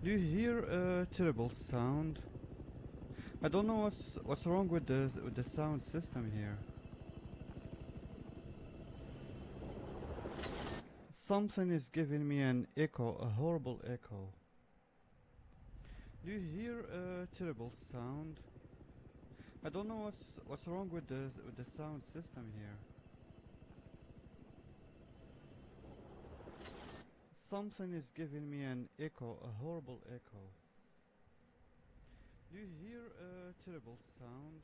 Do you hear a terrible sound? I don't know what's wrong with the sound system here. Something is giving me an echo, a horrible echo. Do you hear a terrible sound? I don't know what's wrong with the sound system here. Something is giving me an echo, a horrible echo. Do you hear a terrible sound?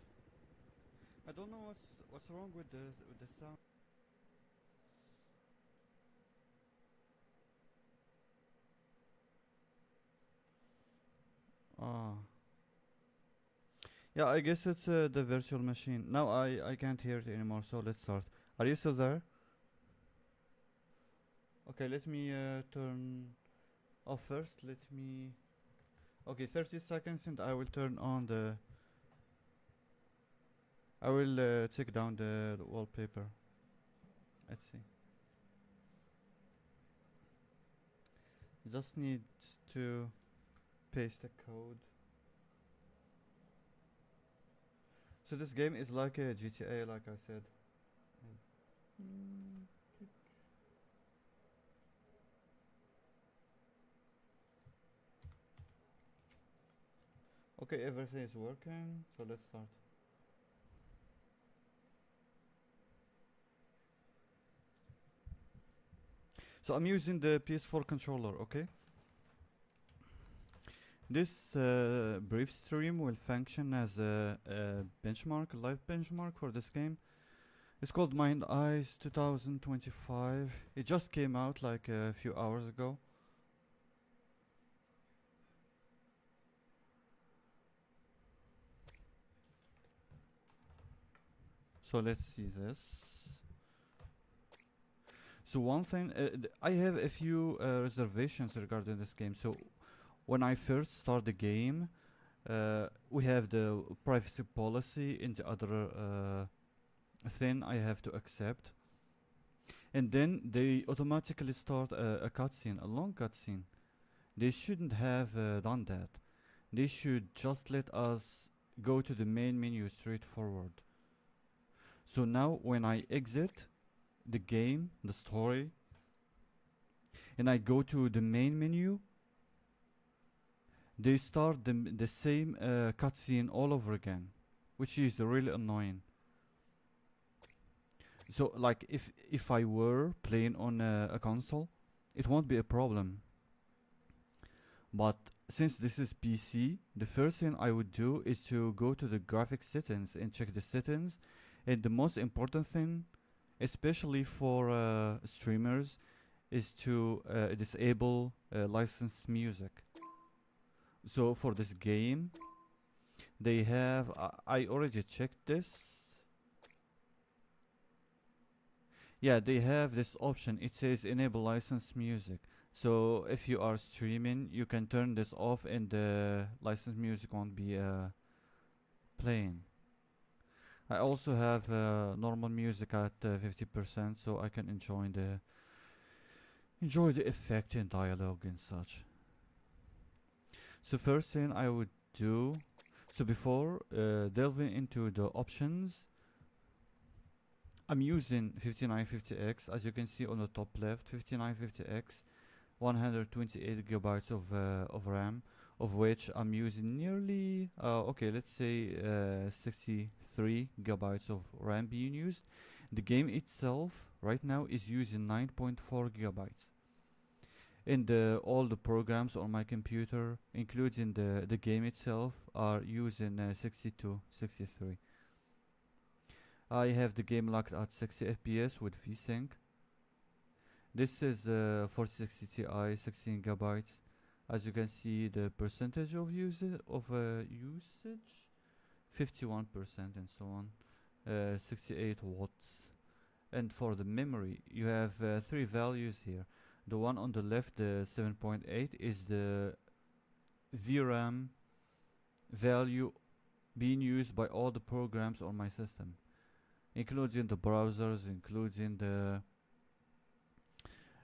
I don't know what's wrong with the sound. Ah. Yeah, I guess it's the virtual machine. Now I can't hear it anymore, so let's start. Are you still there? Okay, let me turn off first. Let me... Okay, 30 seconds and I will turn on the... I will take down the wallpaper. Let's see. You just need to paste the code. So this game is like a GTA, like I said. Okay, everything is working, so let's start. So I'm using the PS4 controller, okay? This brief stream will function as a benchmark, a live benchmark for this game. It's called MindsEye 2025. It just came out like a few hours ago. So let's see this. So one thing, I have a few reservations regarding this game. So when I first start the game, we have the privacy policy in the other thing I have to accept. And then they automatically start a cutscene, a long cutscene. They shouldn't have done that. They should just let us go to the main menu straightforward. So now when I exit the game, the story, and I go to the main menu, they start the same cutscene all over again, which is really annoying. So like if I were playing on a console, it won't be a problem. But since this is PC, the first thing I would do is to go to the graphics settings and check the settings. And the most important thing, especially for streamers, is to disable licensed music. So for this game, they have, I already checked this. Yeah, they have this option. It says enable licensed music. So if you are streaming, you can turn this off and the licensed music won't be playing. I also have normal music at 50%, so I can enjoy the effect and dialogue and such. So first thing I would do, so before delving into the options, I'm using 5950X, as you can see on the top left. 5950X, 128 gigabytes of RAM, of which I'm using nearly, okay, let's say 63 gigabytes of RAM being used. The game itself right now is using 9.4 gigabytes. And all the programs on my computer, including the game itself, are using 62, 63. I have the game locked at 60 FPS with VSync. This is 4060 Ti, 16 gigabytes. As you can see, the percentage of usage, 51% and so on. 68 watts. And for the memory, you have three values here. The one on the left, the 7.8, is the VRAM value being used by all the programs on my system, including the browsers, including the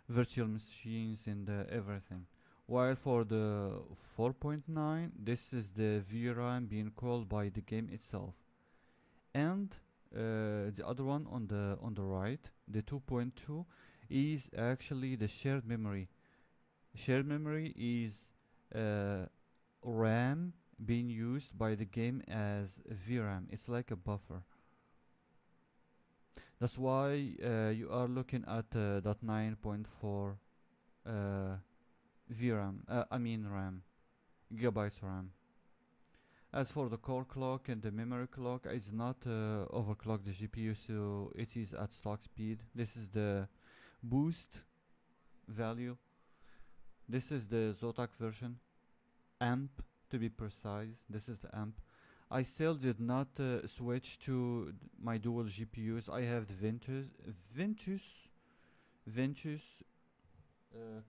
virtual machines and everything. While for the 4.9, this is the VRAM being called by the game itself. And the other one on the right, the 2.2, is actually the shared memory. Shared memory is RAM being used by the game as VRAM. It's like a buffer. That's why you are looking at that 9.4 VRAM. I mean RAM, gigabytes RAM. As for the core clock and the memory clock, it's not overclock the GPU, so it is at stock speed. This is the boost value. This is the Zotac version, amp to be precise. This is the amp. I still did not switch to my dual GPUs. I have the Ventus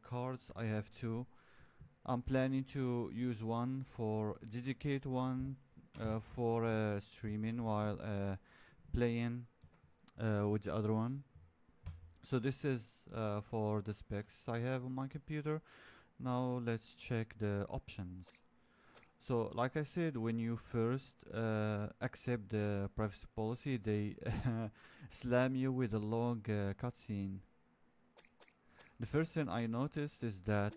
cards. I have two. I'm planning to use one for dedicate one for streaming while playing with the other one. So this is for the specs I have on my computer. Now let's check the options. So like I said, when you first accept the privacy policy, they slam you with a long cutscene. The first thing I noticed is that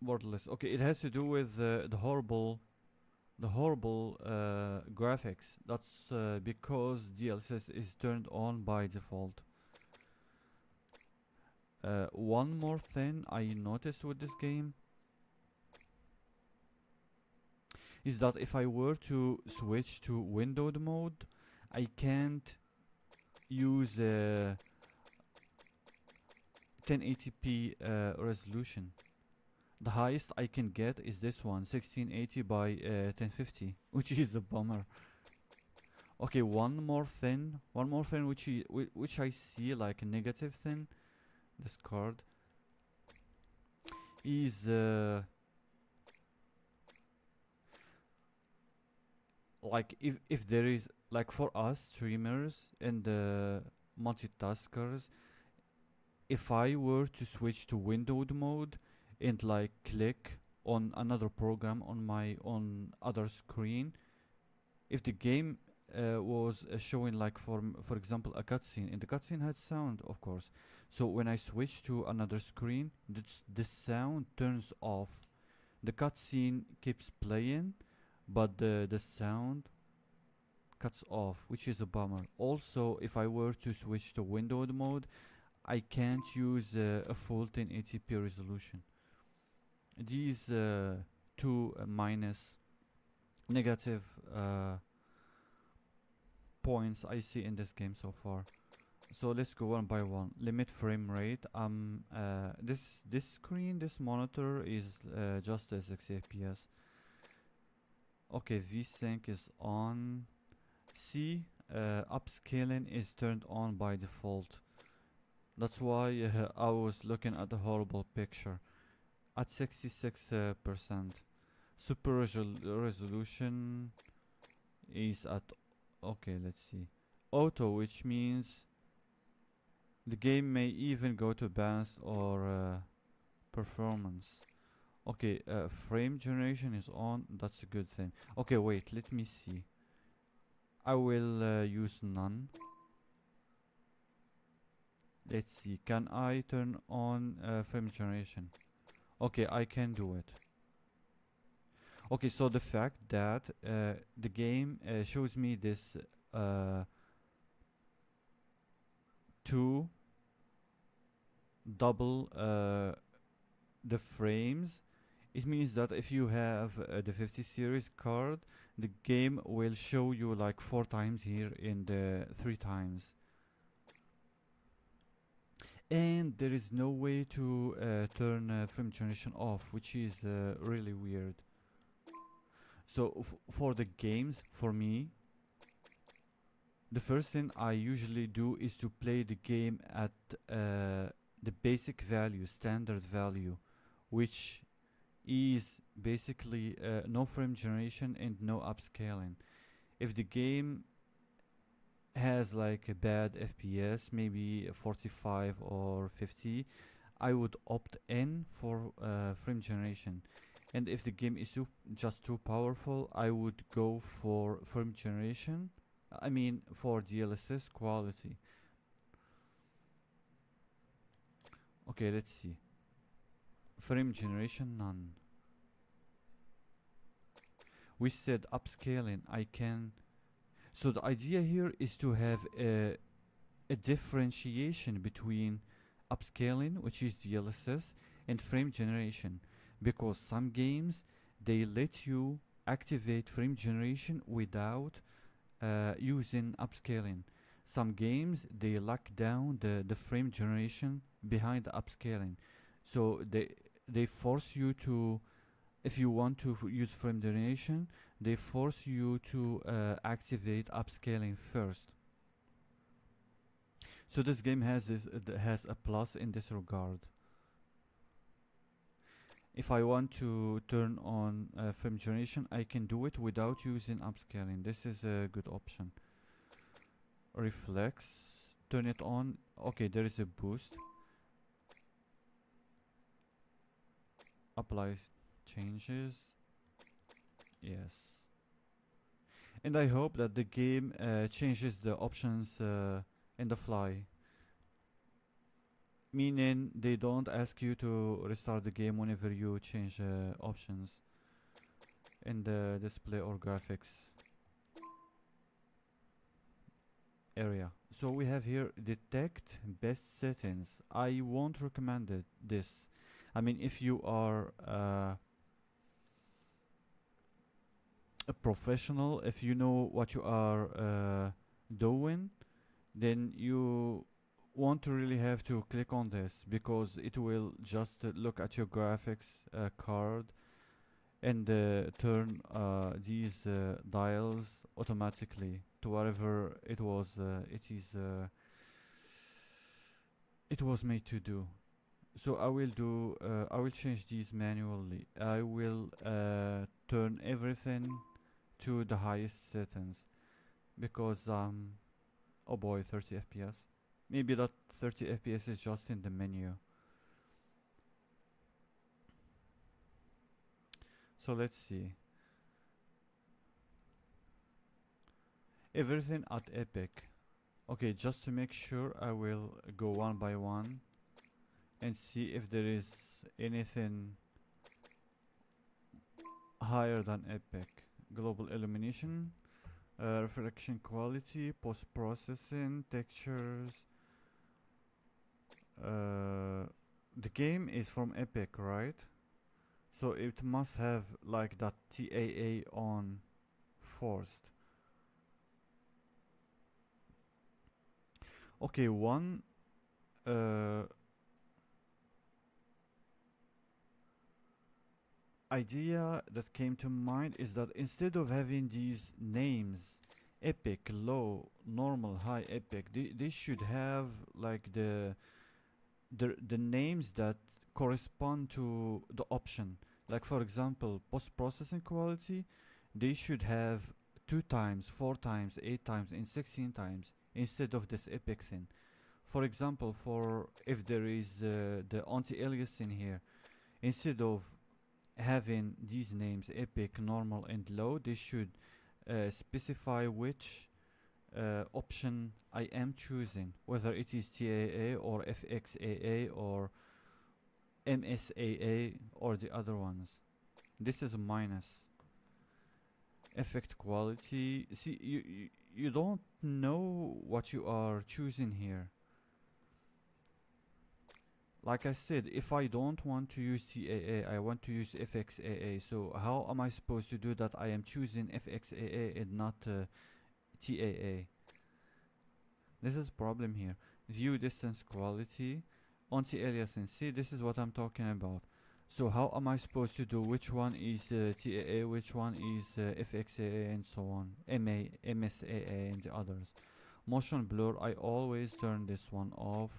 wordless. Okay, it has to do with the horrible graphics. That's because DLSS is turned on by default. One more thing I noticed with this game is that if I were to switch to windowed mode, I can't use 1080p resolution. The highest I can get is this one, 1680 by 1050, which is a bummer. Okay, one more thing which I see like a negative thing, this card, is like if there is, like for us streamers and multitaskers, if I were to switch to windowed mode and like click on another program on my other screen, if the game was showing like for example a cutscene, and the cutscene had sound of course, so when I switch to another screen, the sound turns off. The cutscene keeps playing, but the sound cuts off, which is a bummer. Also, if I were to switch to windowed mode, I can't use a full 1080p resolution. These two minus negative points I see in this game so far. So let's go one by one. Limit frame rate. This screen, this monitor is just as 60 FPS. Okay, VSync is on. See, upscaling is turned on by default. That's why I was looking at the horrible picture. At 66%. Super resolution is at, okay, let's see, auto, which means the game may even go to balance or performance. Okay, frame generation is on. That's a good thing. Okay, wait, let me see. I will use none. Let's see, can I turn on frame generation? Okay, I can do it. Okay, so the fact that the game shows me this two double the frames, it means that if you have the 50 series card, the game will show you like 4 times here in the 3 times. And there is no way to turn frame generation off, which is really weird. So for the games, for me, the first thing I usually do is to play the game at the basic value, standard value, which is basically no frame generation and no upscaling. If the game has like a bad FPS, maybe 45 or 50, I would opt in for frame generation. And if the game is just too powerful, I would go for frame generation. I mean, for DLSS quality. Okay, let's see. Frame generation none. We said upscaling. I can. So the idea here is to have a differentiation between upscaling, which is DLSS, and frame generation, because some games they let you activate frame generation without using upscaling. Some games they lock down the frame generation behind the upscaling, so they force you to, if you want to use frame generation, they force you to activate upscaling first. So this game has a plus in this regard. If I want to turn on frame generation, I can do it without using upscaling. This is a good option. Reflex, turn it on. Okay, there is a boost. Apply changes. Yes. And I hope that the game changes the options in the fly. Meaning they don't ask you to restart the game whenever you change options in the display or graphics area. So we have here detect best settings. I won't recommend this. I mean, if you are a professional, if you know what you are doing, then you won't really have to click on this, because it will just look at your graphics card and turn these dials automatically to whatever it was made to do. So I will change these manually. I will turn everything to the highest settings, because oh boy, 30 FPS. Maybe that 30 FPS is just in the menu. So let's see. Everything at epic. Okay, just to make sure, I will go one by one and see if there is anything higher than epic. Global illumination, reflection quality, post-processing, textures. The game is from Epic, right? So it must have like that TAA on forced. Okay, one idea that came to mind is that instead of having these names, epic, low, normal, high, epic, they should have like the names that correspond to the option. Like for example, post-processing quality, they should have 2 times, 4 times, 8 times, and 16 times instead of this epic thing. For example, for if there is the anti-aliasing here, instead of having these names epic, normal, and low, they should specify which option I am choosing, whether it is TAA or FXAA or MSAA or the other ones. This is a minus. Effect quality. See, you don't know what you are choosing here. Like I said, if I don't want to use TAA, I want to use FXAA. So how am I supposed to do that? I am choosing FXAA and not TAA. This is a problem here. View distance quality, anti-aliasing. See, this is what I'm talking about. So how am I supposed to do which one is TAA, which one is FXAA, and so on, MSAA, and the others. Motion blur, I always turn this one off.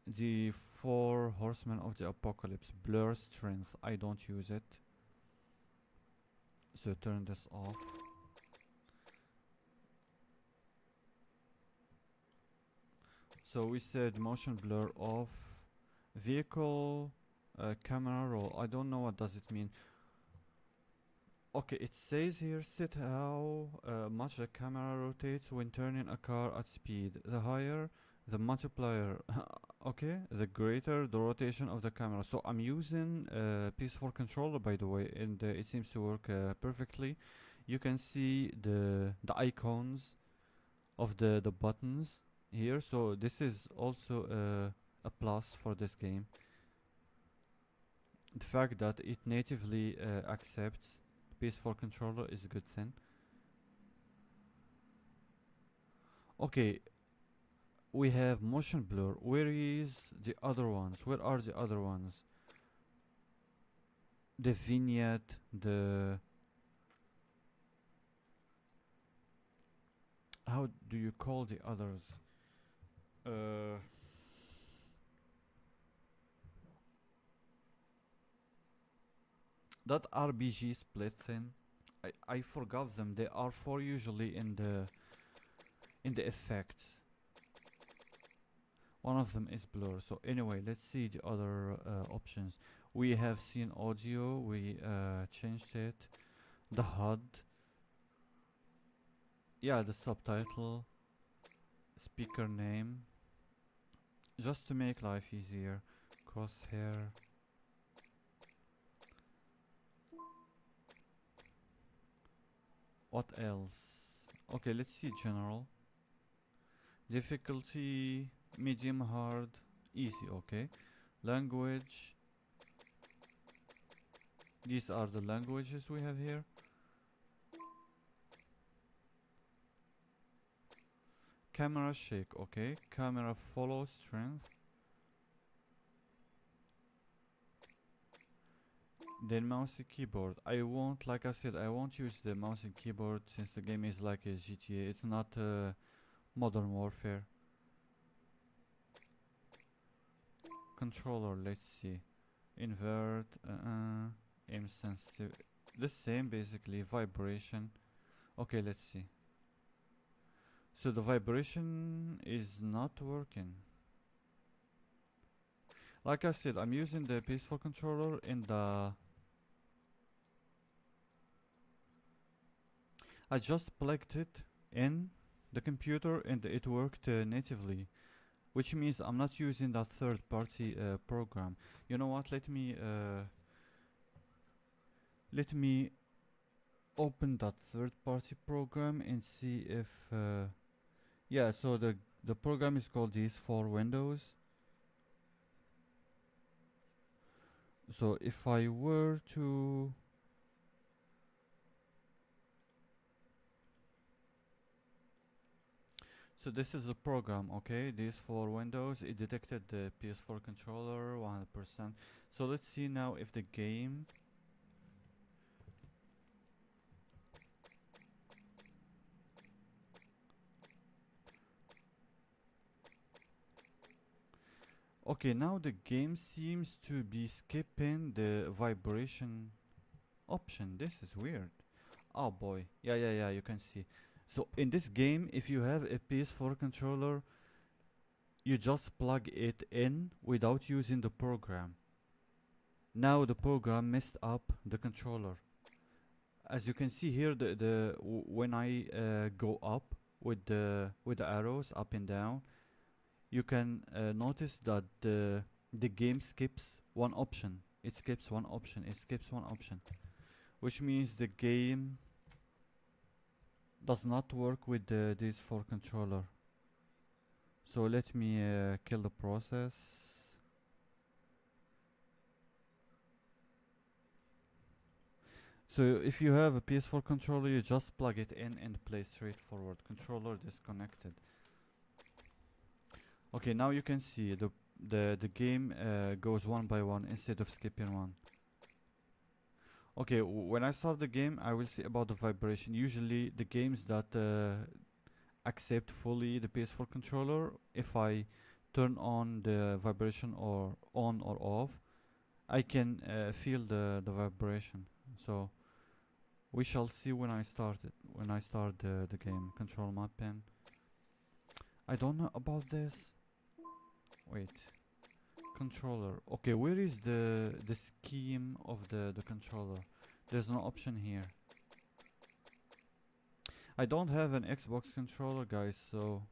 The 4 horsemen of the apocalypse, blur strength, I don't use it, so turn this off. So we said motion blur off, vehicle, camera roll. I don't know what does it mean. Okay, it says here set how much the camera rotates when turning a car at speed. The higher the multiplier, okay, the greater the rotation of the camera. So I'm using PS4 controller, by the way, and it seems to work perfectly. You can see the icons of the buttons here. So this is also a plus for this game. The fact that it natively accepts PS4 controller is a good thing. Okay, we have motion blur. Where is the other ones? Where are the other ones? The vignette, the... How do you call the others? That RBG split thing. I forgot them. They are 4 usually in the effects. One of them is blur. So anyway, let's see the other options. We have seen audio. We changed it. The HUD. Yeah, the subtitle. Speaker name. Just to make life easier. Crosshair. What else? Okay, let's see general. Difficulty, medium, hard, easy, okay. Language. These are the languages we have here. Camera shake, okay. Camera follow strength. Then mouse and keyboard. I won't, like I said, I won't use the mouse and keyboard since the game is like a GTA. It's not Modern Warfare. Controller, let's see. Invert, aim sensitive. The same basically, vibration. Okay, let's see. So the vibration is not working. Like I said, I'm using the PS4 controller in the... I just plugged it in the computer and it worked natively, which means I'm not using that third-party program. You know what? Let me open that third-party program and see if yeah. So the program is called this for Windows. So if I were to... So this is a program, okay? This for Windows. It detected the PS4 controller 100%. So let's see now if the game... Okay, now the game seems to be skipping the vibration option. This is weird. Oh boy. Yeah, you can see. So in this game, if you have a PS4 controller, you just plug it in without using the program. Now the program messed up the controller. As you can see here, when I go up with the arrows up and down, you can notice that the game skips one option. It skips one option. It skips one option, which means the game does not work with this 4 controller. So let me kill the process. So if you have a PS4 controller, you just plug it in and play straightforward. Controller disconnected. Okay, now you can see the game goes one by one instead of skipping one. Okay, when I start the game, I will see about the vibration. Usually the games that accept fully the PS4 controller, if I turn on the vibration or on or off, I can feel the vibration. So we shall see when I start it. When I start the game. Control my pen. I don't know about this. Wait. Controller. Okay, where is the scheme of the controller? There's no option here. I don't have an Xbox controller, guys, so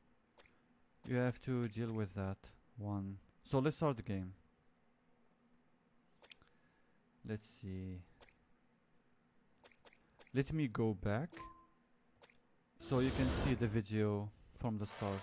you have to deal with that one. So let's start the game. Let's see. Let me go back so you can see the video from the start.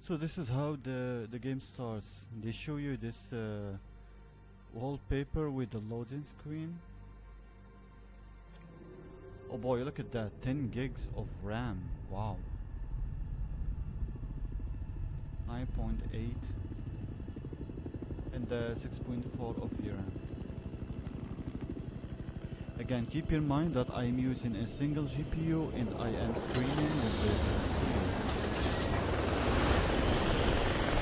So this is how the game starts. They show you this wallpaper with the loading screen. Oh boy, look at that, 10 gigs of RAM. Wow. 9.8 and 6.4 of VRAM. Again, keep in mind that I am using a single GPU and I am streaming with the CPU.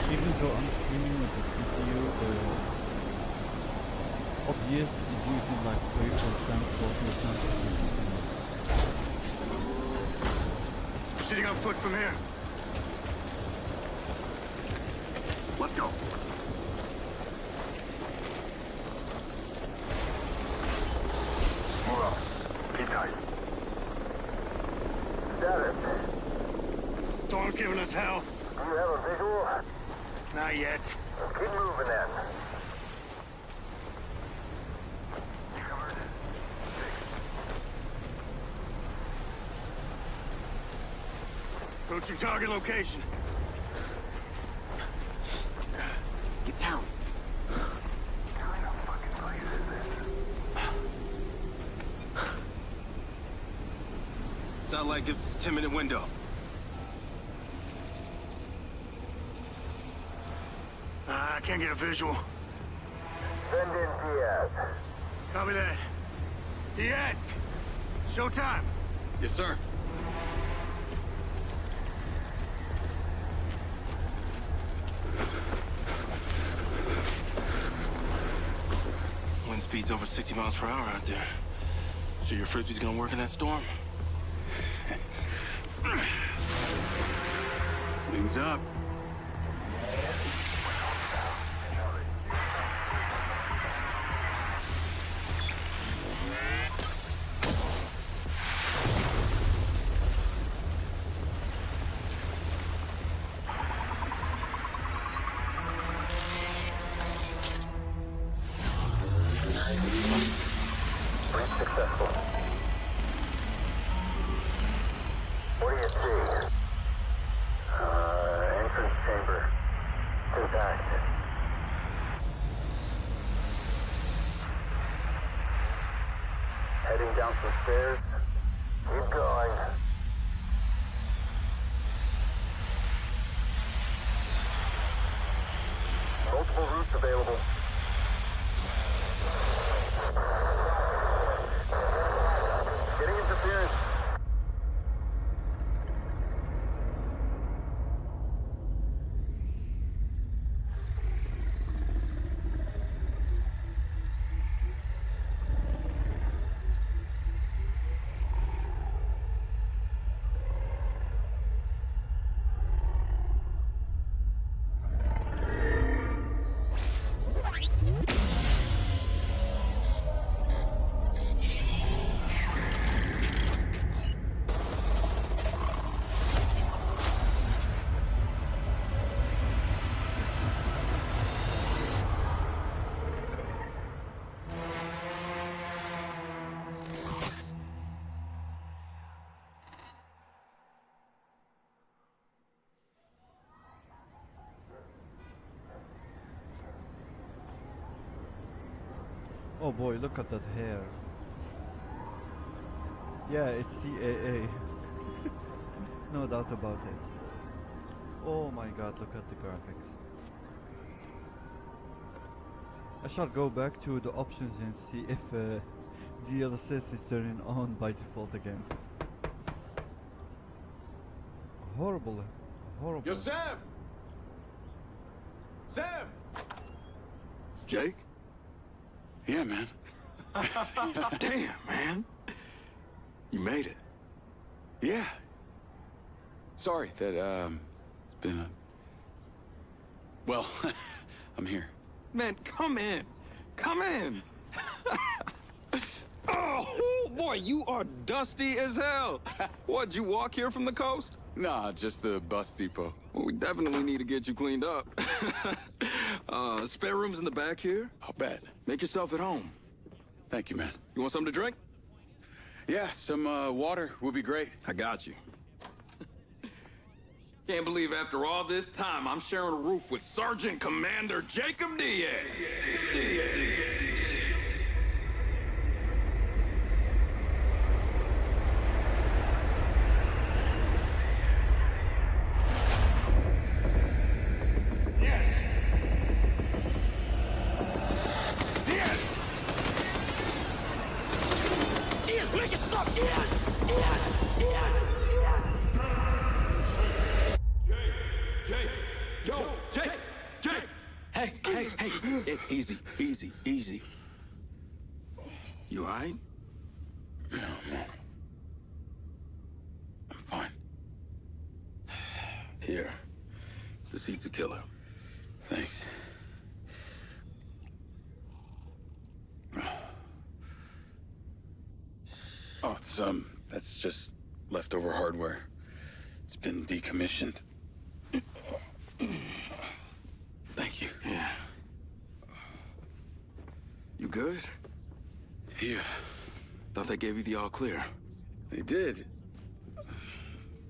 Even though I'm streaming with the CPU, OBS is using like 3%, 4%. Proceeding on foot from here. Let's go. Move up. Keep tight. Status. Storm's giving us hell. Do you have a visual? Not yet. Well, keep moving then. Approaching target location. Get down. What kind of fucking place is this? Satellite gives us a 10-minute window. I can't get a visual. Send in Diaz. Copy that. Diaz! Showtime! Yes, sir. Wind speed's over 60 miles per hour out there. Sure your frisbee's gonna work in that storm? Wings up. Successful. What do you see? Entrance chamber. It's intact. Heading down some stairs. Keep going. Multiple routes available. Getting interference. Oh boy, look at that hair. Yeah, it's CAA. No doubt about it. Oh my god, look at the graphics. I shall go back to the options and see if DLSS is turning on by default again. Horrible. Horrible. Yo, Sam! Sam! Jake? Yeah, man. Damn, man. You made it. Yeah. Sorry that, it's been a... Well, I'm here. Man, come in. Come in. Oh, boy, you are dusty as hell. What'd you walk here from the coast? Nah, just the bus depot. Well, we definitely need to get you cleaned up. Spare rooms in the back here. I'll bet. Make yourself at home. Thank you, man. You want something to drink? Yeah, some, water would be great. I got you. Can't believe after all this time, I'm sharing a roof with Sergeant Commander Jacob Diaz. Yes! Diaz! Diaz, make it stop! Diaz! Diaz! Jake! Yo! Jake! Jake! Hey! Easy. You all right? No, no. I'm fine. Here. The seat's a killer. Thanks. Oh, it's, that's just leftover hardware. It's been decommissioned. Thank you. Yeah. You good? Yeah, Thought they gave you the all clear. they did.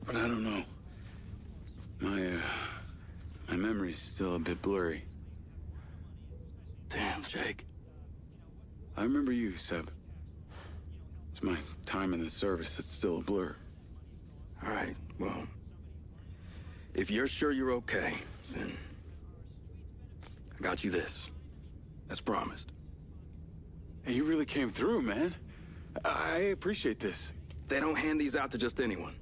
But I don't know. My memory's still a bit blurry. Damn, Jake. I remember you, Seb. It's my time in the service that's still a blur. All right, well, if you're sure you're okay, then I got you this, as promised. Hey, you really came through, man. I appreciate this. They don't hand these out to just anyone,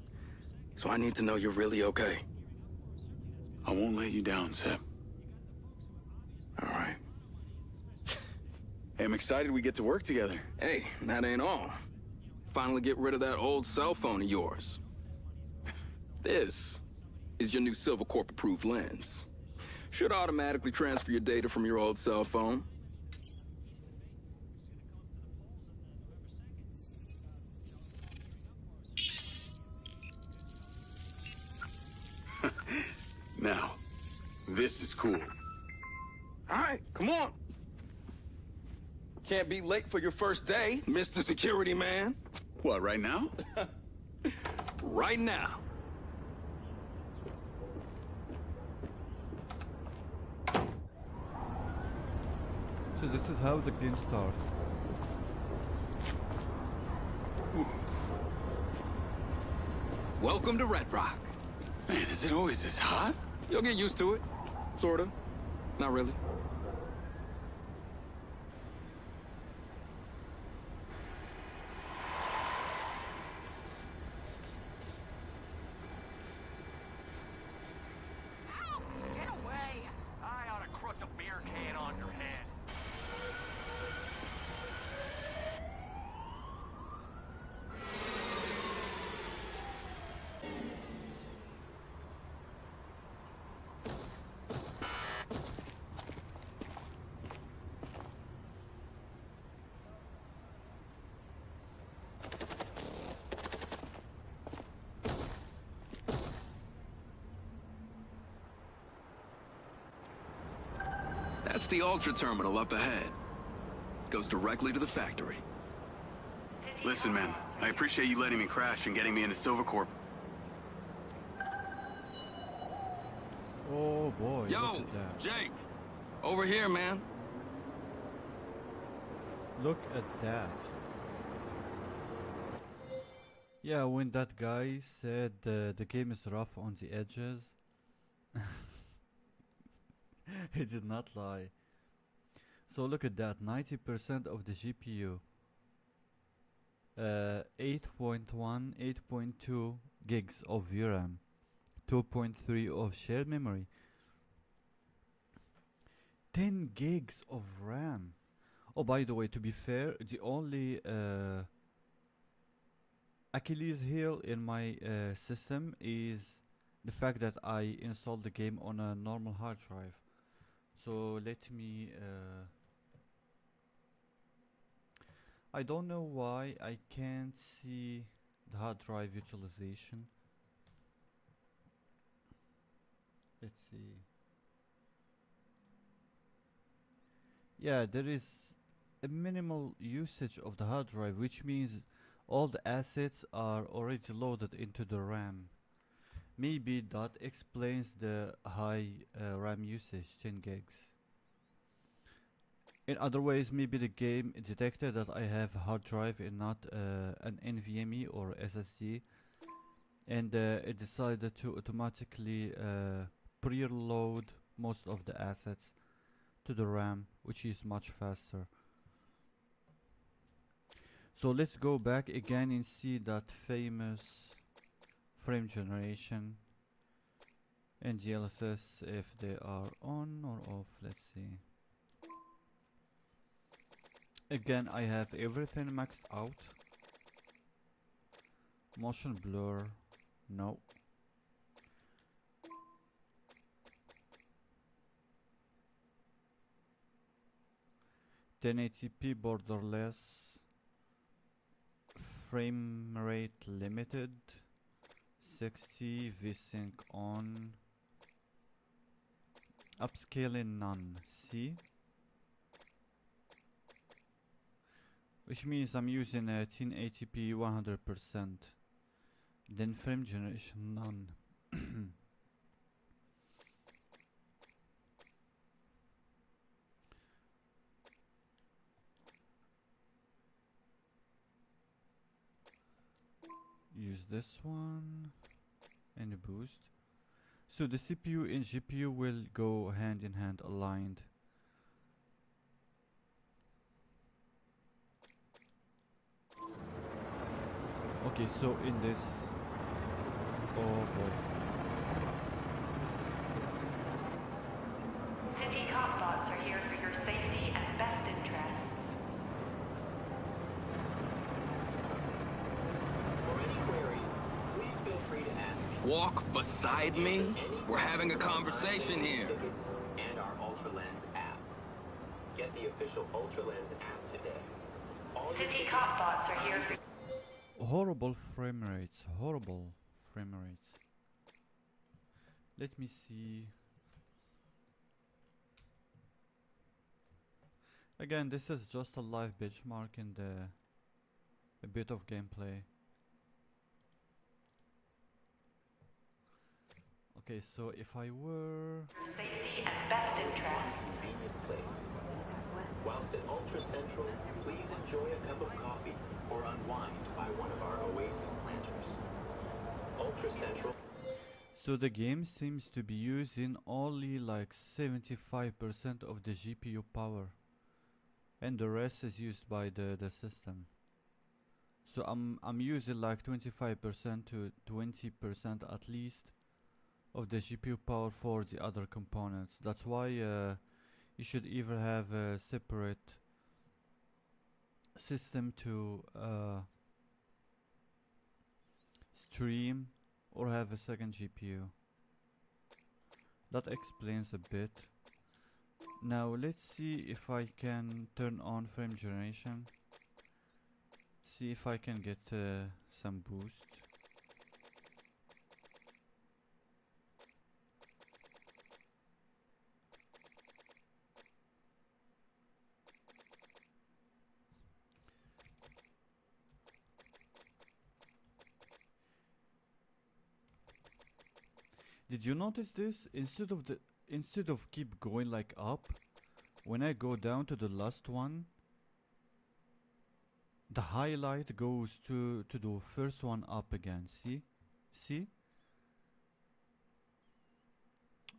so I need to know you're really okay. I won't let you down, Seb. All right. Hey, I'm excited we get to work together. Hey, that ain't all. Finally get rid of that old cell phone of yours. This is your new Silver Corp approved lens. Should automatically transfer your data from your old cell phone. Now, this is cool. All right, come on. Can't be late for your first day, Mr. Security Man. What, right now? Right now. So this is how the game starts. Welcome to Redrock. Man, is it always this hot? You'll get used to it. Sorta. Not really. Ow! Get away! I ought to crush a beer can on your head. That's the Ultra Terminal up ahead. Goes directly to the factory. Listen, man, I appreciate you letting me crash and getting me into Silvercorp. Oh boy. Yo, look at that. Jake. Over here, man. Look at that. Yeah, when that guy said the game is rough on the edges, he did not lie. So look at that, 90% of the GPU, 8.1, 8.2 gigs of VRAM, 2.3 of shared memory, 10 gigs of RAM. Oh, by the way, to be fair, the only Achilles heel in my system is the fact that I installed the game on a normal hard drive. So let me I don't know why I can't see the hard drive utilization. Let's see. Yeah, there is a minimal usage of the hard drive, which means all the assets are already loaded into the RAM. Maybe that explains the high RAM usage, 10 gigs. In other ways, maybe the game detected that I have a hard drive and not an NVMe or SSD, and it decided to automatically preload most of the assets to the RAM, which is much faster. So let's go back again and see that famous frame generation and DLSS if they are on or off. Let's see. Again, I have everything maxed out. Motion blur, no. .1080p borderless. Frame rate limited. 60 VSync on. Upscaling none. See? Which means I'm using a 1080p 100%. Then frame generation none. Use this one and a boost. So the CPU and GPU will go hand in hand, aligned. Okay, so in this, oh boy. City cop bots are here for your safety and best interests. For any queries, please feel free to ask. Walk beside me? We're having a conversation here. And our UltraLens app. Get the official UltraLens app today. City cop bots are here for... Horrible frame rates, horrible frame rates. Let me see. Again, this is just a live benchmark and a bit of gameplay. Okay, so if I were... Safety and best interests. Convenient place. Whilst at Ultra Central, please enjoy a cup of coffee or unwind by one of our Oasis planters. Ultra Central. So the game seems to be using only like 75% of the GPU power, and the rest is used by the system. So I'm using like 25% to 20% at least of the GPU power for the other components. That's why you should either have a separate system to stream or have a second GPU. That explains a bit. Now let's see if I can turn on frame generation. See if I can get some boost. Did you notice this? Instead of keep going like up, when I go down to the last one, the highlight goes to the first one up again. See?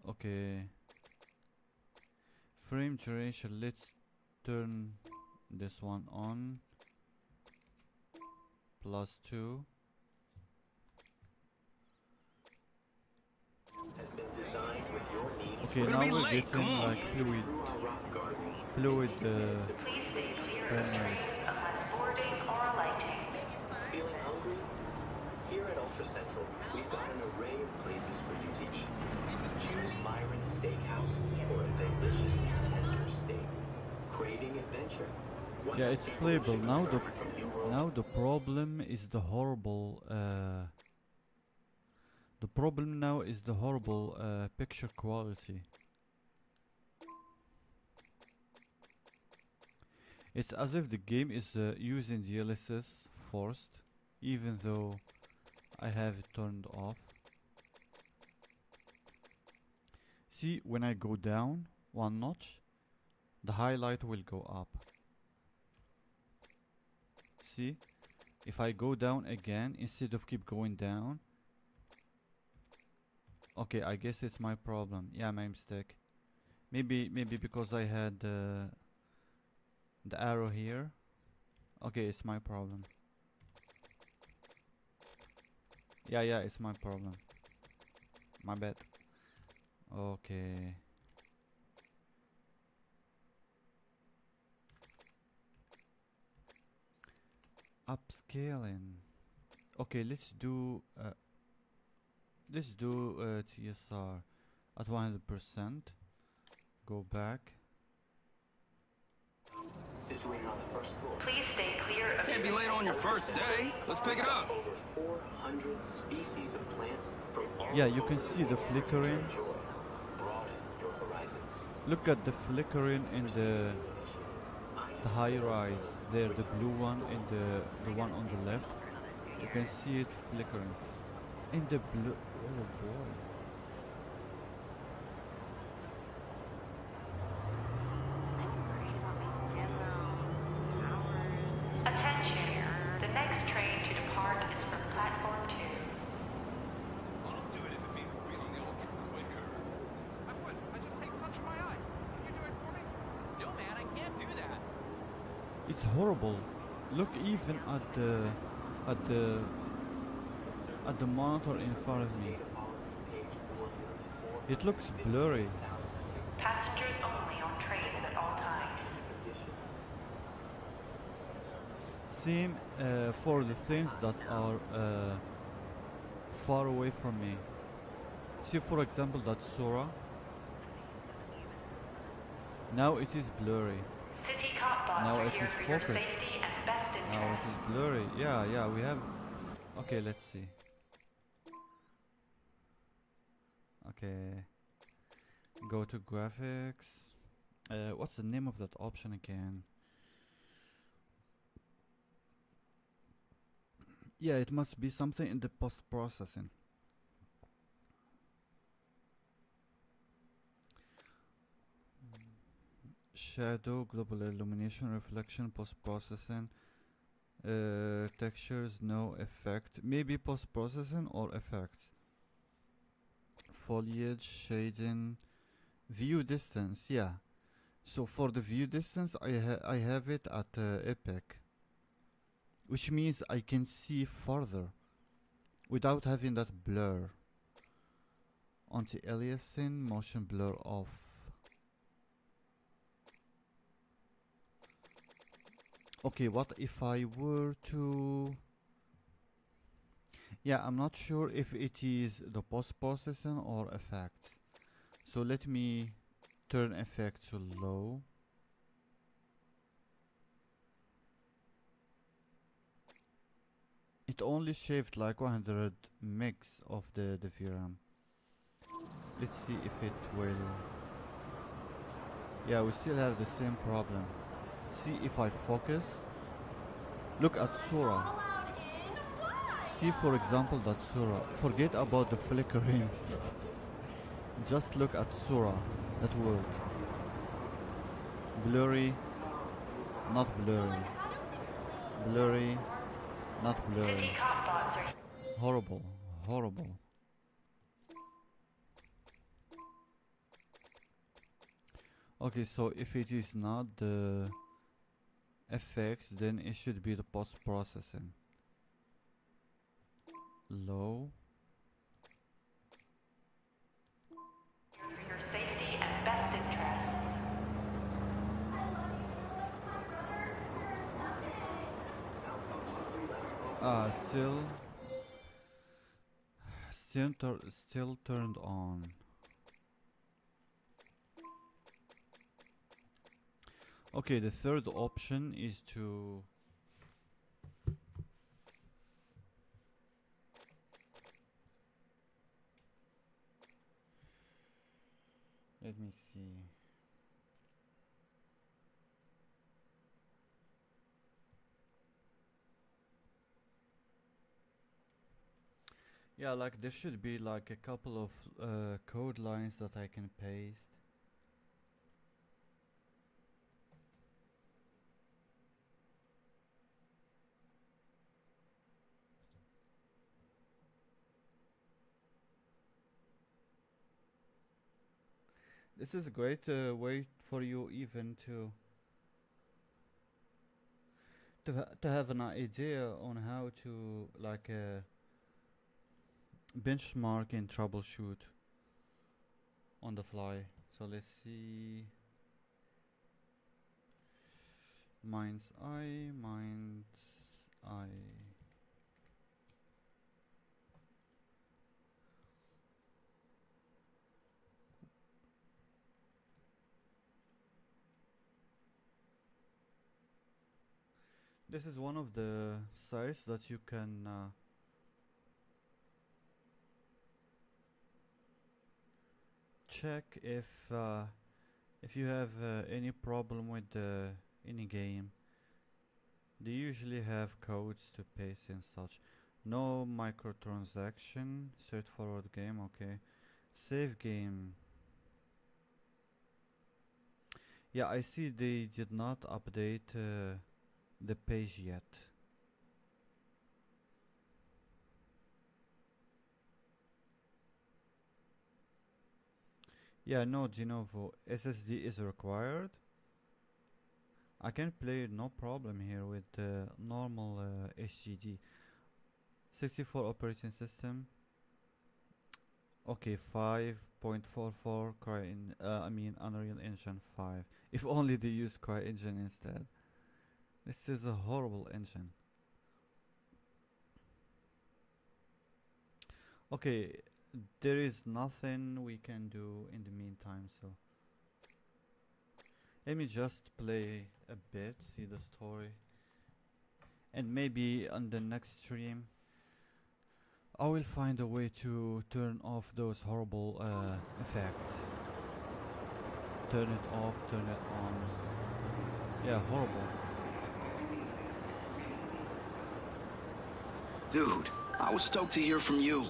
Okay. Frame duration, let's turn this one on. +2. Has been designed with your needs. Okay, We're now gonna be we're late, getting come on. like fluid Rock gardens. Please stay clear frame of trains rates. unless boarding or alighting. Feeling hungry? Here at Ultra Central, we've got an array of places for you to eat. Choose Myron's Steakhouse for a delicious tender steak. Craving adventure? One Yeah, it's simple playable. chicken Now burger from New World. now the problem is the horrible picture quality. It's as if the game is using DLSS forced, even though I have it turned off. See, when I go down one notch, the highlight will go up. See, if I go down again instead of keep going down. Okay, I guess it's my problem. Yeah, my mistake. Maybe because I had the arrow here. Okay, it's my problem. Yeah, it's my problem. My bad. Okay. Upscaling. Okay, let's do TSR at 100%. Go back. Situated on the first floor. Please stay clear of Can't be late on your first day. Let's pick it up. Over 400 species of plants from all Yeah, you can over see the world to flickering. enjoy. Broaden your horizons. Look at the flickering in the high rise. There, the blue one and the one on the left. You can see it flickering. In the blue. Oh boy. attention. The next train to depart is from platform 2. I'll do it if it means we'll be on the ultra quicker. I would. I just hate touching my eye. Can you do it for me? No, man, I can't do that. It's horrible. Look even at the monitor in front of me. It looks blurry. Passengers only on trains at all times. Same for the things that are far away from me. See, for example, that Sora. Now it is blurry. City cop bots Now are it here is for your focused. safety and best Now it interest. is blurry. Yeah, we have. Okay, let's see. Okay. Go to graphics. What's the name of that option again? Yeah, it must be something in the post-processing. Shadow, global illumination, reflection, post-processing, textures, no effect. Maybe post-processing or effects. Foliage, shading, view distance. Yeah. So for the view distance, I have it at epic, which means I can see further without having that blur. Anti-aliasing, motion blur off. Okay, what if I were to... Yeah, I'm not sure if it is the post-processing or effects. So let me turn effect to low. It only shaved like 100 megs of the VRAM. Let's see if it will... Yeah, we still have the same problem. See if I focus. Look at Sora. See for example that Sora. Forget about the flickering. Just look at Sora. That world. Blurry. Not blurry. Blurry. Not City blurry. cop bots are Horrible. Horrible. Okay, so if it is not the effects, then it should be the post-processing. Low. for your safety and best interests. Still turned on. Okay, the third option is to let me see. Yeah, like there should be like a couple of code lines that I can paste. This is a great way for you even to have an idea on how to like benchmark and troubleshoot on the fly. So let's see. MindsEye. This is one of the sites that you can check if you have any problem with any game. They usually have codes to paste and such. No microtransaction, straightforward game, okay. Save game. Yeah, I see they did not update the page yet. Yeah, no, de novo. SSD is required. I can play no problem here with the normal HDD. 64 operating system. Okay, 5.44 Unreal Engine 5. If only they use CryEngine instead. This is a horrible engine. Okay, there is nothing we can do in the meantime, so let me just play a bit, see the story, and maybe on the next stream I will find a way to turn off those horrible effects. Turn it off, turn it on. Yeah, horrible. Dude, I was stoked to hear from you.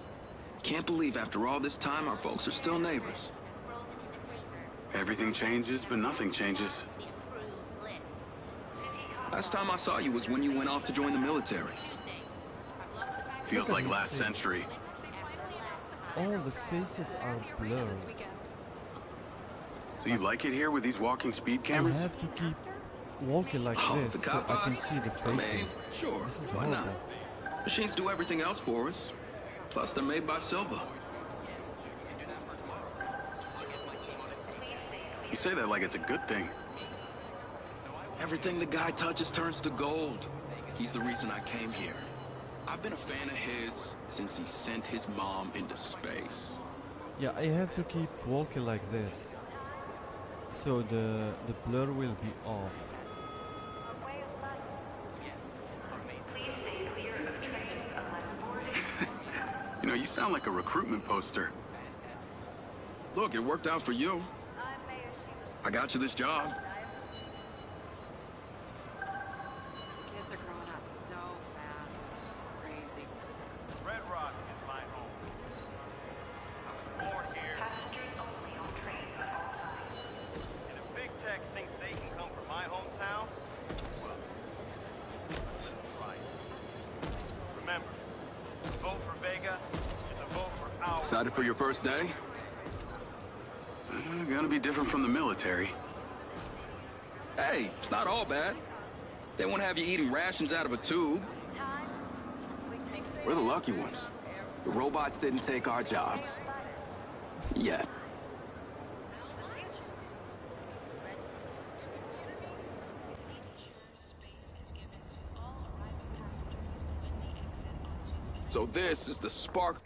Can't believe after all this time our folks are still neighbors. Everything changes, but nothing changes. Last time I saw you was when you went off to join the military. Feels like last century. All the faces are blurred. So you like it here with these walking speed I cameras? have to keep walking like this the so cop I can body? see the I mean, faces. sure, This is why not? horrible. Machines do everything else for us. Plus, they're made by Silva. You say that like it's a good thing. Everything the guy touches turns to gold. He's the reason I came here. I've been a fan of his since he sent his mom into space. Yeah, I have to keep walking like this so the blur will be off. Please stay clear of trains unless boarding. You know, you sound like a recruitment poster. Look, it worked out for you. I got you this job. Kids are growing up so fast. Crazy. Redrock is my home. I was born here, Passengers only on trains at all times. and if Big Tech thinks they can come from my hometown, well, Excited for your first day? Gonna be different from the military. Hey, it's not all bad. They won't have you eating rations out of a tube. We're the lucky ones. The robots didn't take our jobs. Yet. So this is the spark.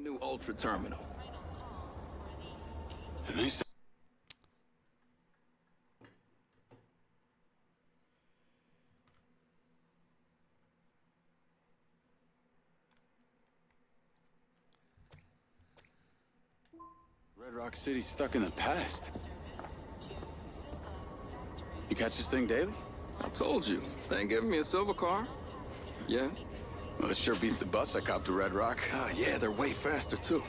New Ultra Terminal. And they said Redrock City's stuck in the past. You catch this thing daily? I told you, they ain't giving me a silver car. Yeah? Well, it sure beats the bus I copped to Redrock. Yeah, they're way faster, too.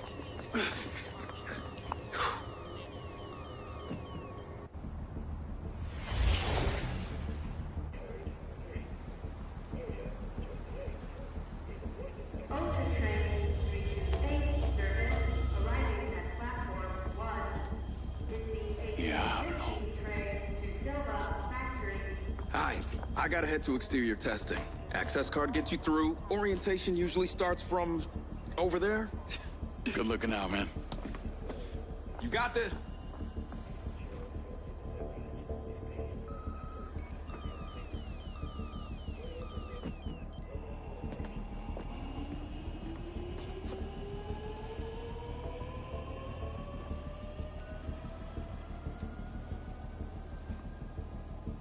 Yeah, I don't know. Hi, I gotta head to exterior testing. Access card gets you through. Orientation usually starts from over there. Good looking out, man. You got this.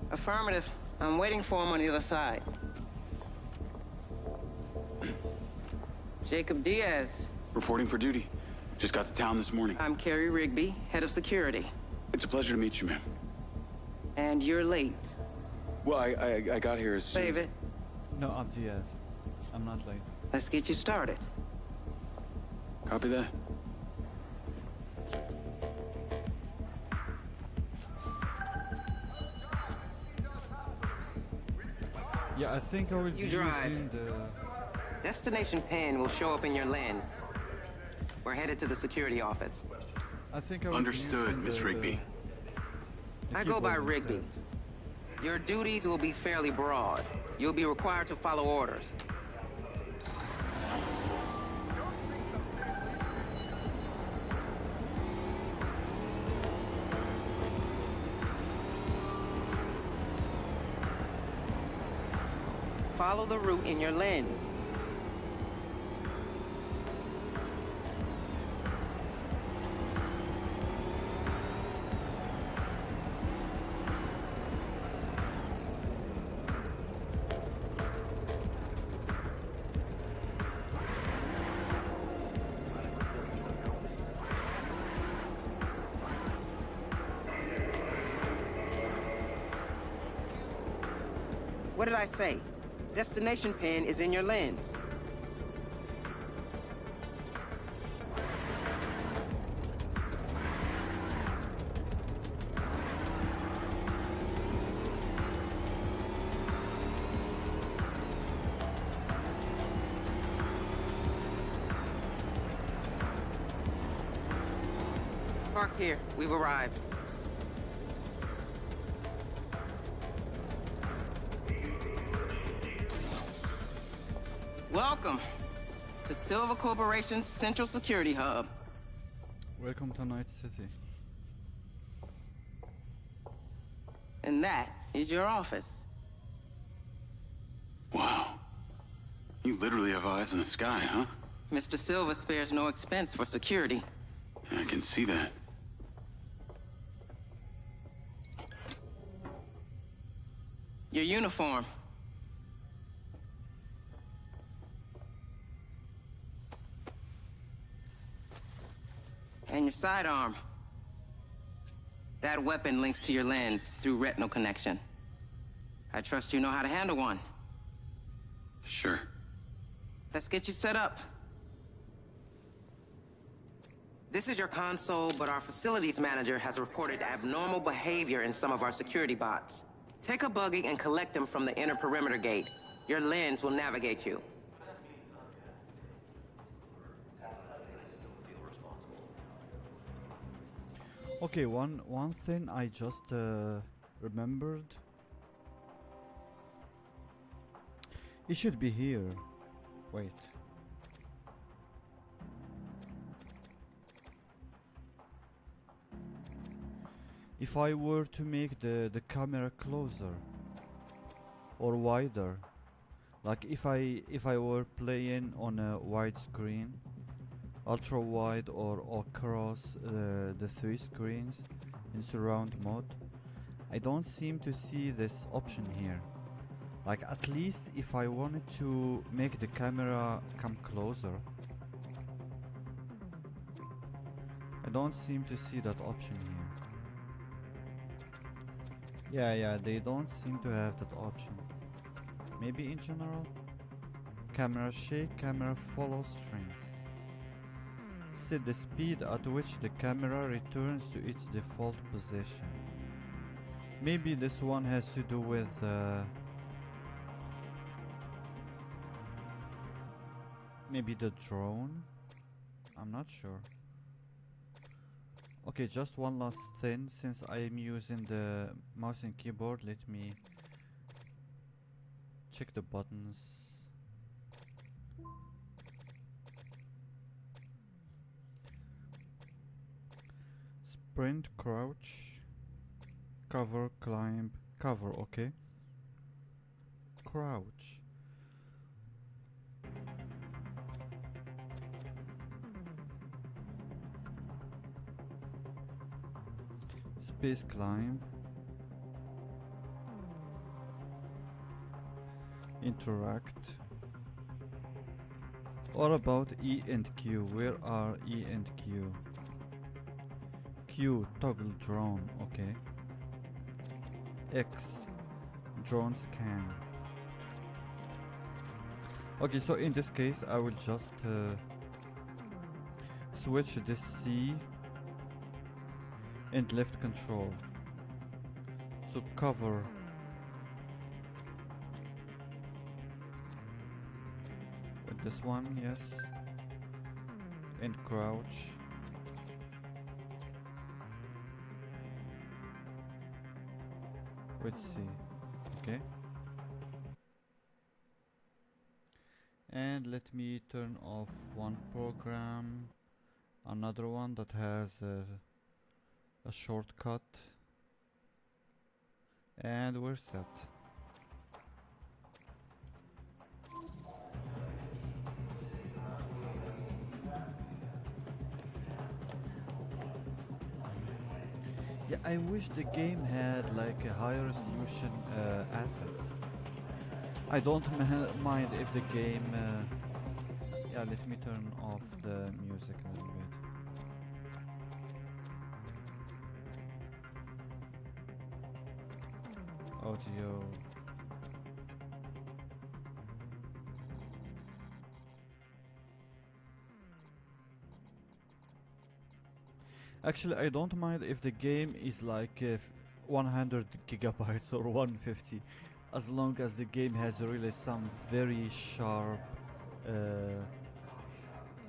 Affirmative. I'm waiting for him on the other side. Jacob Diaz. Reporting for duty. Just got to town this morning. I'm Carrie Rigby, head of security. It's a pleasure to meet you, ma'am. And you're late. Well, I got here as soon Save as... it. No, I'm Diaz. I'm not late. Let's get you started. Copy that. Yeah, I think I will be You drive. using the... Destination pin will show up in your lens. We're headed to the security office. I think I will Understood, be using Miss Rigby. the I go by keyboard Rigby. instead. Your duties will be fairly broad. You'll be required to follow orders. Follow the route in your lens. What did I say? Destination pin is in your lens. Park here. We've arrived. Welcome to Silver Corporation's Central Security Hub. Welcome to Night City. And that is your office. Wow. You literally have eyes in the sky, huh? Mr. Silva spares no expense for security. I can see that. Your uniform. And your sidearm. That weapon links to your lens through retinal connection. I trust you know how to handle one. Sure. Let's get you set up. This is your console, but our facilities manager has reported abnormal behavior in some of our security bots. Take a buggy and collect them from the inner perimeter gate. Your lens will navigate you. Okay, one thing I just remembered. It should be here. Wait. If I were to make the camera closer or wider, like if I were playing on a wide screen, ultra wide or across the 3 screens in surround mode, I don't seem to see this option here. Like, at least if I wanted to make the camera come closer, I don't seem to see that option here. Yeah, they don't seem to have that option. Maybe in general? Camera shake, camera follow strength. Set the speed at which the camera returns to its default position. Maybe this one has to do with maybe the drone? I'm not sure. Okay, just one last thing. Since I am using the mouse and keyboard, let me check the buttons. Sprint, crouch, cover, climb, cover, okay. Crouch. Space climb. Interact. What about E and Q? Where are E and Q? Q, toggle drone, okay. X, drone scan. Okay, so in this case I will just switch this C and left control. So cover. With this one, yes. And crouch. With C. Okay. And let me turn off one program. Another one that has a shortcut, and we're set. Yeah, I wish the game had like a high resolution assets. I don't mind if the game yeah, let me turn off the music a little bit. Audio. Actually, I don't mind if the game is like 100 gigabytes or 150, as long as the game has really some very sharp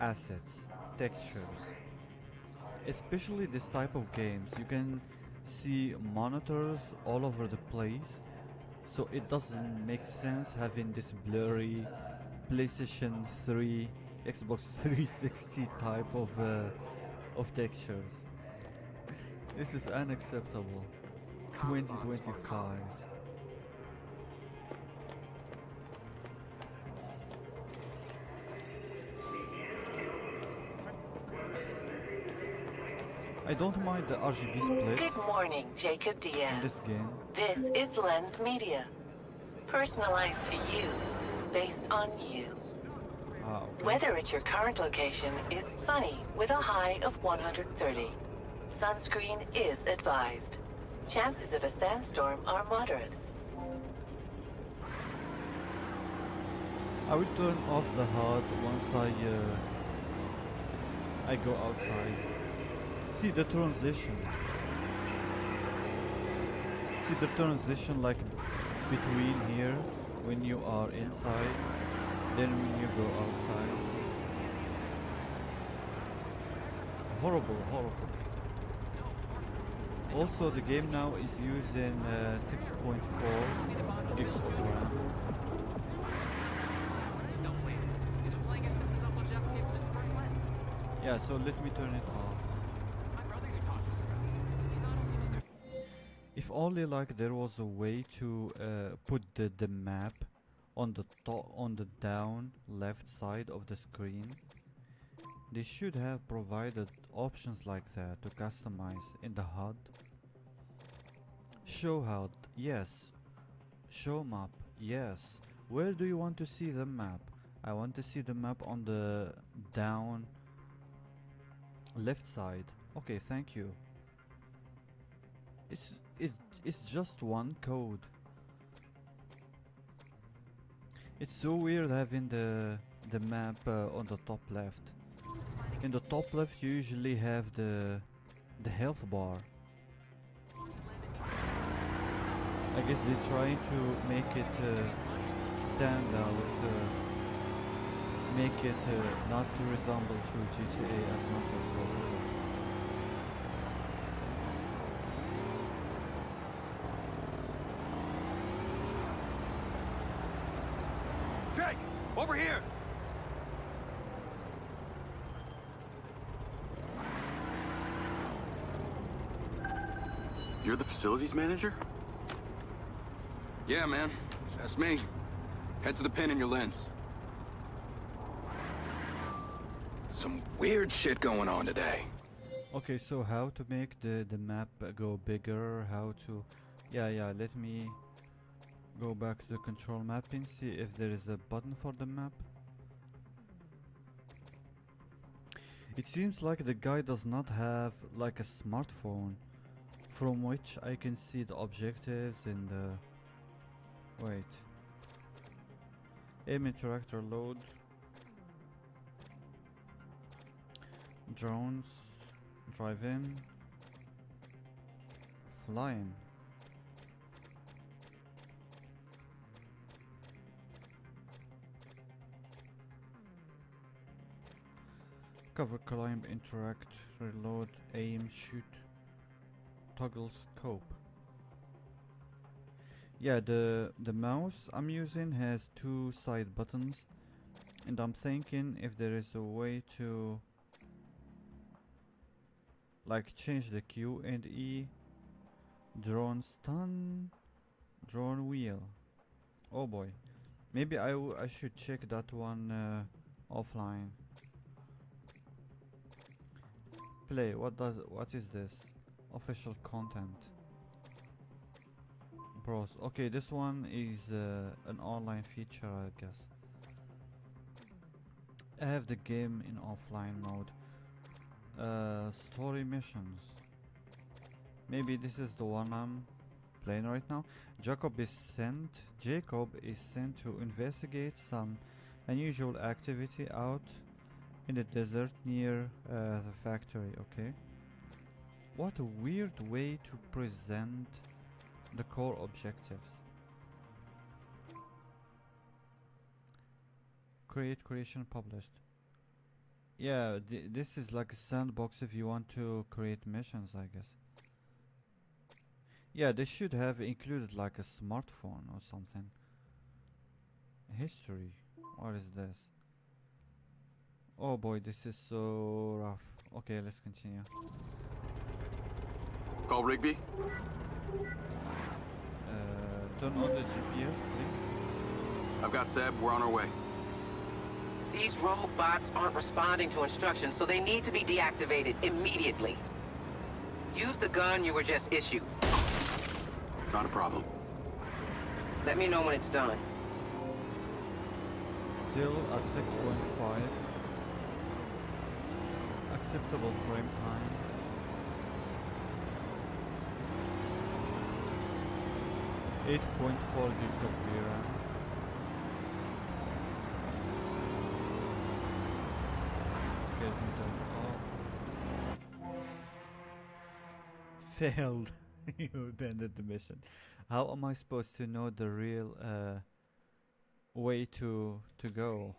assets, textures. Especially this type of games, you can see monitors all over the place, so it doesn't make sense having this blurry PlayStation 3, Xbox 360 type of textures. This is unacceptable. 2025. I don't mind the RGB split. Good morning, Jacob In Diaz. this game. This is Lens Media. Personalized to you, based on you. Okay. Weather at your current location is sunny with a high of 130. Sunscreen is advised. Chances of a sandstorm are moderate. I will turn off the HUD once I go outside. See the transition. See the transition like between here when you are inside, then when you go outside. Horrible, horrible. Also, the game now is using 6.4 gigs of RAM. Yeah, so let me turn it off. If only like there was a way to put the map on the top, on the down left side of the screen. They should have provided options like that to customize in the HUD. Show HUD, yes. Show map, yes. Where do you want to see the map? I want to see the map on the down left side. Okay, thank you. It's just one code. It's so weird having the map on the top left. In the top left you usually have the health bar. I guess they're trying to make it stand out, make it not to resemble to GTA as much as possible. Jake, over here! You're the facilities manager? Yeah, man. That's me. Head to the pin in your lens. Some weird shit going on today. Okay, so how to make the map go bigger, how to... Yeah, let me go back to the control mapping, see if there is a button for the map. It seems like the guy does not have like a smartphone from which I can see the objectives and the... Wait. Aim interactor load. Drones. Drive in. Flying. Cover, climb, interact, reload, aim, shoot, toggle scope. Yeah, the mouse I'm using has two side buttons, and I'm thinking if there is a way to like change the Q and E. Drone stun, drone wheel. Oh boy, maybe I should check that one offline. Play. What is this? Official content. Browse. Okay, this one is an online feature, I guess. I have the game in offline mode. Story missions. Maybe this is the one I'm playing right now. Jacob is sent to investigate some unusual activity out in the desert near the factory. Okay. What a weird way to present the core objectives. Creation published. Yeah, this is like a sandbox if you want to create missions, I guess. Yeah, they should have included like a smartphone or something. History. What is this? Oh boy, this is so rough. Okay, let's continue. Call Rigby? Turn on the GPS, please. I've got Seb, we're on our way. These rogue bots aren't responding to instructions, so they need to be deactivated immediately. Use the gun you were just issued. Not a problem. Let me know when it's done. Still at 6.5. Acceptable frame time. .4 gigs of VRAM. Okay, let me turn it off. failed. You abandoned the mission. How am I supposed to know the real way to go?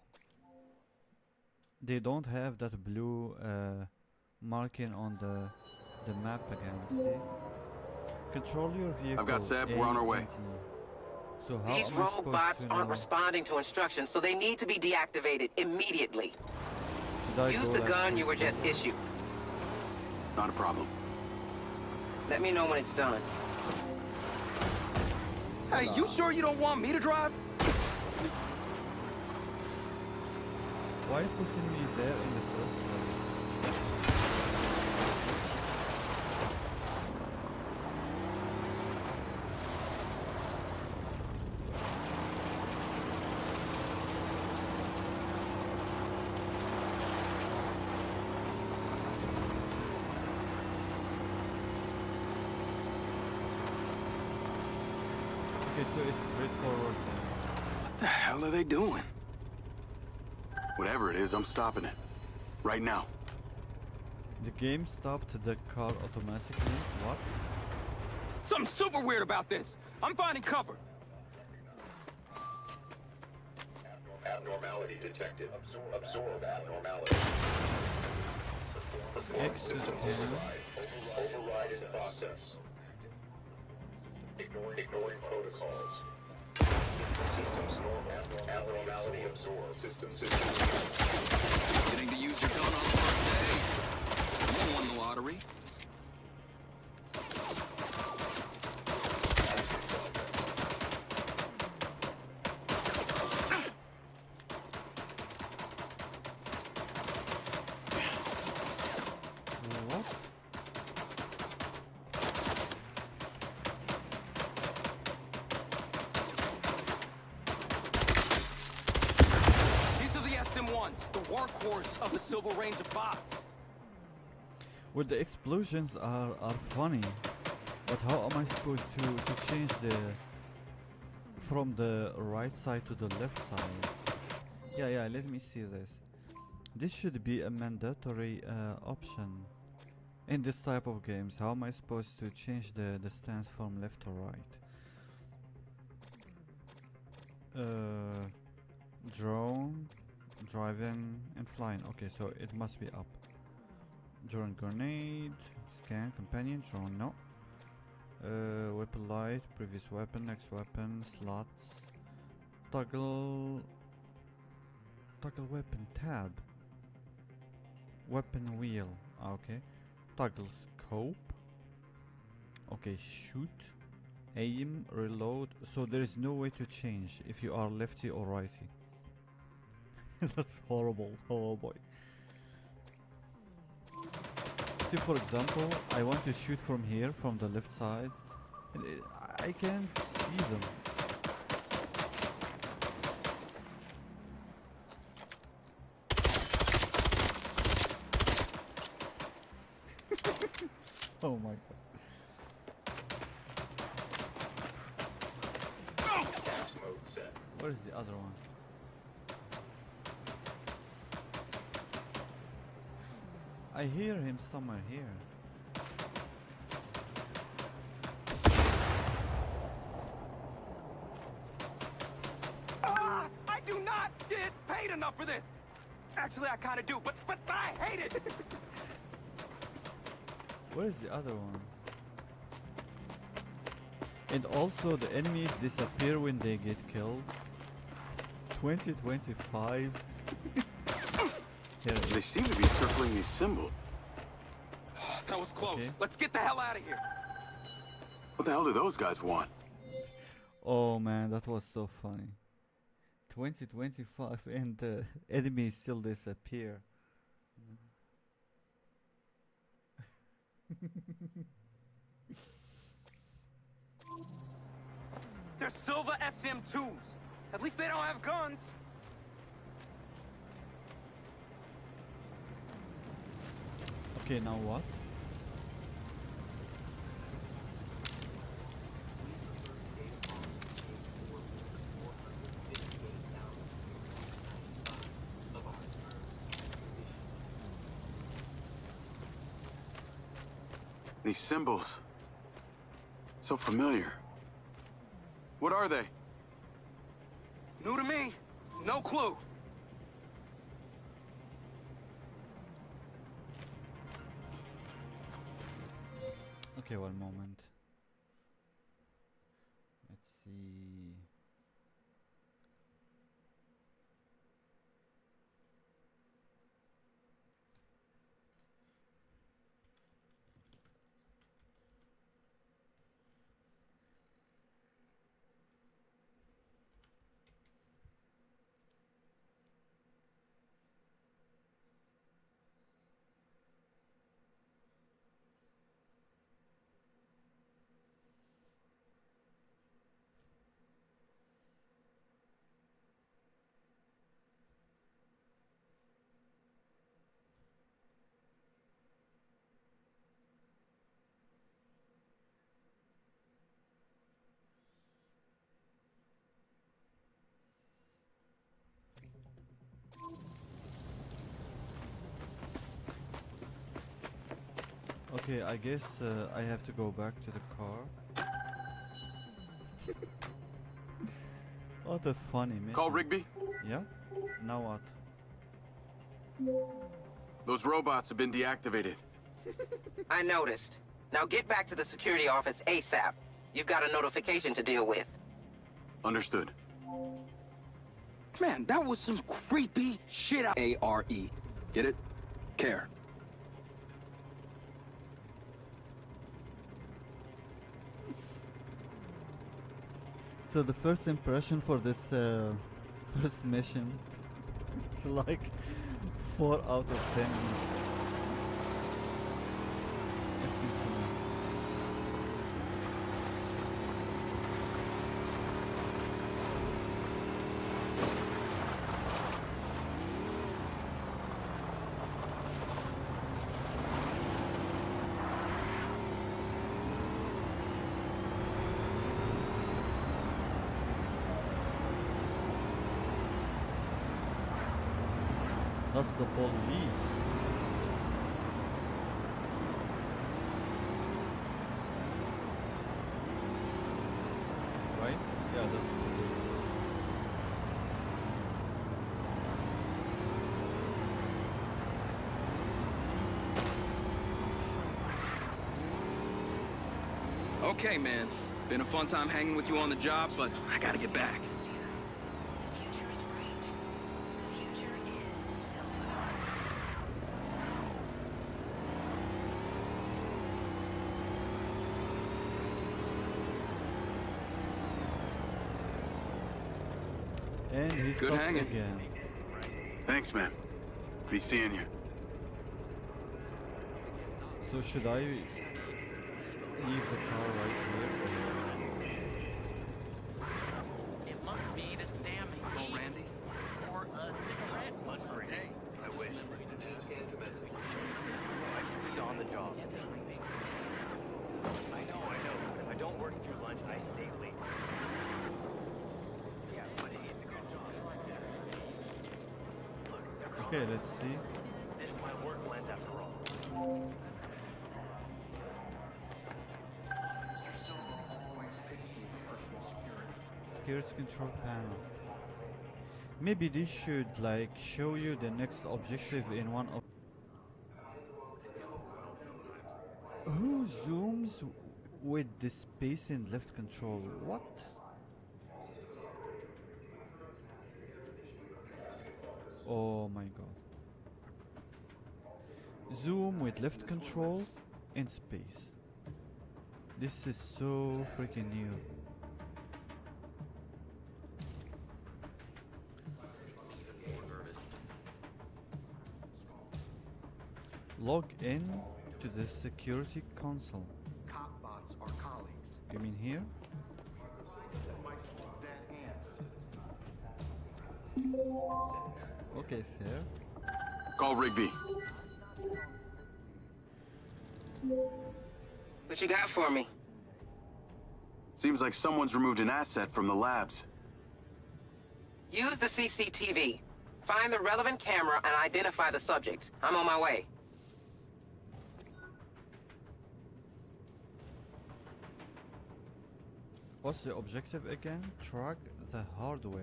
They don't have that blue marking on the map again. See? Control your vehicle. I've got Seb. A We're on our way. and T. So how These am I supposed robots to aren't know? responding to instructions, so they need to be deactivated immediately. Should I Use go the like gun this? you were just issued. Not a problem. Let me know when it's done. Hey, you sure you don't want me to drive? Why putting me there in the first place? Okay, so it's straightforward then. What the hell are they doing? Whatever it is, I'm stopping it. Right now. The game stopped the car automatically. What? Something super weird about this. I'm finding cover. Abnormality detected. Absorb abnormality. Exit Override in process. Ignoring protocols. Systems normal. Abnormality absorbed. System. Getting to use your gun on the first day. You won the lottery. What? These are the SM-1s, the workhorse of the Silver Range of bots. Well, the explosions are funny, but how am I supposed to change the from the right side to the left side? Yeah, let me see this. This should be a mandatory option in this type of games. How am I supposed to change the stance from left to right? Drone, driving, and flying. Okay, so it must be up. Drone, grenade, scan, companion, drone, no. Weapon light, previous weapon, next weapon, slots, toggle weapon, tab, weapon wheel, okay, toggle scope, okay, shoot, aim, reload. So there is no way to change if you are lefty or righty. That's horrible. Oh boy. See, for example, I want to shoot from here, from the left side, and I can't see them. Oh my god. Task mode set. Where's the other one? I hear him somewhere here. I do not get paid enough for this. Actually, I kind of do, but I hate it. Where's the other one? And also the enemies disappear when they get killed. 2025. Here it They is. seem to be circling these symbols. That was close. Okay. Let's get the hell out of here. What the hell do those guys want? Oh man, that was so funny. 2025 and the enemies still disappear. They're silver SM2s. At least they don't have guns. Okay, now what? These symbols. So familiar. What are they? New to me. No clue. Okay, one moment. Let's see. Okay, I guess I have to go back to the car. What a funny mission. Call Rigby? Yeah? Now what? Those robots have been deactivated. I noticed. Now get back to the security office ASAP. You've got a notification to deal with. Understood. Man, that was some creepy shit. A-R-E. Get it? Care. So the first impression for this first mission, it's like 4 out of 10. Let's continue. That's the police. Right? Yeah, that's the police. Okay, man. Been a fun time hanging with you on the job, but I gotta get back. And he's Good stuck hanging. again. Thanks, man. Be seeing you. So should I leave the car right here? It must be this damn heat. Randy? Or a cigarette. Hey, I wish. Scan commencing. I just need on the job. I know. If I don't work through lunch, I stay late. Yeah, but hey, it's a good job. Look, they're calling. Okay, let's see. This is my work lens after all. Security control panel. Maybe this should like show you the next objective in one of. Who zooms with the space and left control? What? Oh my god. Zoom with left control and space. This is so freaking new. Log in to the security console. Cop bots are colleagues. You mean here? Okay, fair. Call Rigby. What you got for me? Seems like someone's removed an asset from the labs. Use the CCTV. Find the relevant camera and identify the subject. I'm on my way. What's the objective again? Track the hardware.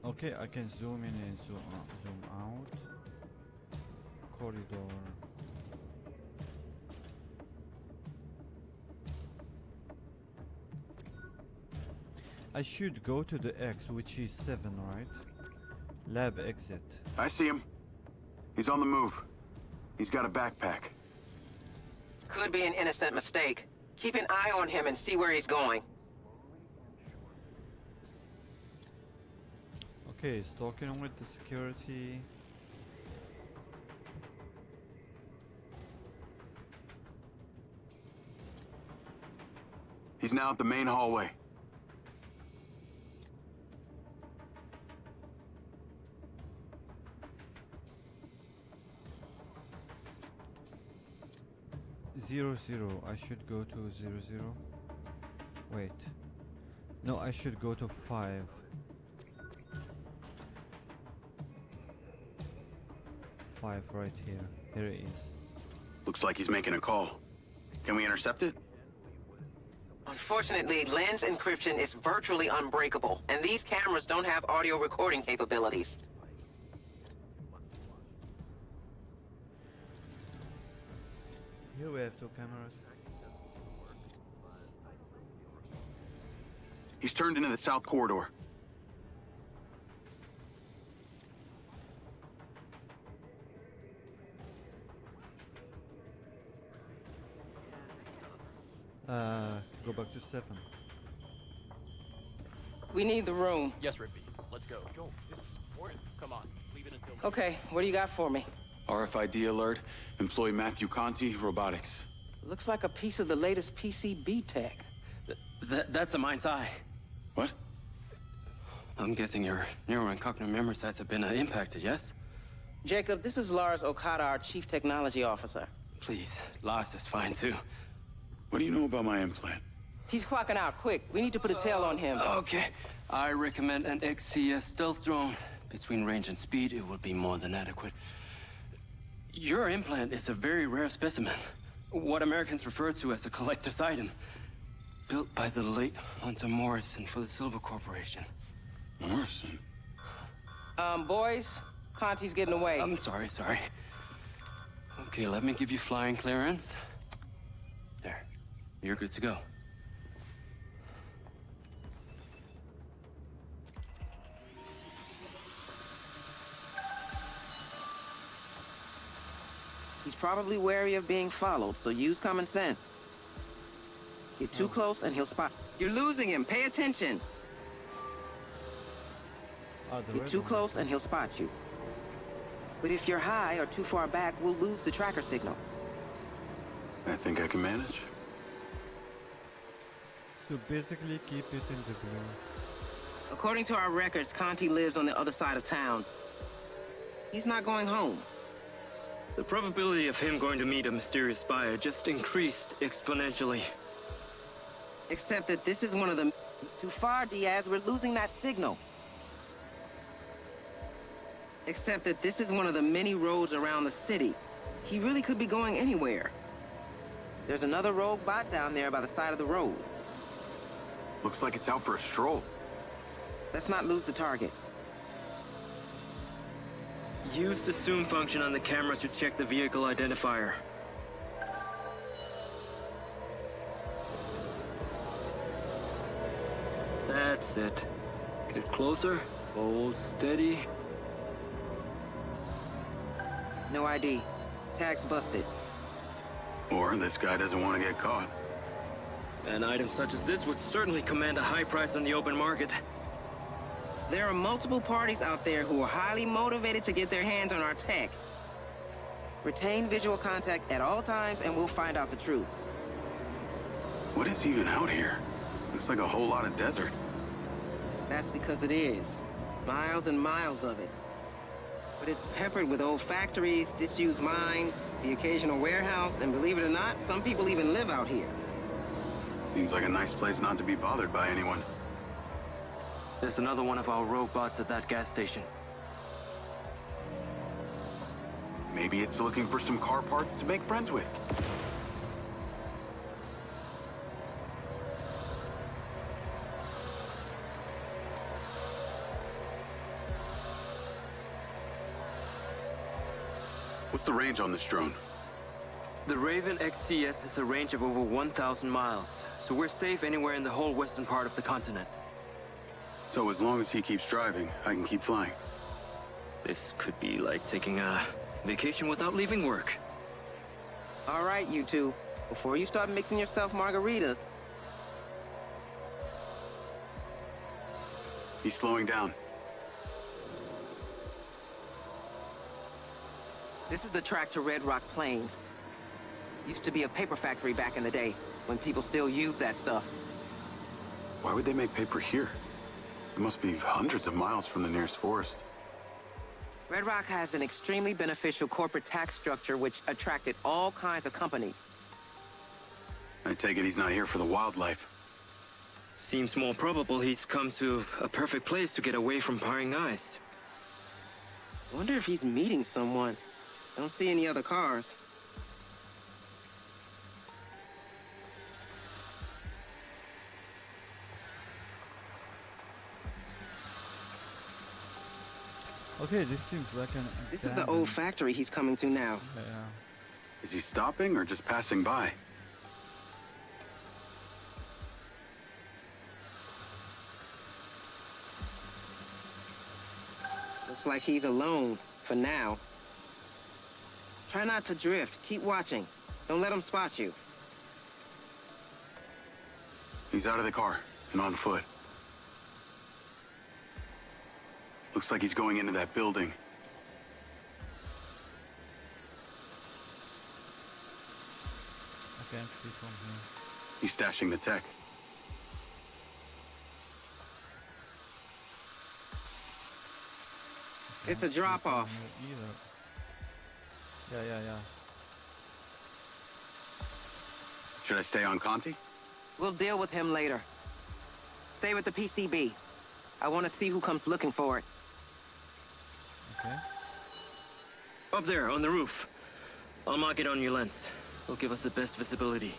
Okay, I can zoom in and zoom out. Corridor. I should go to the X, which is 7, right? Lab exit. I see him. He's on the move. He's got a backpack. Could be an innocent mistake. Keep an eye on him and see where he's going. Okay, he's talking with the security. He's now at the main hallway. Zero. I should go to 0. Wait. No, I should go to 5. 5 right here. Here it is. Looks like he's making a call. Can we intercept it? Unfortunately, lens encryption is virtually unbreakable, and these cameras don't have audio recording capabilities. Here we have 2 cameras. He's turned into the south corridor. Go back to 7. We need the room. Yes, Rippy. Let's go. Yo, this is important. Come on. Leave it until... Okay, what do you got for me? RFID alert. Employee Matthew Conti, robotics. Looks like a piece of the latest PCB tech. That's a MindsEye. What? I'm guessing your neural and cognitive memory sites have been impacted, yes? Jacob, this is Lars Okada, our Chief Technology Officer. Please, Lars is fine too. What do you know about my implant? He's clocking out, quick. We need to put a tail on him. Okay, I recommend an XCS stealth drone. Between range and speed, it would be more than adequate. Your implant is a very rare specimen. What Americans refer to as a collector's item. Built by the late Hunter Morrison for the Silver Corporation. Morrison? Boys, Conti's getting away. I'm sorry. Okay, let me give you flying clearance. There, you're good to go. He's probably wary of being followed, so use common sense. Get too close and he'll spot. You're losing him, pay attention. Get too close and he'll spot you. But if you're high or too far back, we'll lose the tracker signal. I think I can manage. So basically keep it in the blue. According to our records, Conti lives on the other side of town. He's not going home. The probability of him going to meet a mysterious buyer just increased exponentially. Except that this is one of them. It's too far, Diaz. We're losing that signal. Except that this is one of the many roads around the city. He really could be going anywhere. There's another rogue bot down there by the side of the road. Looks like it's out for a stroll. Let's not lose the target. Use the zoom function on the camera to check the vehicle identifier. That's it. Get closer, hold steady. No ID. Tag's busted. Or this guy doesn't want to get caught. An item such as this would certainly command a high price on the open market. There are multiple parties out there who are highly motivated to get their hands on our tech. Retain visual contact at all times and we'll find out the truth. What is even out here? Looks like a whole lot of desert. That's because it is. Miles and miles of it. But it's peppered with old factories, disused mines, the occasional warehouse, and believe it or not, some people even live out here. Seems like a nice place not to be bothered by anyone. There's another one of our robots at that gas station. Maybe it's looking for some car parts to make friends with. What's the range on this drone? The Raven XCS has a range of over 1,000 miles, so we're safe anywhere in the whole western part of the continent. So as long as he keeps driving, I can keep flying. This could be like taking a vacation without leaving work. All right, you two. Before you start mixing yourself margaritas. He's slowing down. This is the track to Redrock Plains. Used to be a paper factory back in the day, when people still used that stuff. Why would they make paper here? It must be hundreds of miles from the nearest forest. Redrock has an extremely beneficial corporate tax structure which attracted all kinds of companies. I take it he's not here for the wildlife. Seems more probable he's come to a perfect place to get away from prying eyes. Wonder if he's meeting someone. Don't see any other cars. Okay, this seems like an... This is the old factory he's coming to now. Yeah. Is he stopping or just passing by? Looks like he's alone, for now. Try not to drift. Keep watching. Don't let him spot you. He's out of the car and on foot. Looks like he's going into that building. I can't see from here. He's stashing the tech. It's a drop-off. Yeah. Should I stay on Conti? We'll deal with him later. Stay with the PCB. I want to see who comes looking for it. Okay. Up there, on the roof. I'll mark it on your lens. It'll give us the best visibility.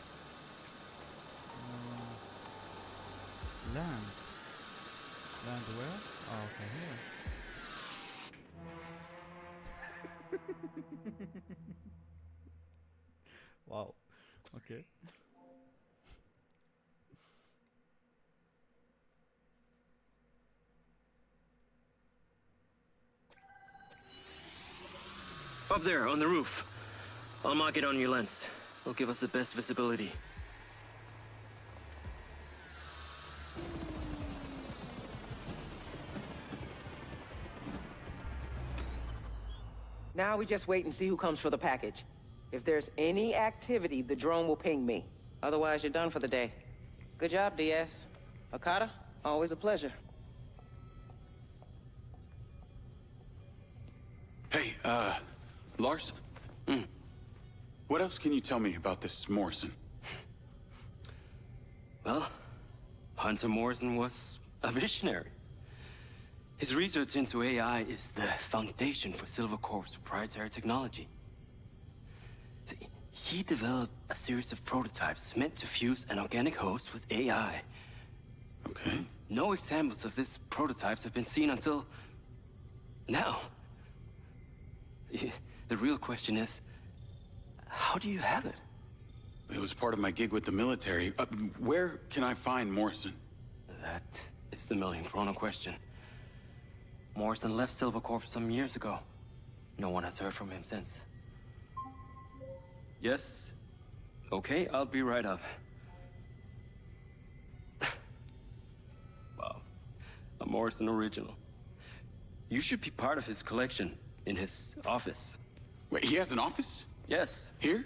Land. Land where? Oh, okay, here. Wow. Okay. Up there, on the roof. I'll mark it on your lens. It'll give us the best visibility. Now we just wait and see who comes for the package. If there's any activity, the drone will ping me. Otherwise, you're done for the day. Good job, Diaz. Okada, always a pleasure. Hey, Lars? What else can you tell me about this Morrison? Well, Hunter Morrison was a visionary. His research into AI is the foundation for Silvercorp's proprietary technology. See, he developed a series of prototypes meant to fuse an organic host with AI. Okay. No examples of these prototypes have been seen until now. The real question is, how do you have it? It was part of my gig with the military. Where can I find Morrison? That is the million-kroner question. Morrison left Silvercorp some years ago. No one has heard from him since. Yes? Okay, I'll be right up. Wow. A Morrison original. You should be part of his collection in his office. Wait, he has an office? Yes. Here?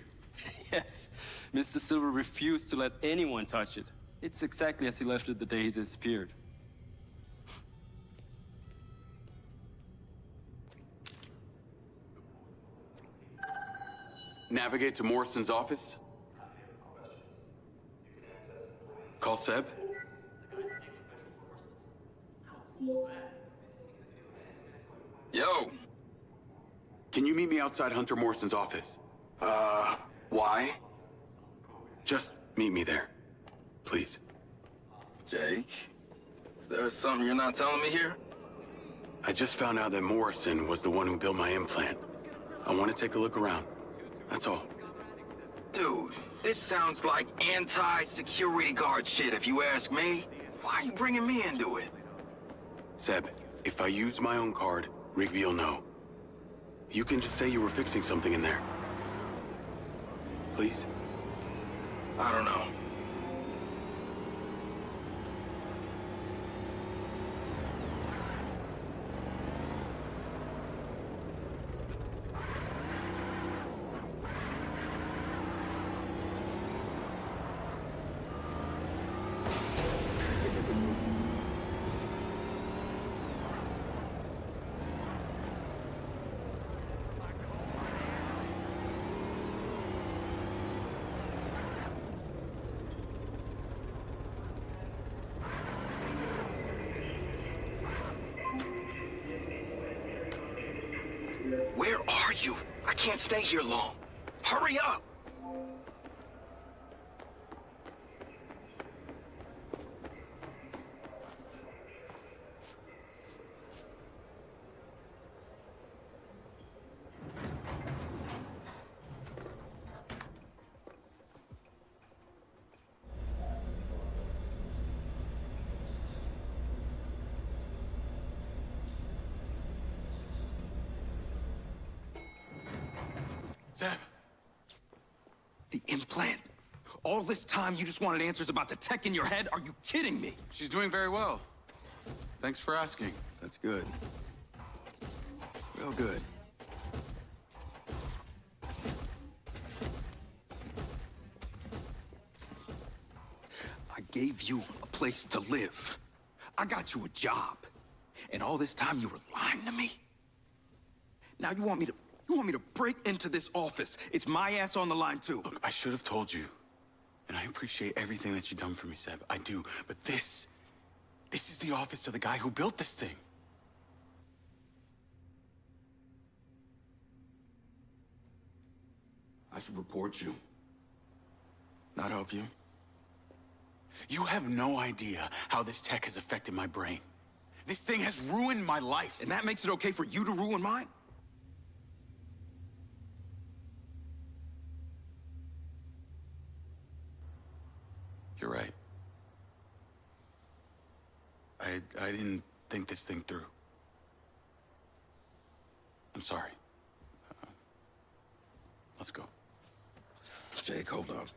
Yes. Mr. Silver refused to let anyone touch it. It's exactly as he left it the day he disappeared. Navigate to Morrison's office? Call Seb? Yo! Can you meet me outside Hunter Morrison's office? Why? Just meet me there. Please. Jake? Is there something you're not telling me here? I just found out that Morrison was the one who built my implant. I want to take a look around. That's all. Dude, this sounds like anti-security guard shit if you ask me. Why are you bringing me into it? Seb, if I use my own card, Rigby will know. You can just say you were fixing something in there. Please? I don't know. Where are you? I can't stay here long. Hurry up! Seb! The implant? All this time you just wanted answers about the tech in your head? Are you kidding me? She's doing very well. Thanks for asking. That's good. Real good. I gave you a place to live. I got you a job. And all this time you were lying to me? Now you want me to break into this office? It's my ass on the line too. Look, I should have told you. And I appreciate everything that you've done for me, Seb. I do. But this is the office of the guy who built this thing. I should report you. Not help you. You have no idea how this tech has affected my brain. This thing has ruined my life. And that makes it okay for you to ruin mine? You're right. I didn't think this thing through. I'm sorry. Let's go. Jake, hold up.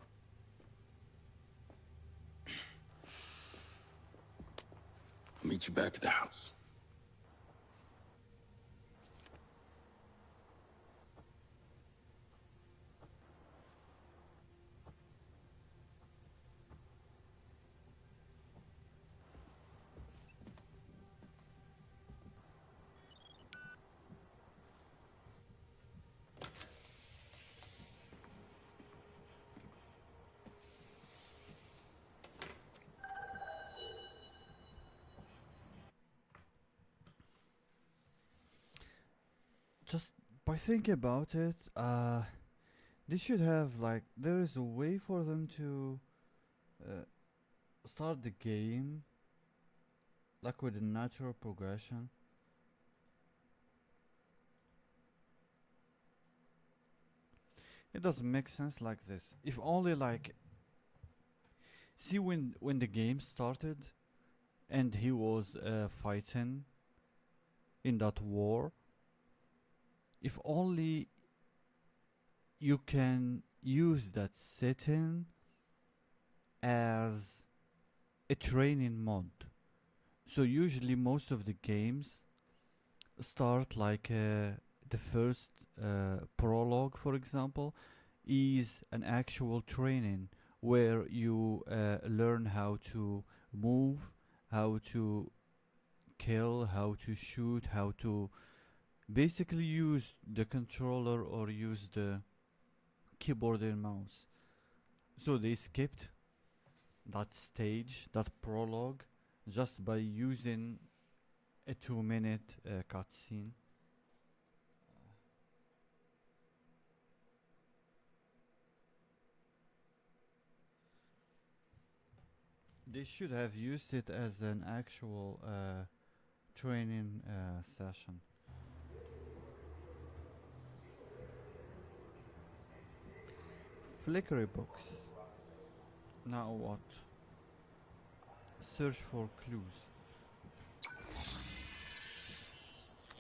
I'll meet you back at the house. Just by thinking about it, they should have like there is a way for them to start the game like with a natural progression. It doesn't make sense like this. If only like see when the game started and he was fighting in that war. If only you can use that setting as a training mod. So usually most of the games start like the first prologue, for example, is an actual training where you learn how to move, how to kill, how to shoot, how to basically use the controller or use the keyboard and mouse. So they skipped that stage, that prologue, just by using a 2-minute cutscene. They should have used it as an actual training session. Flickery books. Now what? Search for clues.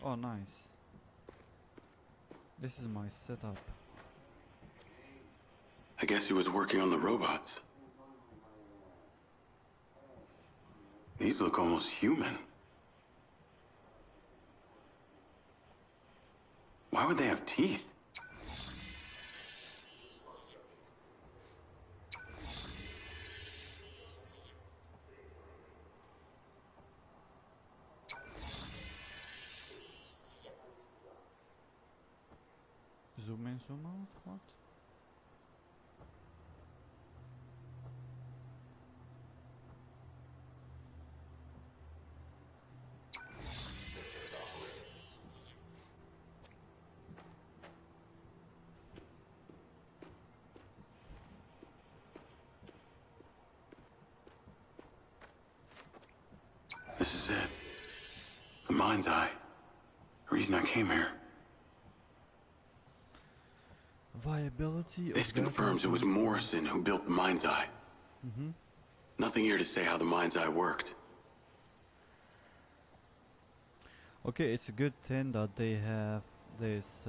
Oh, nice. This is my setup. I guess he was working on the robots. These look almost human. Why would they have teeth? Zoom in, zoom out? What? This is it. The mind's eye. The reason I came here. Viability of This confirms it was Morrison who built the mind's eye. Nothing here to say how the mind's eye worked. Okay, it's a good thing that they have this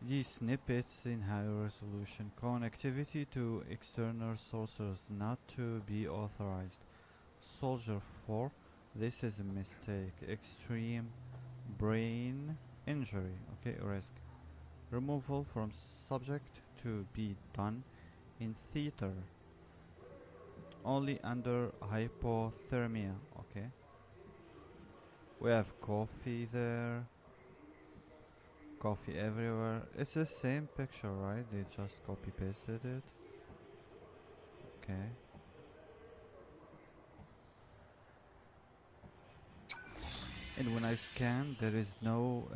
these snippets in high resolution. Connectivity to external sources not to be authorized. Soldier 4, this is a mistake. Extreme brain injury. Okay, risk. Removal from subject to be done in theater. Only under hypothermia. Okay. We have coffee there. Coffee everywhere. It's the same picture, right? They just copy pasted it. Okay. And when I scan, there is no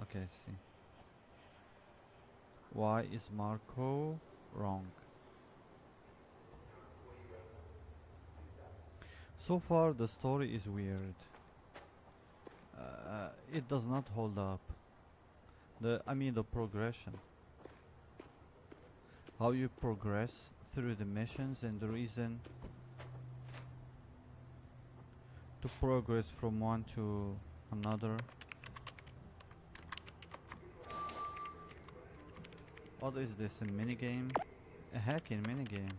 okay, see. Why is Marco wrong? So far the story is weird. It does not hold up. I mean the progression. How you progress through the missions and the reason to progress from one to another. What is this, a minigame? A hacking minigame.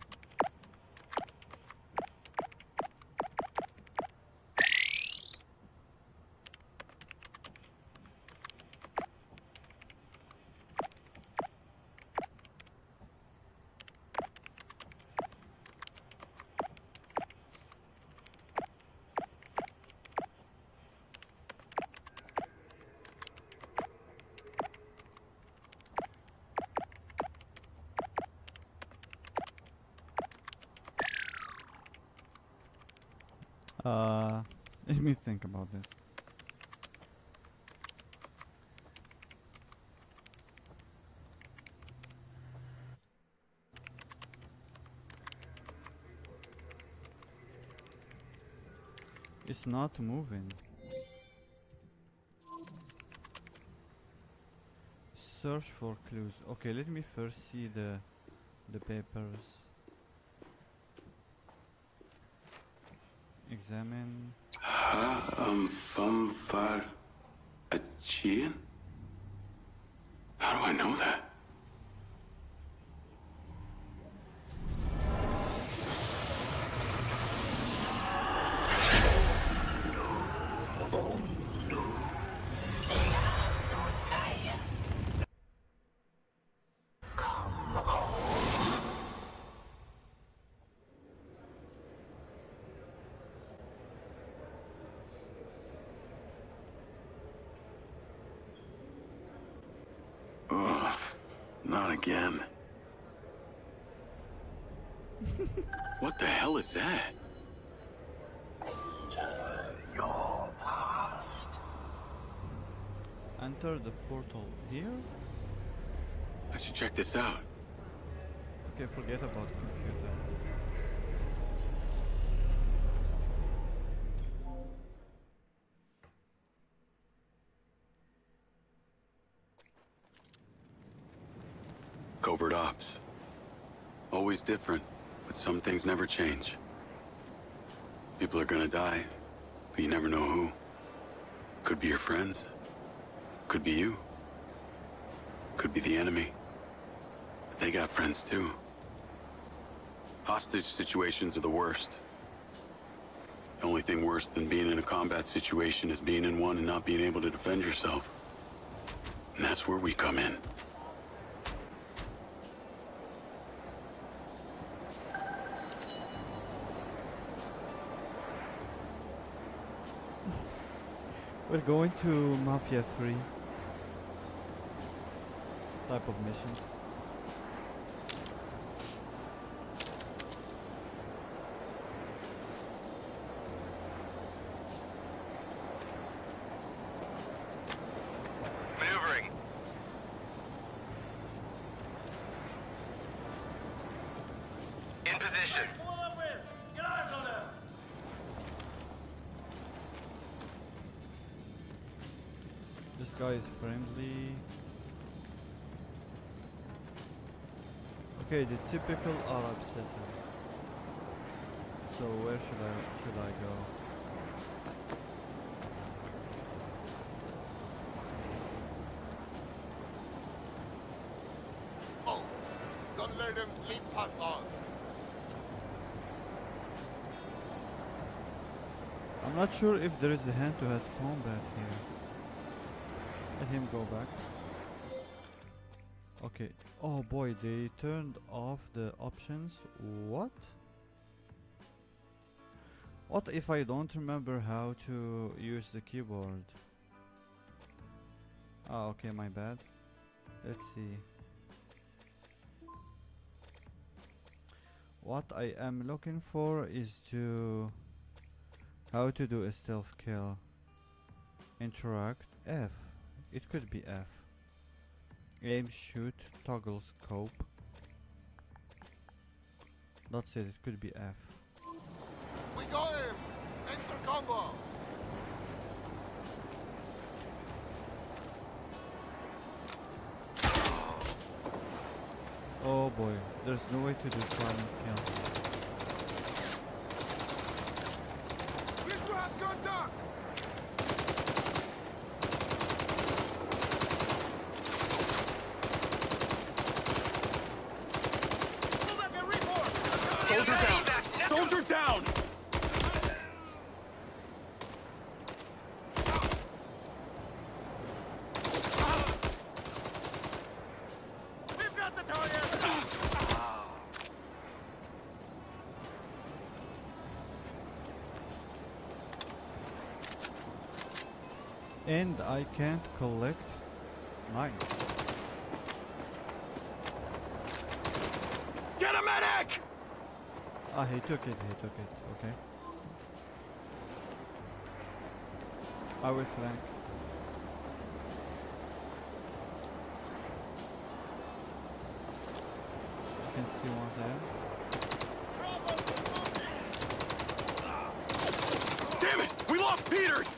Let me think about this. It's not moving. Search for clues. Okay, let me first see the papers. Examine. Achian? How do I know that? Not again. What the hell is that? Your past. Enter the portal here? I should check this out. Okay, forget about computer. Covert ops. Always different, but some things never change. People are gonna die, but you never know who. Could be your friends. Could be you. Could be the enemy. But they got friends too. Hostage situations are the worst. The only thing worse than being in a combat situation is being in one and not being able to defend yourself. And that's where we come in. We're going to Mafia 3 type of missions. Maneuvering. In position. Get eyes on them! This guy is friendly. Okay, the typical Arab city. So where should I go? Oh, don't let them sleep past us. I'm not sure if there is a hand-to-hand combat here. Let him go back. Okay. Oh boy, they turned off the options. What? What if I don't remember how to use the keyboard? Oh, okay, my bad. Let's see. What I am looking for is how to do a stealth kill. Interact F. It could be F. Aim, shoot, toggle scope. That's it, it could be F. We got him! Enter combo! Oh boy, there's no way to do silent kill. This has gone down! Soldier down! Soldier down! We've got the target! And I can't collect. Nice. Get a medic! Ah, he took it, okay. I will flank. You can see one there. Damn it! We lost Peters!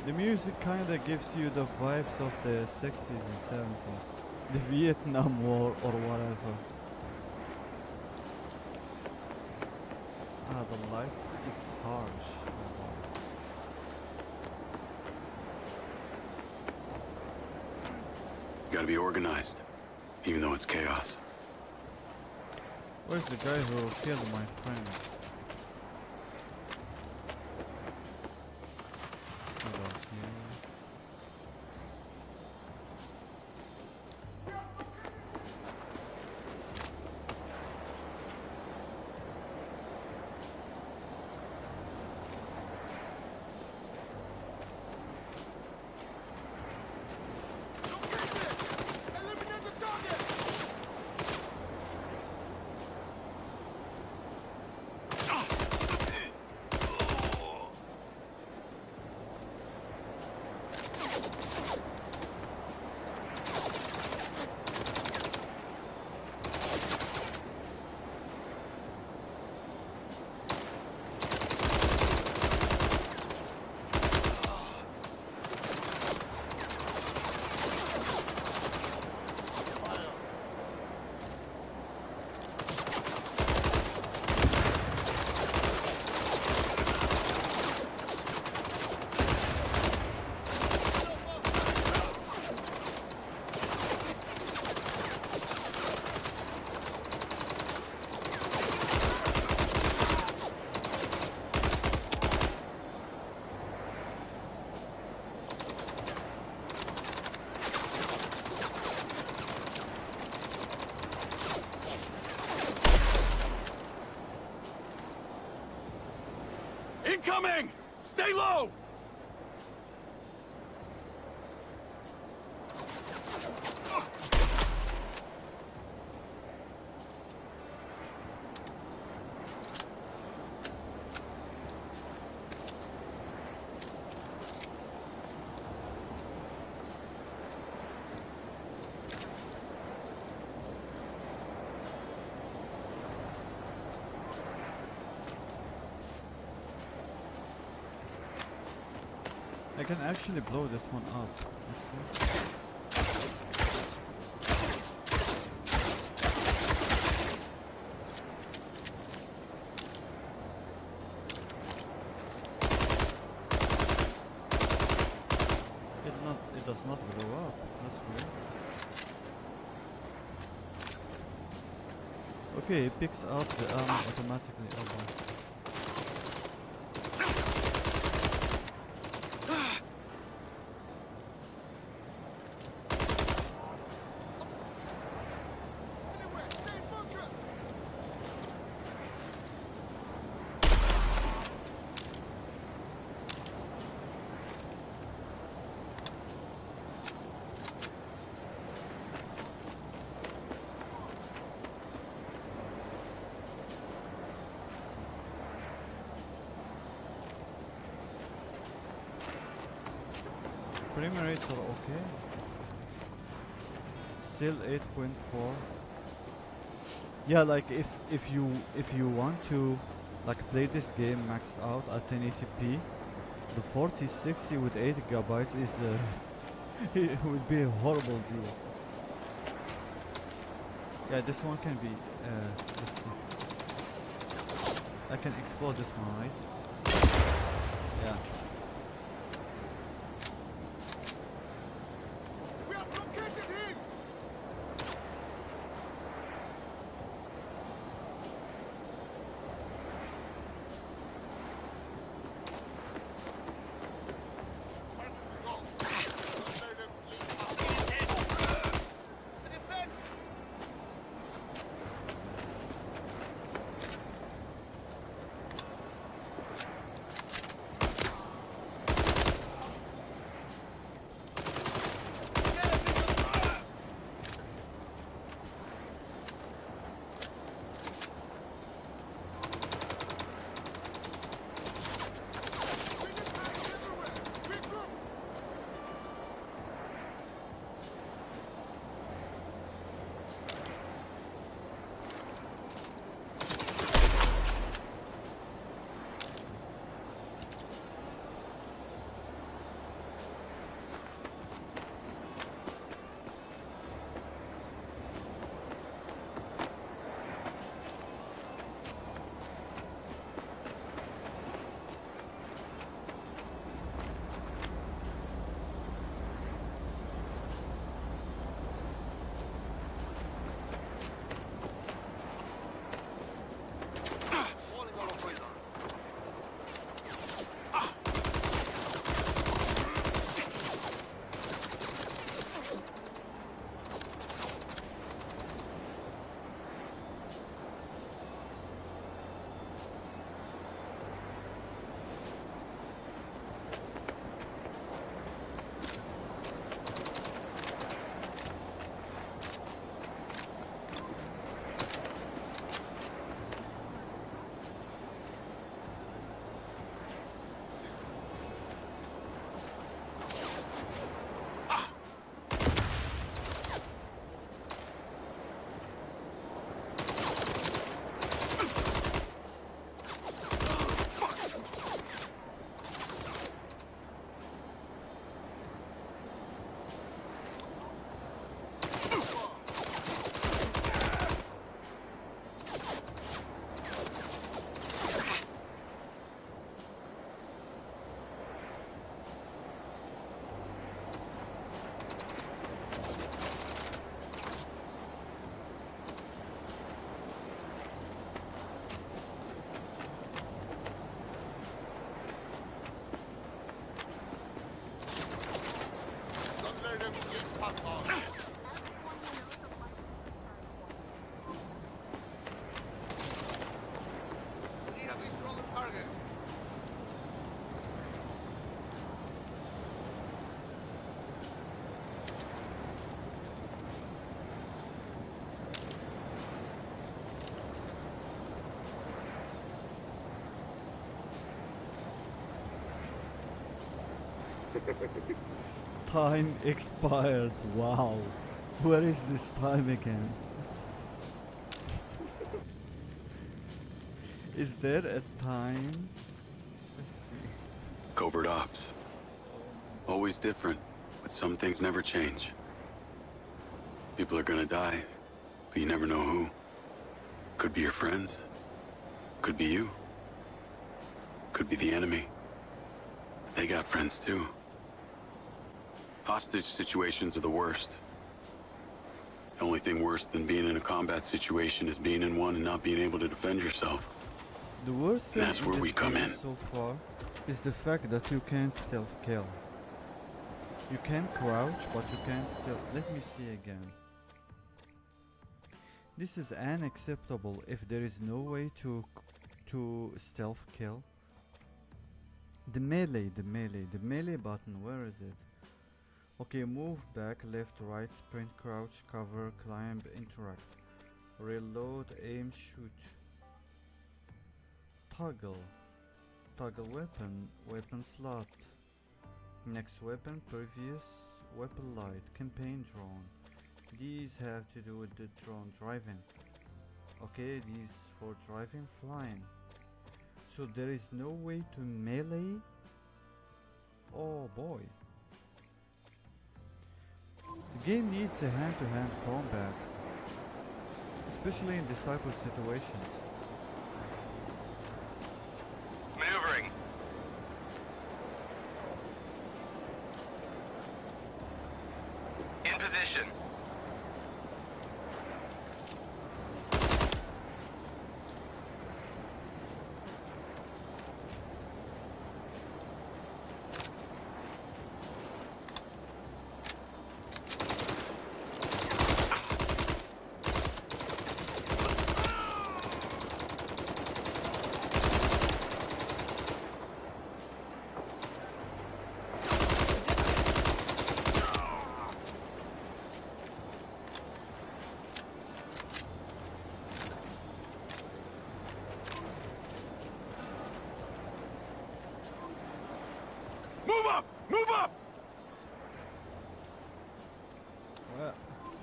The music kinda gives you the vibes of the 60s and 70s. The Vietnam War or whatever. Ah, the life is harsh. You gotta be organized, even though it's chaos. Where's the guy who killed my friends? About here. I can actually blow this one up. Let's see. It does not blow up. That's weird. Okay, it picks up the armor automatically. Oh, wow. Frame rates are okay. Still 8.4. Yeah, like if you want to like play this game maxed out at 1080p, the 4060 with 8 gigabytes is it would be a horrible deal. Yeah, this one can be. Let's see. I can explode this one, right? Yeah. Time expired. Wow. Where is this time again? Is there a time? Let's see. Covert ops. Oh Always different, but some things never change. People are gonna die, but you never know who. Could be your friends. Could be you. Could be the enemy. They got friends too. Hostage situations are the worst. The only thing worse than being in a combat situation is being in one and not being able to defend yourself. The worst thing That's where in we this come game in. so far is the fact that you can't stealth kill. You can crouch, but you can't stealth. Let me see again. This is unacceptable if there is no way to stealth kill. The melee button, where is it? Okay, move back, left, right, sprint, crouch, cover, climb, interact, reload, aim, shoot, toggle weapon slot, next weapon, previous weapon light, campaign drone. These have to do with the drone driving. Okay, these for driving, flying. So there is no way to melee? Oh boy. The game needs a hand-to-hand combat, especially in this type of situations. Maneuvering. In position.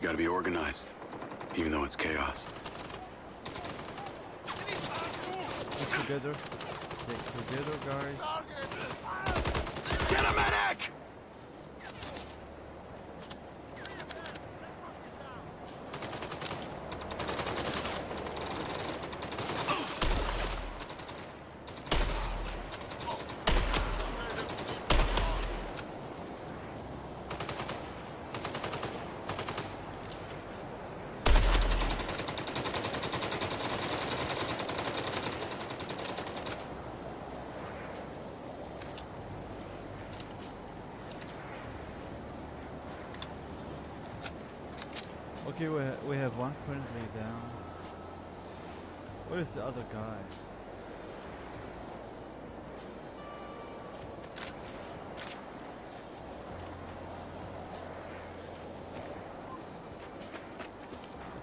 Gotta be organized, even though it's chaos. Stick together, guys. Get a medic! Okay, we have one friendly down. Where is the other guy?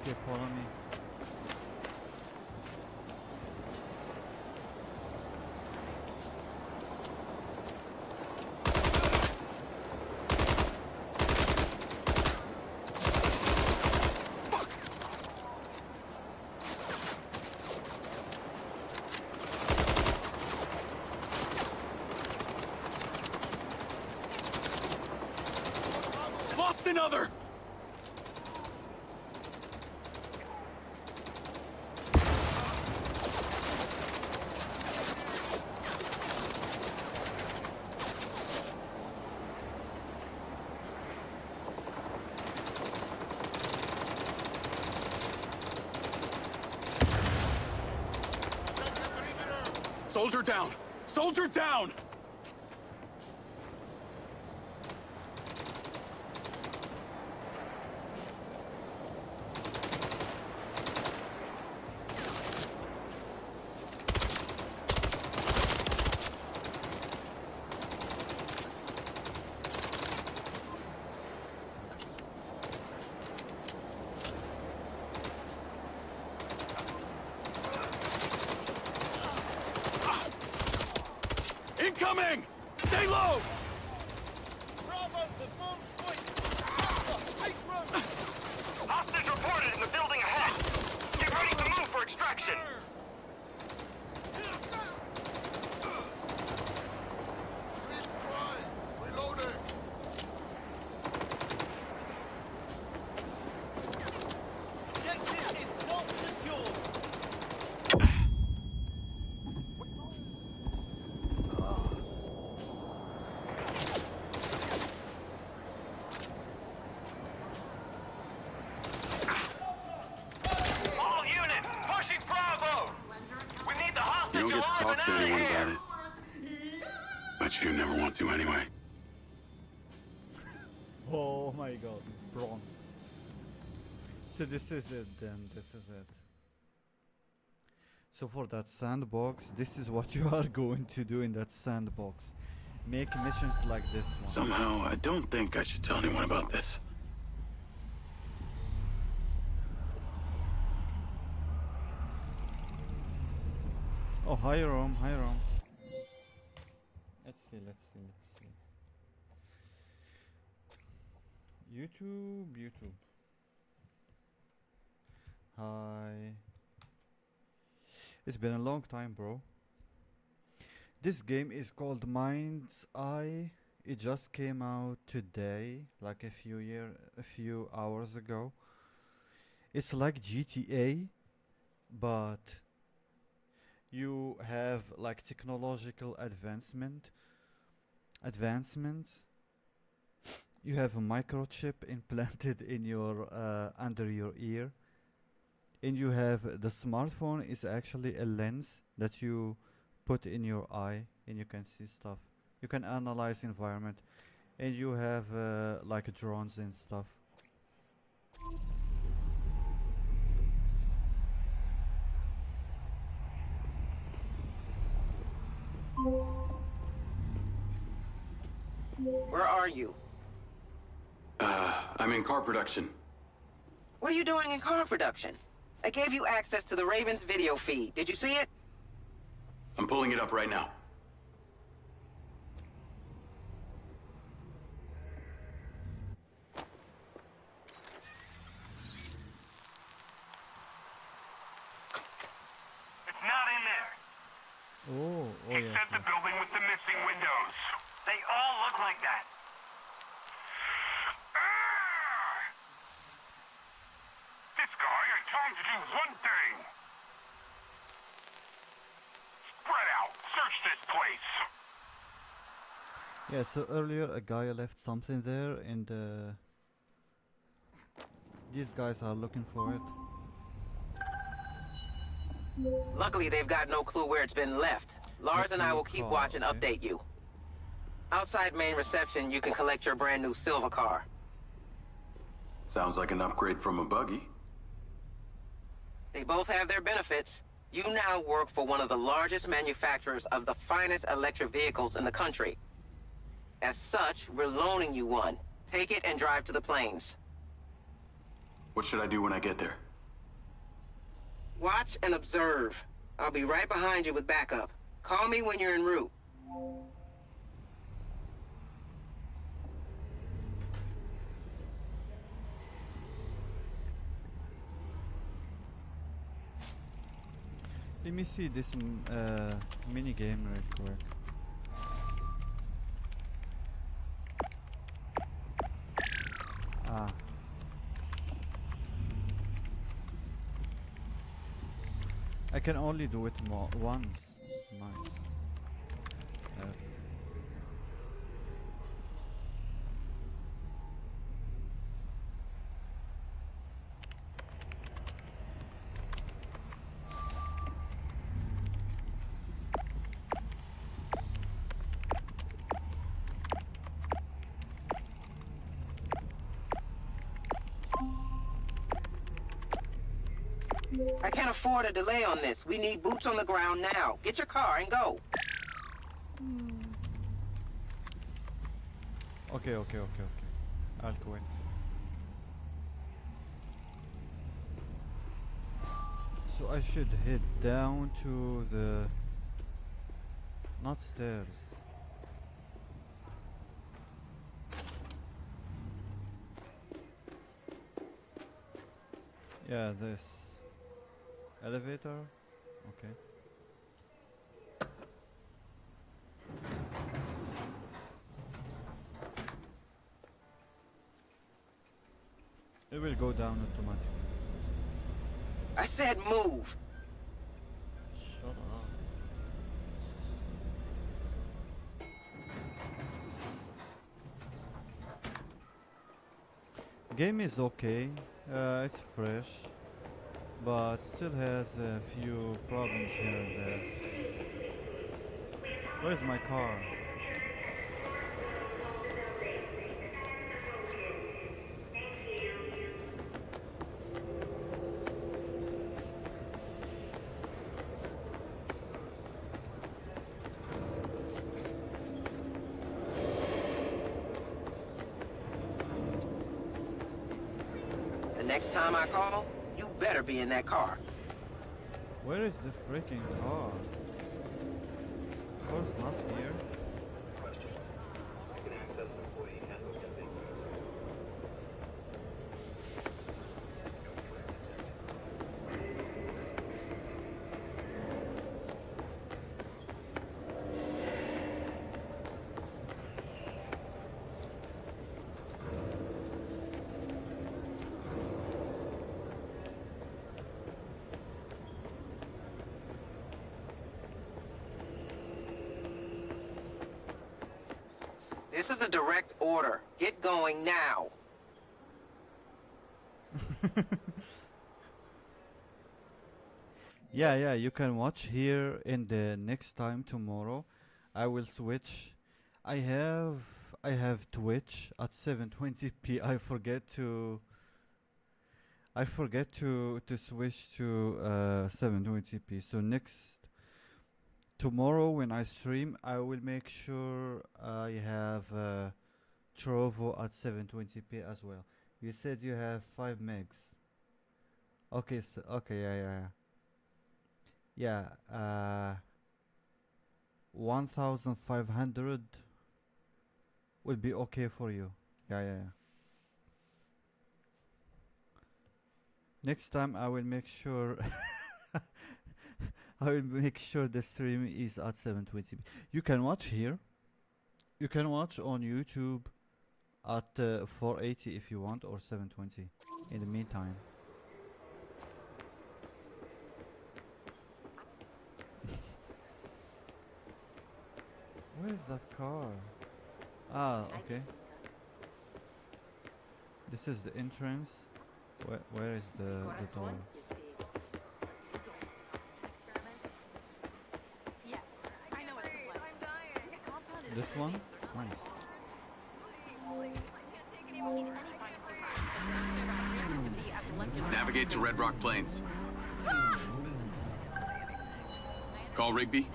Okay, follow me. Lost another! Soldier down! Soldier down! Incoming! Stay low! Bravo, the bomb swing! Hostage reported in the building ahead. Get ready to move for extraction. Reloading! talk to anyone about it. But you never want to anyway. Oh my god, bronze. So this is it then, this is it. So for that sandbox, this is what you are going to do in that sandbox. Make missions like this one. Somehow, I don't think I should tell anyone about this. Oh, hi Rome, hi Rome. Let's see. YouTube. Hi. It's been a long time, bro. This game is called MindsEye. It just came out today, like a few hours ago. It's like GTA, but you have like technological advancements. You have a microchip implanted in your under your ear, and you have the smartphone is actually a lens that you put in your eye, and you can see stuff. You can analyze environment, and you have like drones and stuff. Where are you? I'm in car production. What are you doing in car production? I gave you access to the Raven's video feed. Did you see it? I'm pulling it up right now. It's not in there. Oh Except the building with the missing windows. They all look like that. This guy, I told him to do one thing. Spread out. Search this place. Yeah, so earlier a guy left something there, and these guys are looking for it. Luckily, they've got no clue where it's been left. Lars and I will keep watch and update you. Outside main reception, you can collect your brand new silver car. Sounds like an upgrade from a buggy. They both have their benefits. You now work for one of the largest manufacturers of the finest electric vehicles in the country. As such, we're loaning you one. Take it and drive to the plains. What should I do when I get there? Watch and observe. I'll be right behind you with backup. Call me when you're en route. Let me see this mini game real quick. Ah. I can only do it once. Nice. F. I can't afford a delay on this. We need boots on the ground now. Get your car and go. Okay. I'll quit. So I should head down to the... not stairs. Yeah, this. Elevator? Okay. It will go down automatically. I said move. Shut up. Game is okay. It's fresh, but still has a few problems here and there. Where's my car? The next time I call, you better be in that car. Where is the freaking car? Of course not here. Question. You can access employee handbook and things. This is a direct order. Get going now. Yeah, you can watch here in the next time tomorrow. I will switch. I have Twitch at 720p. I forget to switch to 720p. So tomorrow when I stream, I will make sure I have Trovo at 720p as well. You said you have 5 megs. Okay, so yeah, 1500 will be okay for you. Yeah. Next time I will make sure I will make sure the stream is at 720p. You can watch here. You can watch on YouTube at 480 if you want, or 720 in the meantime. Where is that car? Ah, okay. This is the entrance. Where is the door? This one? Nice. Navigate to Redrock Plains. Call Rigby.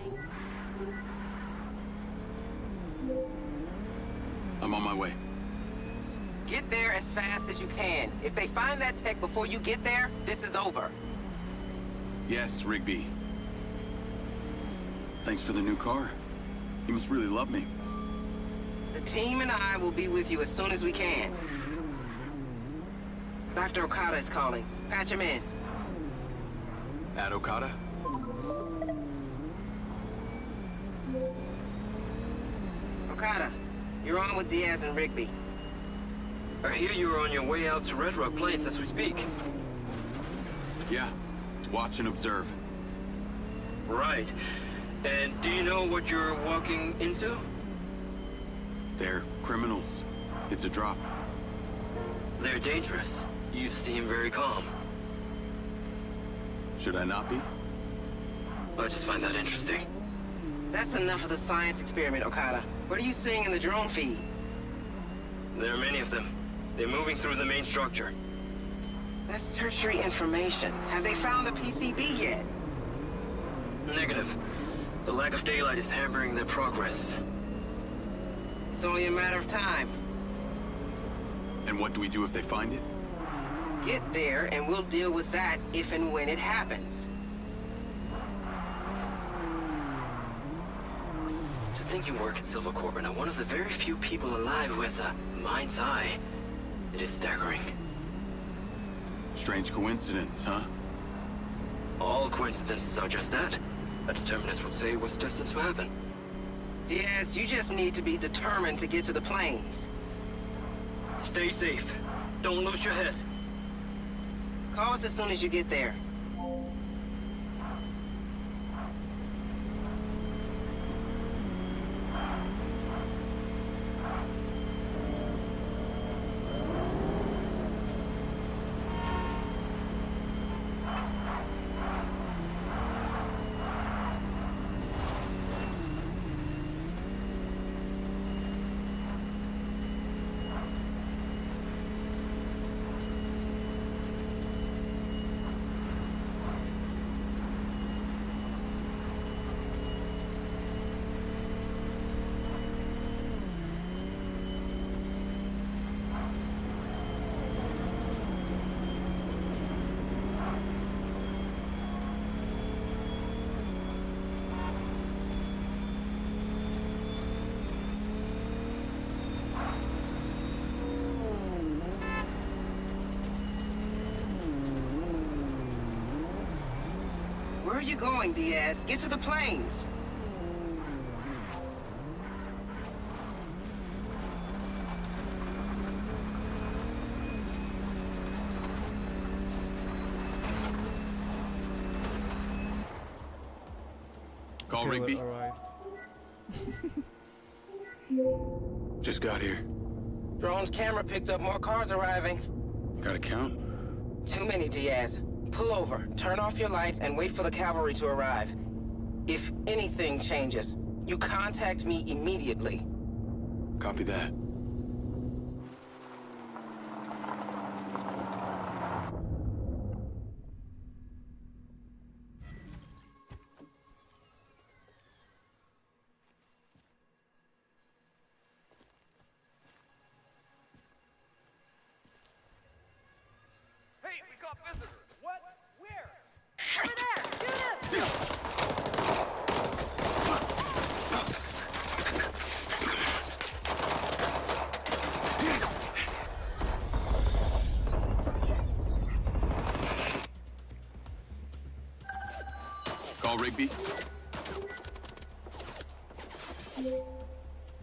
I'm on my way. Get there as fast as you can. If they find that tech before you get there, this is over. Yes, Rigby. Thanks for the new car. You must really love me. The team and I will be with you as soon as we can. Dr. Okada is calling. Patch him in. At Okada? Okada, you're on with Diaz and Rigby. I hear you're on your way out to Redrock Plains as we speak. Yeah, to watch and observe. Right. And do you know what you're walking into? They're criminals. It's a drop. They're dangerous. You seem very calm. Should I not be? I just find that interesting. That's enough of the science experiment, Okada. What are you seeing in the drone feed? There are many of them. They're moving through the main structure. That's tertiary information. Have they found the PCB yet? Negative. The lack of daylight is hampering their progress. It's only a matter of time. And what do we do if they find it? Get there, and we'll deal with that if and when it happens. To think you work at Silver Corp and are one of the very few people alive who has a mind's eye. It is staggering. Strange coincidence, huh? All coincidences are just that. A determinist would say it was destined to happen. Diaz, you just need to be determined to get to the plains. Stay safe. Don't lose your head. Call us as soon as you get there. are you going, Diaz? Get to the planes. Call Okay, Rigby. we arrived. Just got here. Drone's camera picked up more cars arriving. Got a count? Too many, Diaz. Pull over, turn off your lights, and wait for the cavalry to arrive. If anything changes, you contact me immediately. Copy that. Hey, we got visitors. What? Where? Over there! Shoot him! Call Rigby.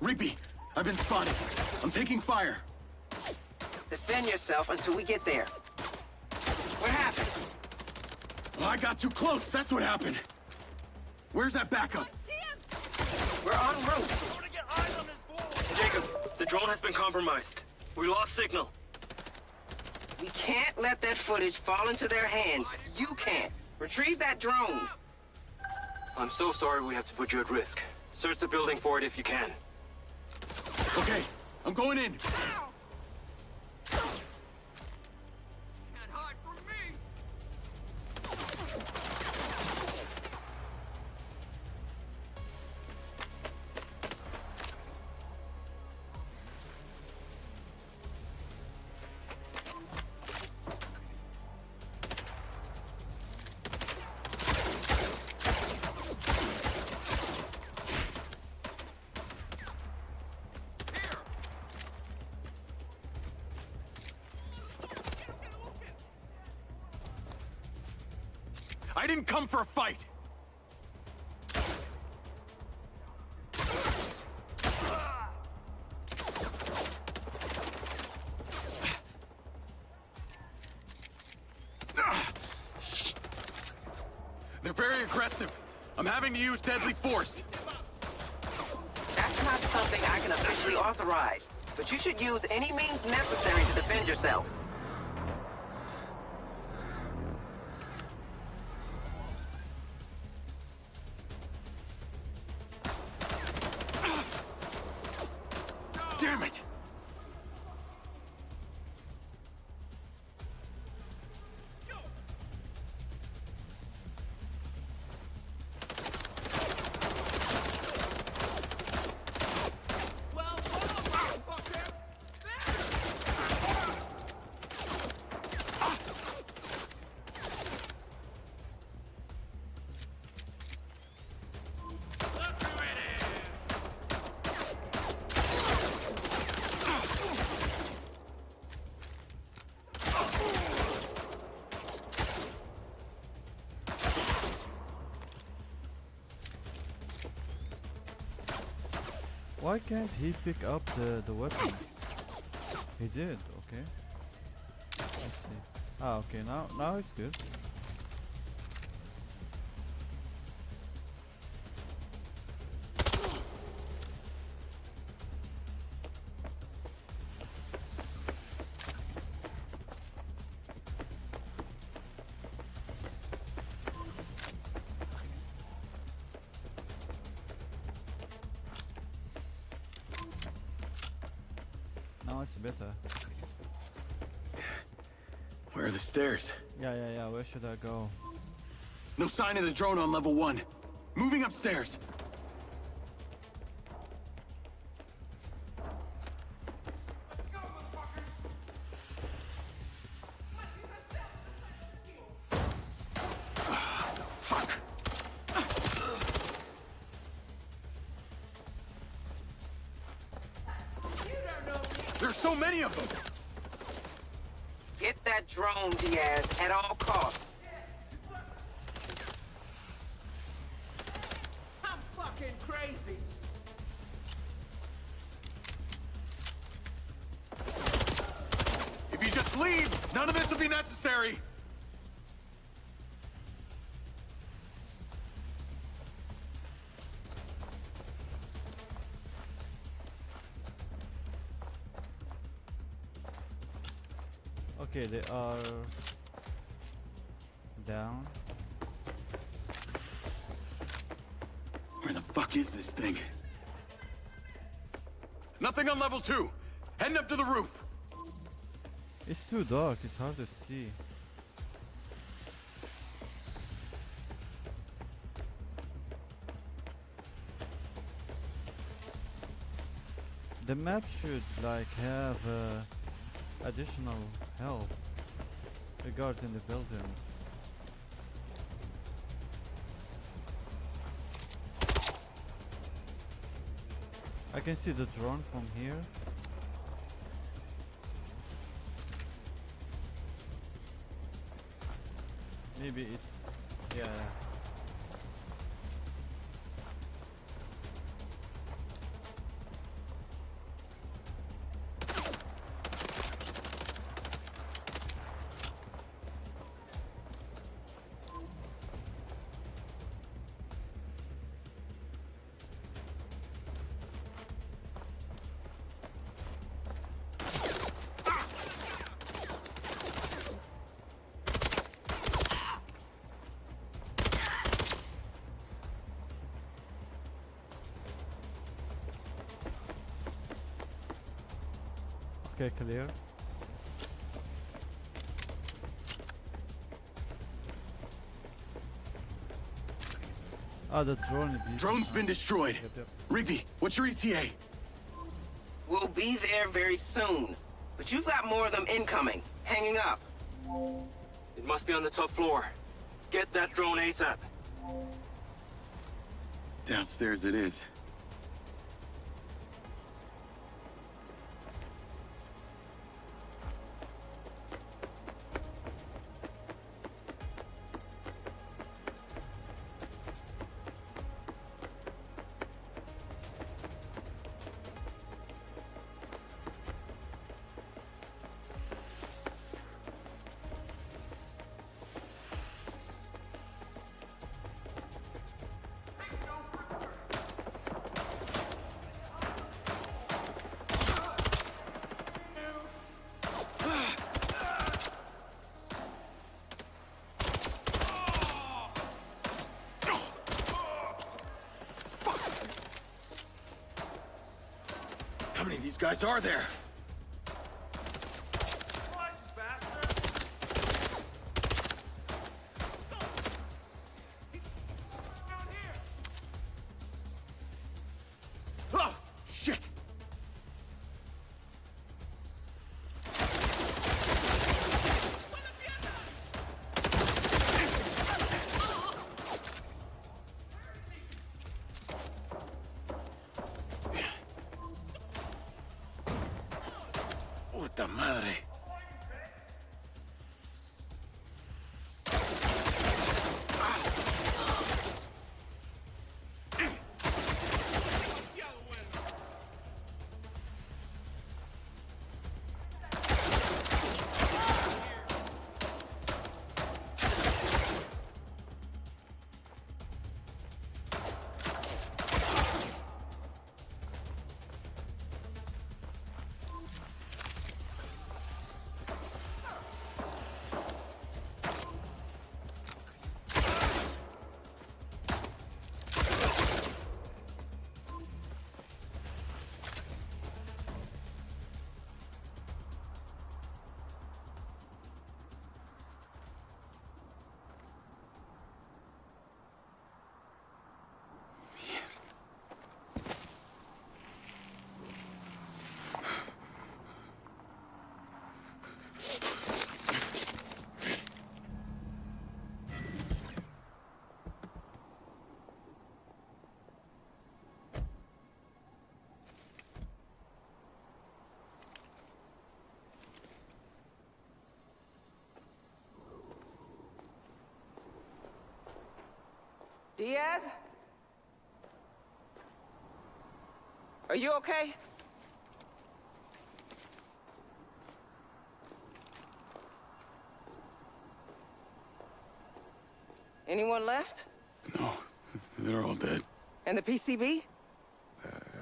Rigby, I've been spotted. I'm taking fire. Defend yourself until we get there. What happened? Well, I got too close. That's what happened. Where's that backup? We're en route. Jacob, the drone has been compromised. We lost signal. We can't let that footage fall into their hands. You can't. Retrieve that drone. I'm so sorry we have to put you at risk. Search the building for it if you can. Okay, I'm going in. Can't hide from me! I didn't come for a fight. They're very aggressive. I'm having to use deadly force. That's not something I can officially authorize, but you should use any means necessary to defend yourself. Damn it! Why can't he pick up the weapons? He did, okay. Let's see. Ah, okay, now it's good. Now it's better. Where are the stairs? Yeah, where should I go? No sign of the drone on level 1. Moving upstairs. Fuck. There's so many of them. Get that drone, Diaz, at all costs. fucking crazy. If you just leave, none of this will be necessary. Okay, they are down. Where the fuck is this thing? Nothing on level 2. Heading up to the roof. It's too dark, it's hard to see. The map should like have additional help regarding the buildings. I can see the drone from here. Maybe it's, yeah. Okay, clear. Ah, the drone is... Drone's been destroyed. Yep. Rigby, what's your ETA? We'll be there very soon. But you've got more of them incoming. Hanging up. It must be on the top floor. Get that drone ASAP. Downstairs it is. How many of these guys are there? Oh, shit! Puta madre. Diaz? Are you okay? Anyone left? No, they're all dead. And the PCB?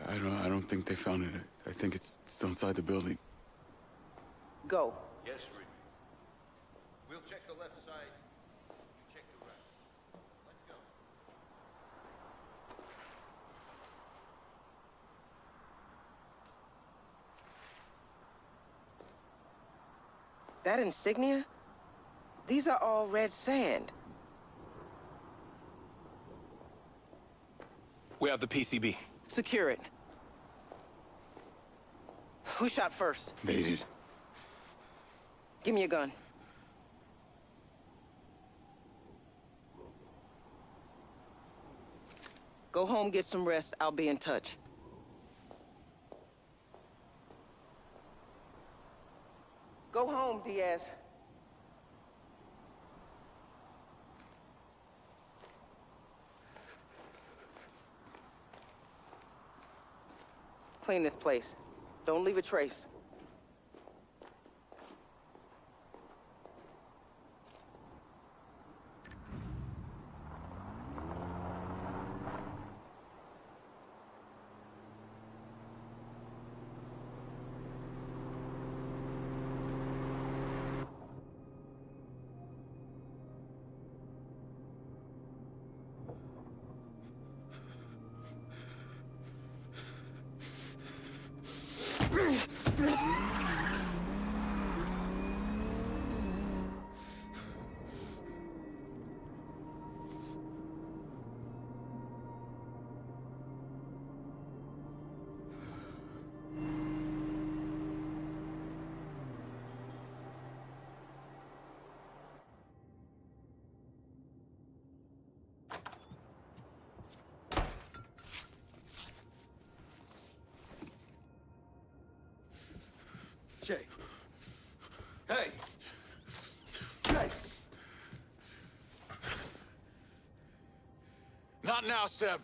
I don't think they found it. I think it's still inside the building. Go. Yes, Rick. We'll check the left side. You check the right. Let's go. That insignia? These are all red sand. We have the PCB. Secure it. Who shot first? They did. Give me a gun. Go home, get some rest. I'll be in touch. Go home, Diaz. Clean this place. Don't leave a trace. Jake. Hey! Jake! Not now, Seb.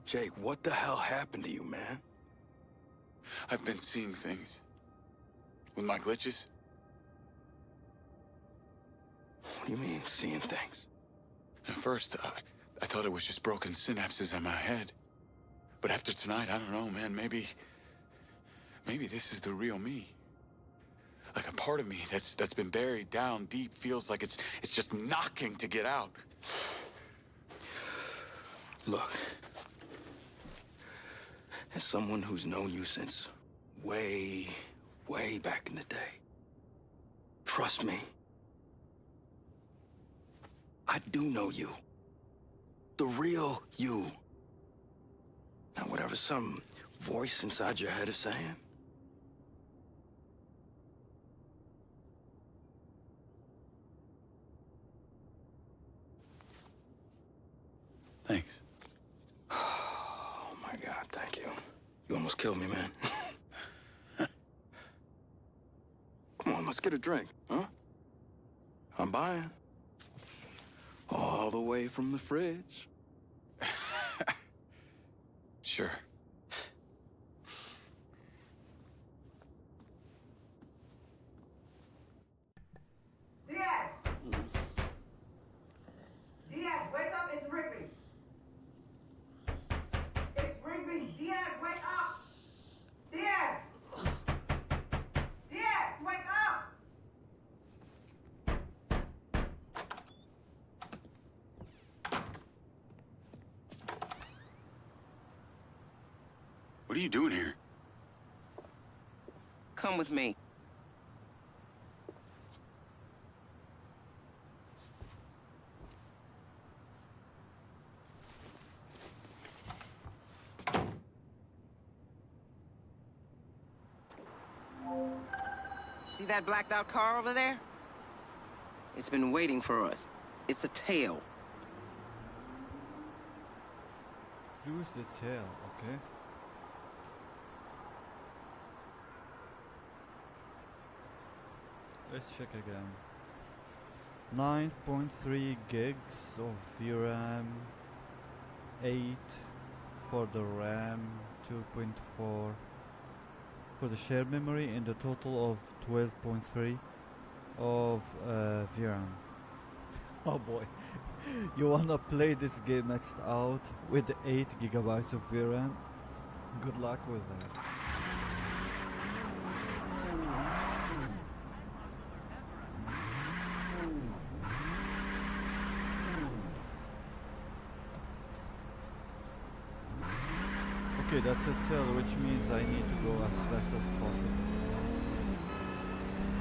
Jake, what the hell happened to you, man? I've been seeing things. With my glitches. What do you mean, seeing things? At first, I thought it was just broken synapses in my head. But after tonight, I don't know, man, maybe this is the real me. Like a part of me that's been buried down deep feels like it's just knocking to get out. Look, as someone who's known you since way, way back in the day, trust me, I do know you. The real you. Now, whatever some voice inside your head is saying, thanks. Oh my God, thank you. You almost killed me, man. Come on, let's get a drink, huh? I'm buying. All the way from the fridge. Sure. Diaz! Diaz, wake up! It's Rigby! It's Rigby! Diaz, wake up! Diaz! Diaz, wake up! What are you doing here? Come with me. See that blacked out car over there? It's been waiting for us. It's a tail. Lose the tail, okay? Let's check again. 9.3 gigs of VRAM, 8 for the RAM, 2.4 for the shared memory, and a total of 12.3 of VRAM. Oh boy, you wanna play this game maxed out with 8 gigabytes of VRAM? Good luck with that. Okay, that's a tail, which means I need to go as fast as possible.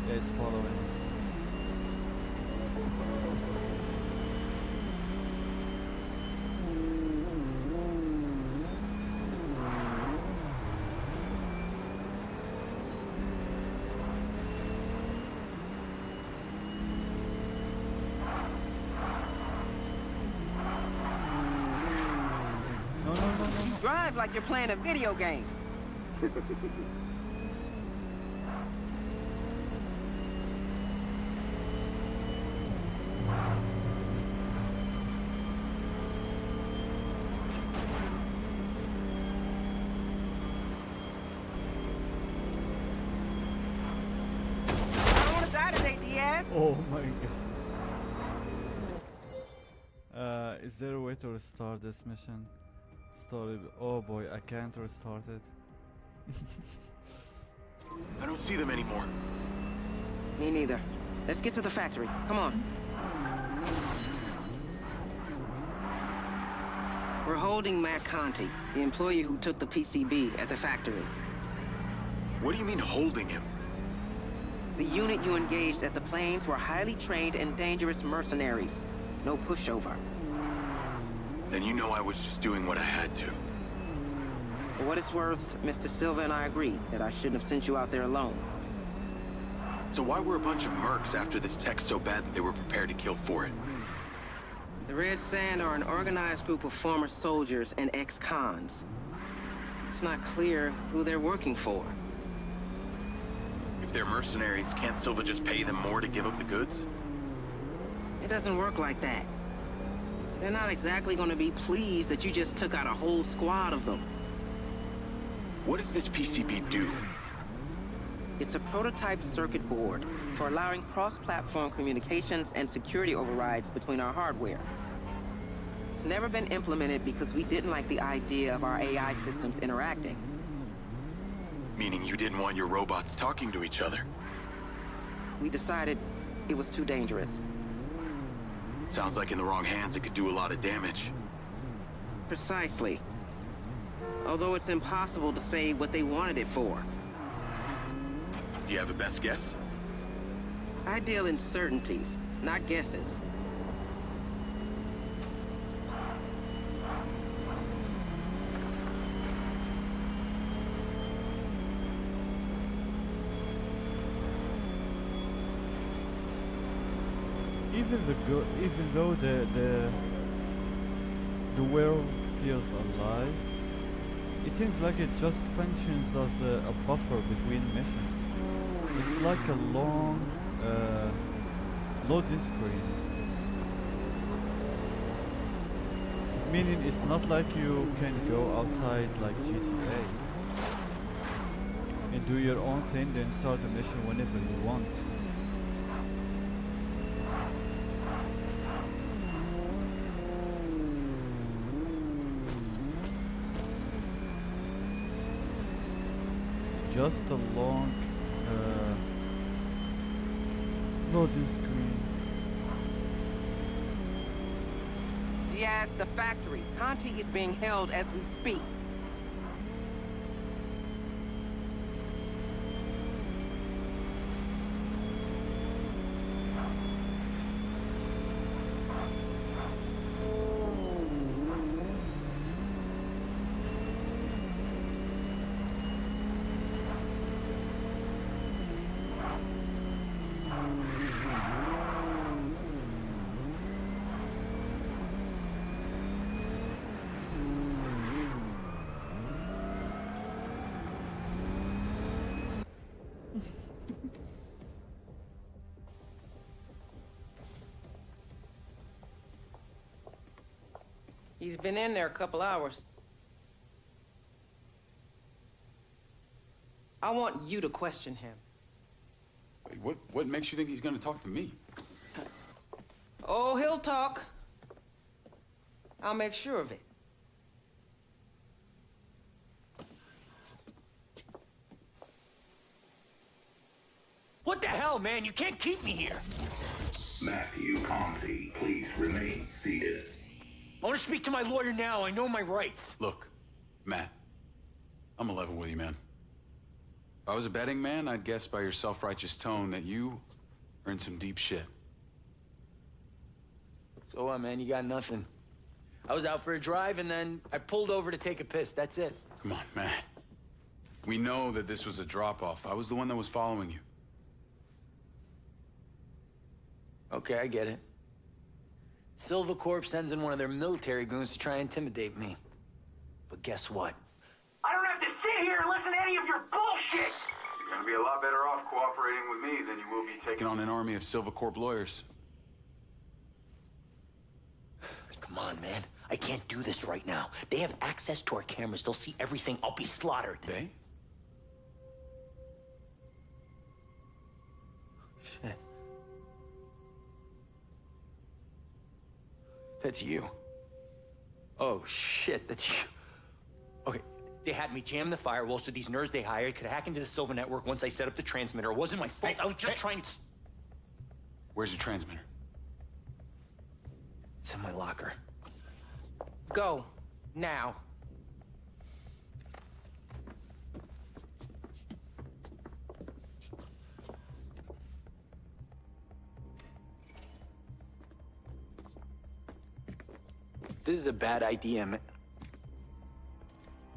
Yeah, it's following us. Drive like you're playing a video game. I don't want to die today, Diaz. Oh my god. Is there a way to restart this mission? Oh boy, I can't restart it. I don't see them anymore. Me neither. Let's get to the factory. Come on. We're holding Matt Conti, the employee who took the PCB at the factory. What do you mean holding him? The unit you engaged at the plains were highly trained and dangerous mercenaries. No pushover. Then you know I was just doing what I had to. For what it's worth, Mr. Silva and I agree that I shouldn't have sent you out there alone. So why were a bunch of mercs after this tech so bad that they were prepared to kill for it? The Red Sand are an organized group of former soldiers and ex-cons. It's not clear who they're working for. If they're mercenaries, can't Silva just pay them more to give up the goods? It doesn't work like that. They're not exactly going to be pleased that you just took out a whole squad of them. What does this PCB do? It's a prototype circuit board for allowing cross-platform communications and security overrides between our hardware. It's never been implemented because we didn't like the idea of our AI systems interacting. Meaning you didn't want your robots talking to each other? We decided it was too dangerous. Sounds like in the wrong hands it could do a lot of damage. Precisely. Although it's impossible to say what they wanted it for. Do you have a best guess? I deal in certainties, not guesses. Even though the world feels alive, it seems like it just functions as a buffer between missions. It's like a long loading screen. Meaning it's not like you can go outside like GTA and do your own thing, then start the mission whenever you want. Just a long loading screen. Diaz, the factory. Conti is being held as we speak. He's been in there a couple hours. I want you to question him. Wait, what makes you think he's gonna talk to me? Oh, he'll talk. I'll make sure of it. What the hell, man? You can't keep me here. Matthew Conti, please remain seated. I want to speak to my lawyer now. I know my rights. Look, Matt, I'm a level with you, man. If I was a betting man, I'd guess by your self-righteous tone that you are in some deep shit. So what, man? You got nothing. I was out for a drive, and then I pulled over to take a piss. That's it. Come on, Matt. We know that this was a drop-off. I was the one that was following you. Okay, I get it. Silva Corp sends in one of their military goons to try and intimidate me. But guess what? I don't have to sit here and listen to any of your bullshit! You're gonna be a lot better off cooperating with me than you will be taking on an army of Silva Corp lawyers. Come on, man. I can't do this right now. They have access to our cameras. They'll see everything. I'll be slaughtered. They? Shit. That's you. Oh, shit, that's you. Okay, they had me jam the firewall so these nerds they hired could hack into the Silva network once I set up the transmitter. It wasn't my fault. I was just trying to... Where's your transmitter? It's in my locker. Go. Now. This is a bad idea, man.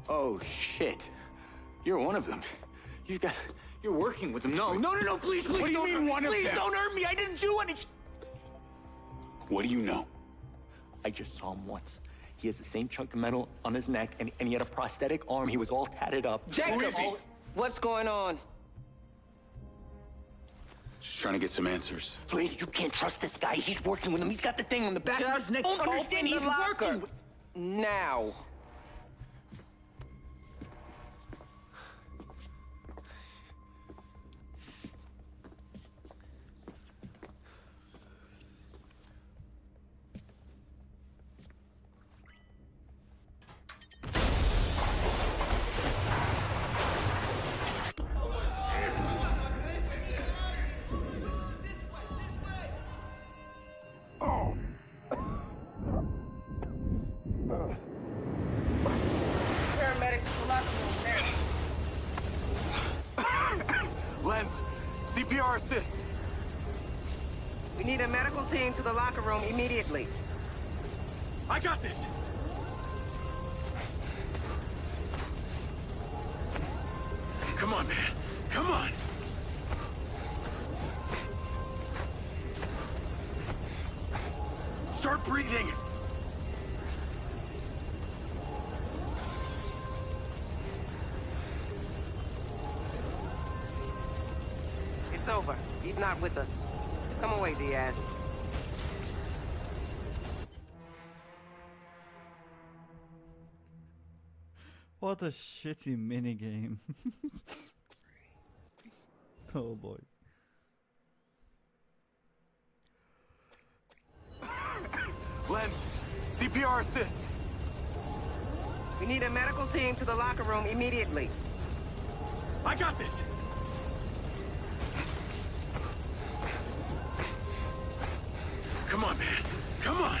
Oh, shit. You're one of them. You're working with them. No, please, please. What do you mean one of them? Please don't hurt me. I didn't do anything. What do you know? I just saw him once. He has the same chunk of metal on his neck, and he had a prosthetic arm. He was all tatted up. Jacob, Who is he? what's going on? Just trying to get some answers. Lady, you can't trust this guy. He's working with him. He's got the thing on the back of his neck. Don't understand. open the He's locker. working with... Now. Lens, CPR assist. We need a medical team to the locker room immediately. I got this. Come on, man. Come on. Start breathing. It's over. He's not with us. Come away, Diaz. What a shitty minigame. Oh boy. Lens, CPR assist. We need a medical team to the locker room immediately. I got this. Come on, man. Come on.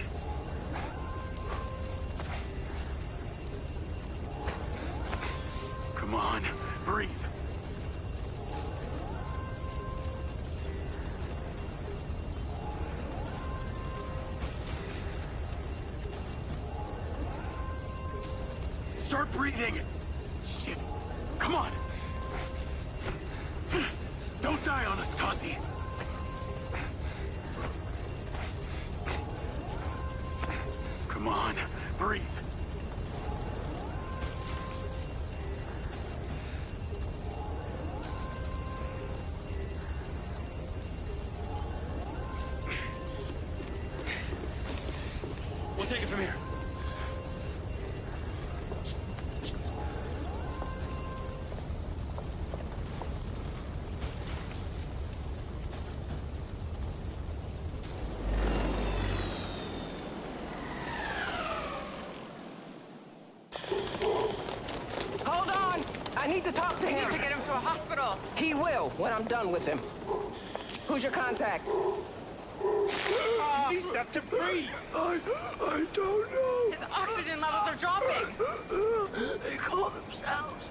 Come on. Breathe. Start breathing. Shit. Come on. Don't die on us, Conti. Come on, breathe. We'll take it from here. hospital. He will when I'm done with him. Who's your contact? He's got to breathe. I don't know. His oxygen levels are dropping. They call themselves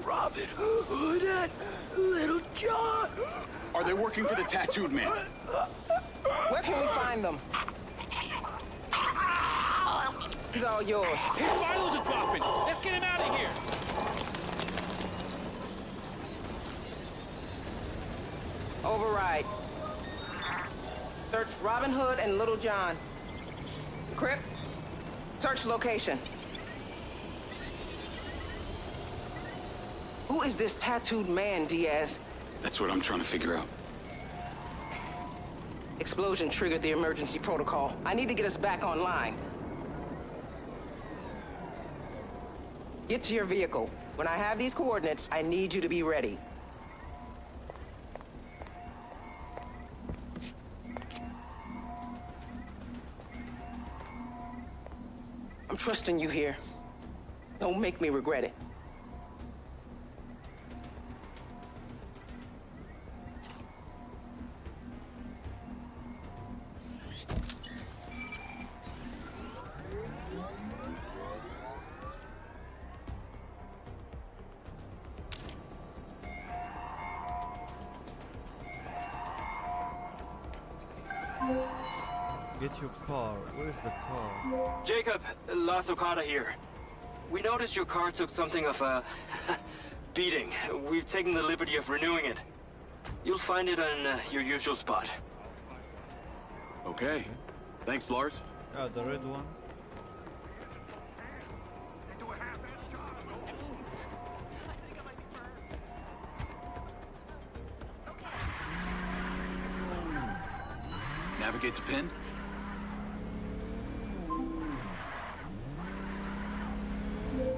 Robin Hood and Little John. Are they working for the tattooed man? Where can we find them? He's all yours. His vitals are dropping. Let's get him out of here. Override. Search Robin Hood and Little John. Crypt. Search location. Who is this tattooed man, Diaz? That's what I'm trying to figure out. Explosion triggered the emergency protocol. I need to get us back online. Get to your vehicle. When I have these coordinates, I need you to be ready. I'm trusting you here. Don't make me regret it. Get your car. Where's the car? Jacob, Las Okada here. We noticed your car took something of a beating. We've taken the liberty of renewing it. You'll find it on your usual spot. Okay. Thanks, Lars. The red one. Navigate to pin.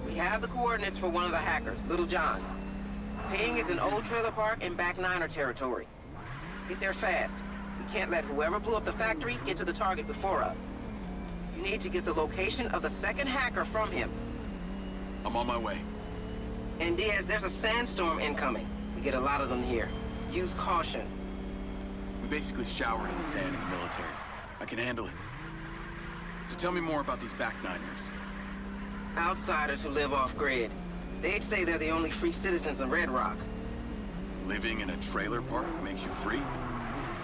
We have the coordinates for one of the hackers, Little John. Ping is an old trailer park in Back Niner territory. Get there fast. We can't let whoever blew up the factory get to the target before us. You need to get the location of the second hacker from him. I'm on my way. And Diaz, there's a sandstorm incoming. We get a lot of them here. Use caution. We basically showered in sand in the military. I can handle it. So tell me more about these Back Niners. Outsiders who live off-grid. They'd say they're the only free citizens in Redrock. Living in a trailer park makes you free?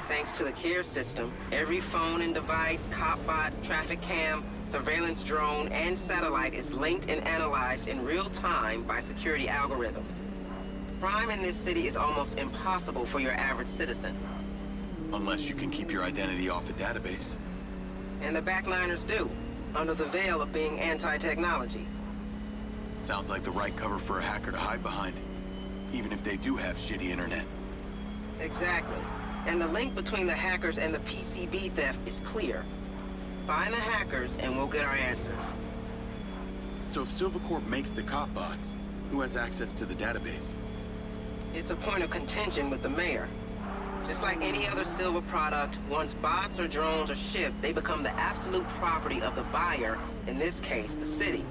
Thanks to the care system, every phone and device, copbot, traffic cam, surveillance drone, and satellite is linked and analyzed in real time by security algorithms. Crime in this city is almost impossible for your average citizen. Unless you can keep your identity off a database. And the backliners do, under the veil of being anti-technology. Sounds like the right cover for a hacker to hide behind, even if they do have shitty internet. Exactly. And the link between the hackers and the PCB theft is clear. Find the hackers and we'll get our answers. So if Silvercorp makes the cop bots, who has access to the database? It's a point of contention with the mayor. Just like any other Silver product, once bots or drones are shipped, they become the absolute property of the buyer, in this case, the city.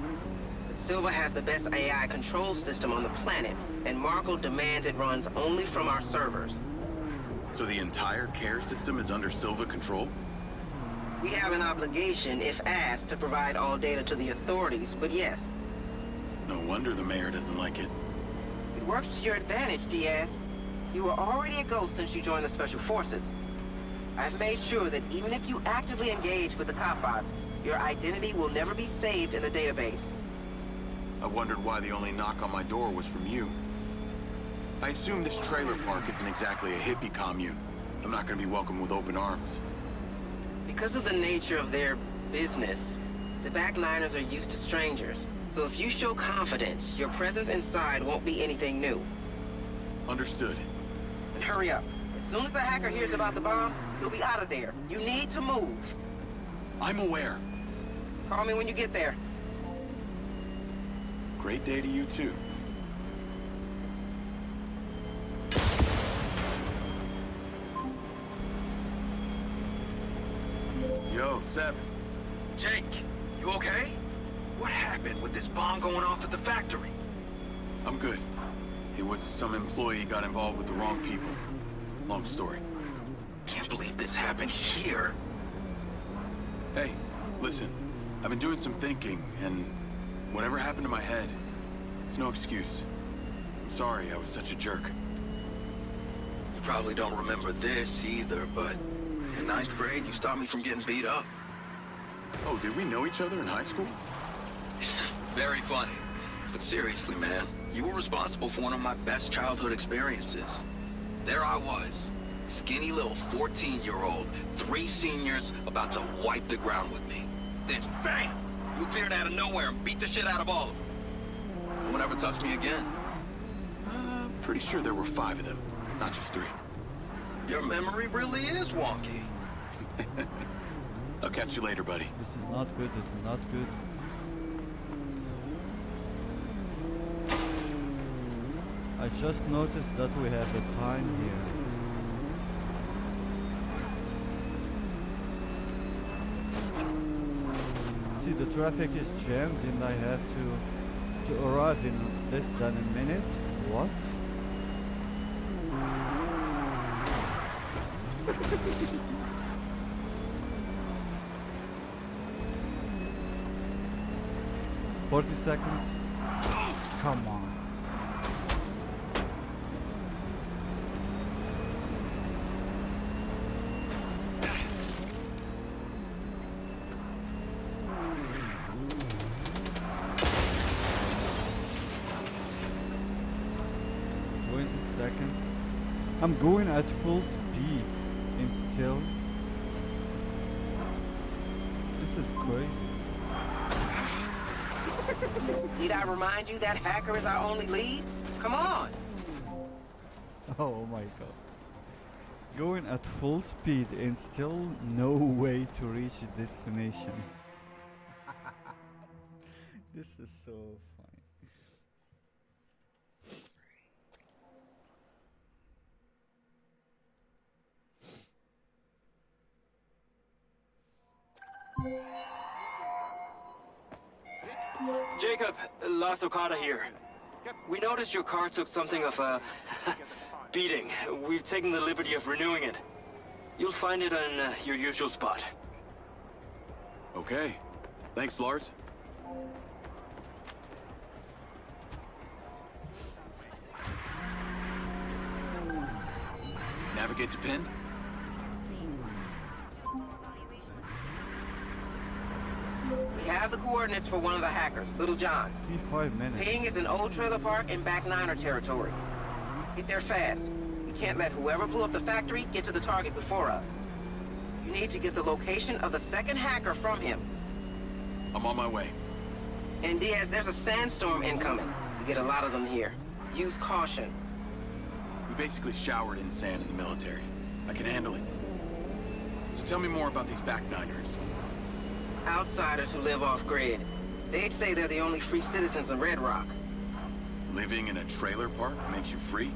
But Silver has the best AI control system on the planet, and Markle demands it runs only from our servers. So the entire care system is under Silver control? We have an obligation, if asked, to provide all data to the authorities, but yes. No wonder the mayor doesn't like it. It works to your advantage, Diaz. You were already a ghost since you joined the Special Forces. I've made sure that even if you actively engage with the cop bots, your identity will never be saved in the database. I wondered why the only knock on my door was from you. I assume this trailer park isn't exactly a hippie commune. I'm not gonna be welcomed with open arms. Because of the nature of their business, the backliners are used to strangers. So if you show confidence, your presence inside won't be anything new. Understood. And hurry up. As soon as the hacker hears about the bomb, he'll be out of there. You need to move. I'm aware. Call me when you get there. Great day to you, too. Yo, Seb. Jake, you okay? What happened with this bomb going off at the factory? I'm good. It was some employee got involved with the wrong people. Long story. Can't believe this happened here. Hey, listen. I've been doing some thinking, and whatever happened to my head, it's no excuse. I'm sorry I was such a jerk. You probably don't remember this either, but in 9th grade, you stopped me from getting beat up. Oh, did we know each other in high school? Very funny. But seriously, man, you were responsible for one of my best childhood experiences. There I was, skinny little 14-year-old, 3 seniors about to wipe the ground with me. Then bang! You appeared out of nowhere and beat the shit out of all of them. No one ever touched me again. Pretty sure there were 5 of them, not just 3. Your memory really is wonky. I'll catch you later, buddy. This is not good, this is not good. I just noticed that we have a time here. See, the traffic is jammed and I have to arrive in less than a minute. What? $40 seconds? Come on. I'm going at full speed and still. This is crazy. Need I remind you that hacker is our only lead? Come on! Oh my god. Going at full speed and still no way to reach a destination. This is so funny. Jacob, Las Okada here. We noticed your car took something of a beating. We've taken the liberty of renewing it. You'll find it on your usual spot. Okay. Thanks, Lars. Navigate to pin. We have the coordinates for one of the hackers, Little John. See 5 minutes. Ping is an old trailer park in back Niner territory. Get there fast. We can't let whoever blew up the factory get to the target before us. You need to get the location of the second hacker from him. I'm on my way. And Diaz, there's a sandstorm incoming. We get a lot of them here. Use caution. We basically showered in sand in the military. I can handle it. So tell me more about these back Niners. Outsiders who live off-grid. They'd say they're the only free citizens in Redrock. Living in a trailer park makes you free?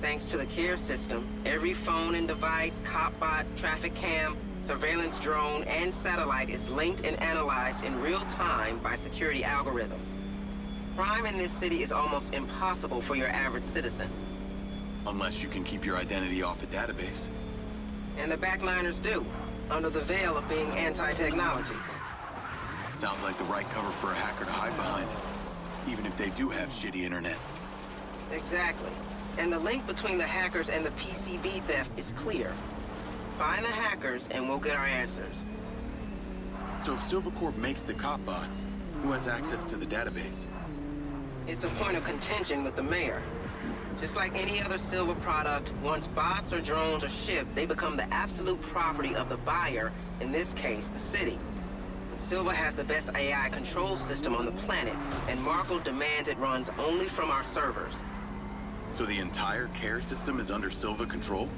Thanks to the care system, every phone and device, copbot, traffic cam, surveillance drone, and satellite is linked and analyzed in real time by security algorithms. Crime in this city is almost impossible for your average citizen. Unless you can keep your identity off a database. And the backliners do, under the veil of being anti-technology. Sounds like the right cover for a hacker to hide behind, even if they do have shitty internet. Exactly. And the link between the hackers and the PCB theft is clear. Find the hackers and we'll get our answers. So if Silvercorp makes the cop bots, who has access to the database? It's a point of contention with the mayor. Just like any other Silver product, once bots or drones are shipped, they become the absolute property of the buyer, in this case, the city. Silver has the best AI control system on the planet, and Markle demands it runs only from our servers. So the entire care system is under Silva control?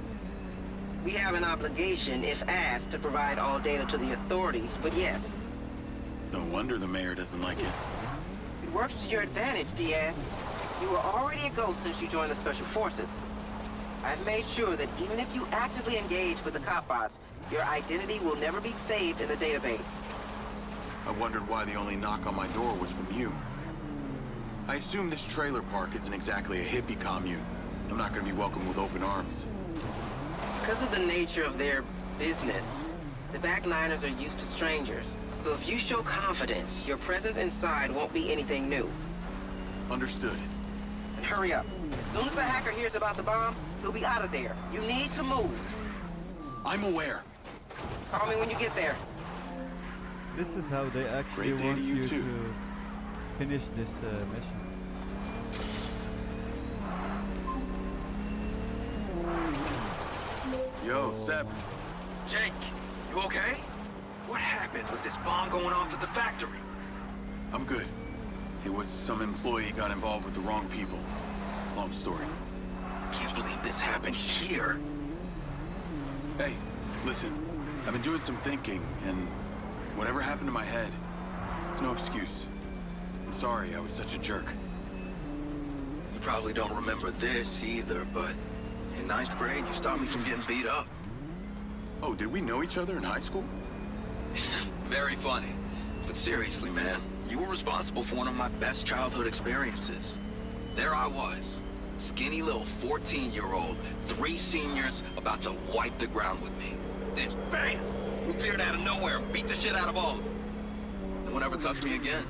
We have an obligation, if asked, to provide all data to the authorities, but yes. No wonder the mayor doesn't like it. It works to your advantage, Diaz. You were already a ghost since you joined the Special Forces. I've made sure that even if you actively engage with the cop bots, your identity will never be saved in the database. I wondered why the only knock on my door was from you. I assume this trailer park isn't exactly a hippie commune. I'm not gonna be welcomed with open arms. Because of the nature of their business, the back niners are used to strangers. So if you show confidence, your presence inside won't be anything new. Understood. And hurry up. As soon as the hacker hears about the bomb, he'll be out of there. You need to move. I'm aware. Call me when you get there. This is how they actually Great day want to you you too. to finish this mission. Yo, Seb. Jake, you okay? What happened with this bomb going off at the factory? I'm good. It was some employee got involved with the wrong people. Long story. Can't believe this happened here. Hey, listen. I've been doing some thinking, and whatever happened to my head, it's no excuse. I'm sorry I was such a jerk. You probably don't remember this either, but in 9th grade, you stopped me from getting beat up. Oh, did we know each other in high school? Very funny. But seriously, man, you were responsible for one of my best childhood experiences. There I was, skinny little 14-year-old, 3 seniors about to wipe the ground with me. Then, bam, you appeared out of nowhere and beat the shit out of all of them. No one ever touched me again.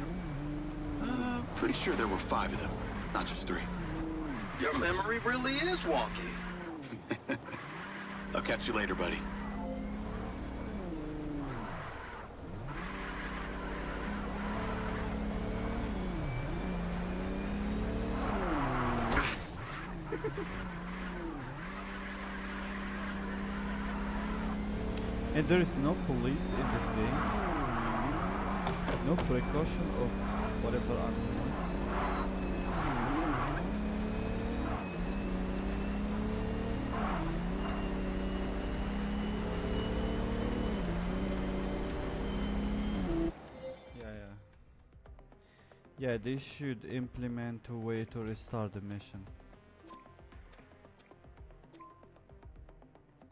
Pretty sure there were 5 of them, not just 3. Your memory really is wonky. I'll catch you later, buddy. And there is no police in this game. No precaution of whatever I'm doing. Yeah, they should implement a way to restart the mission.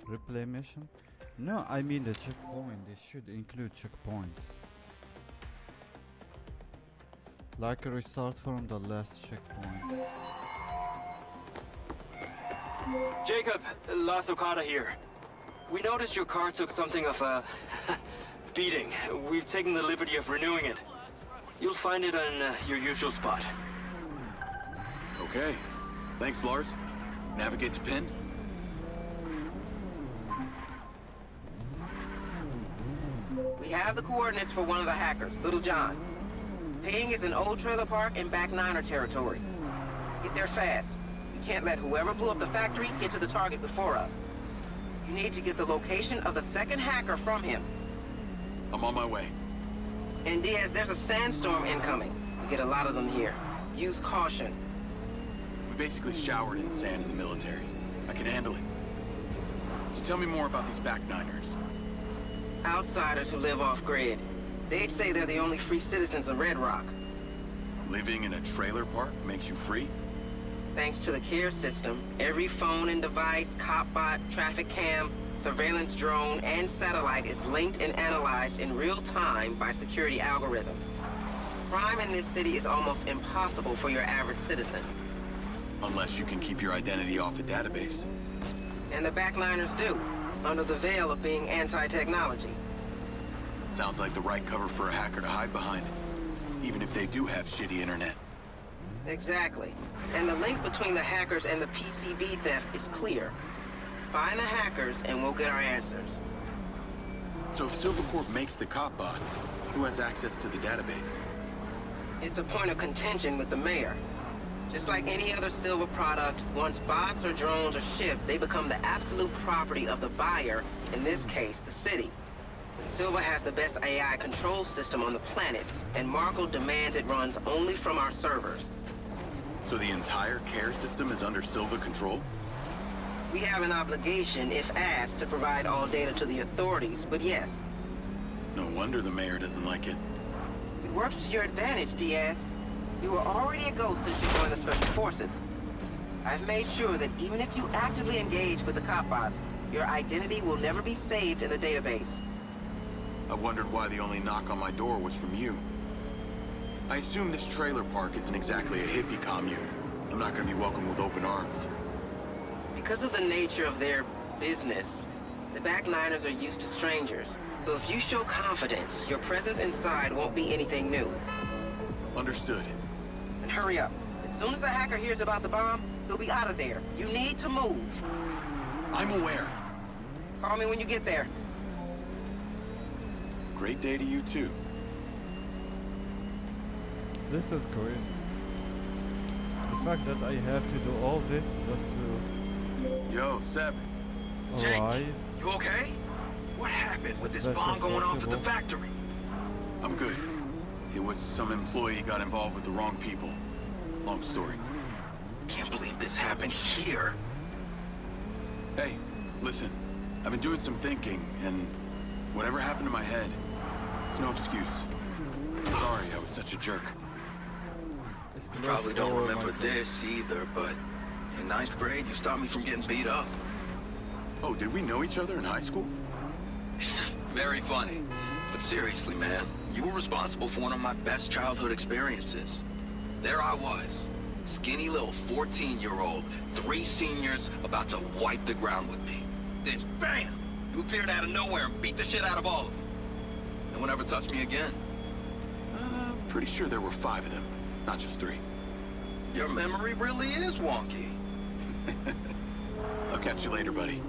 Replay mission? No, I mean the checkpoint. They should include checkpoints. Like a restart from the last checkpoint. Jacob, Las Okada here. We noticed your car took something of a beating. We've taken the liberty of renewing it. You'll find it on your usual spot. Okay. Thanks, Lars. Navigate to pin. We have the coordinates for one of the hackers, Little John. Ping is an old trailer park in back niner territory. Get there fast. We can't let whoever blew up the factory get to the target before us. You need to get the location of the second hacker from him. I'm on my way. And Diaz, there's a sandstorm incoming. We get a lot of them here. Use caution. We basically showered in sand in the military. I can handle it. So tell me more about these back niners. Outsiders who live off-grid. They'd say they're the only free citizens of Redrock. Living in a trailer park makes you free? Thanks to the care system, every phone and device, copbot, traffic cam, surveillance drone, and satellite is linked and analyzed in real time by security algorithms. Crime in this city is almost impossible for your average citizen. Unless you can keep your identity off a database. And the backliners do, under the veil of being anti-technology. Sounds like the right cover for a hacker to hide behind. Even if they do have shitty internet. Exactly. And the link between the hackers and the PCB theft is clear. Find the hackers and we'll get our answers. So if Silvercorp makes the cop bots, who has access to the database? It's a point of contention with the mayor. Just like any other Silver product, once bots or drones are shipped, they become the absolute property of the buyer, in this case, the city. Silver has the best AI control system on the planet, and Markle demands it runs only from our servers. So the entire care system is under Silver control? We have an obligation, if asked, to provide all data to the authorities, but yes. No wonder the mayor doesn't like it. It works to your advantage, Diaz. You were already a ghost since you joined the Special Forces. I've made sure that even if you actively engage with the cop bots, your identity will never be saved in the database. I wondered why the only knock on my door was from you. I assume this trailer park isn't exactly a hippie commune. I'm not gonna be welcomed with open arms. Because of the nature of their business, the back niners are used to strangers. So if you show confidence, your presence inside won't be anything new. Understood. And hurry up. As soon as the hacker hears about the bomb, he'll be out of there. You need to move. I'm aware. Call me when you get there. Great day to you too. This is crazy. The fact that I have to do all this just to Yo, Seb. arrive. You okay? What happened with this That's bomb going off at the acceptable. factory? I'm good. It was some employee got involved with the wrong people. Long story. Can't believe this happened here. Hey, listen. I've been doing some thinking, and whatever happened to my head, it's no excuse. Sorry I was such a jerk. You probably don't remember this either, but in 9th grade, you stopped me from getting beat up. Oh, did we know each other in high school? Very funny. But seriously, man, you were responsible for one of my best childhood experiences. There I was, skinny little 14-year-old, 3 seniors about to wipe the ground with me. Then, bam! You appeared out of nowhere and beat the shit out of all of them. No one ever touched me again. Pretty sure there were 5 of them, not just 3. Your memory really is wonky. I'll catch you later, buddy.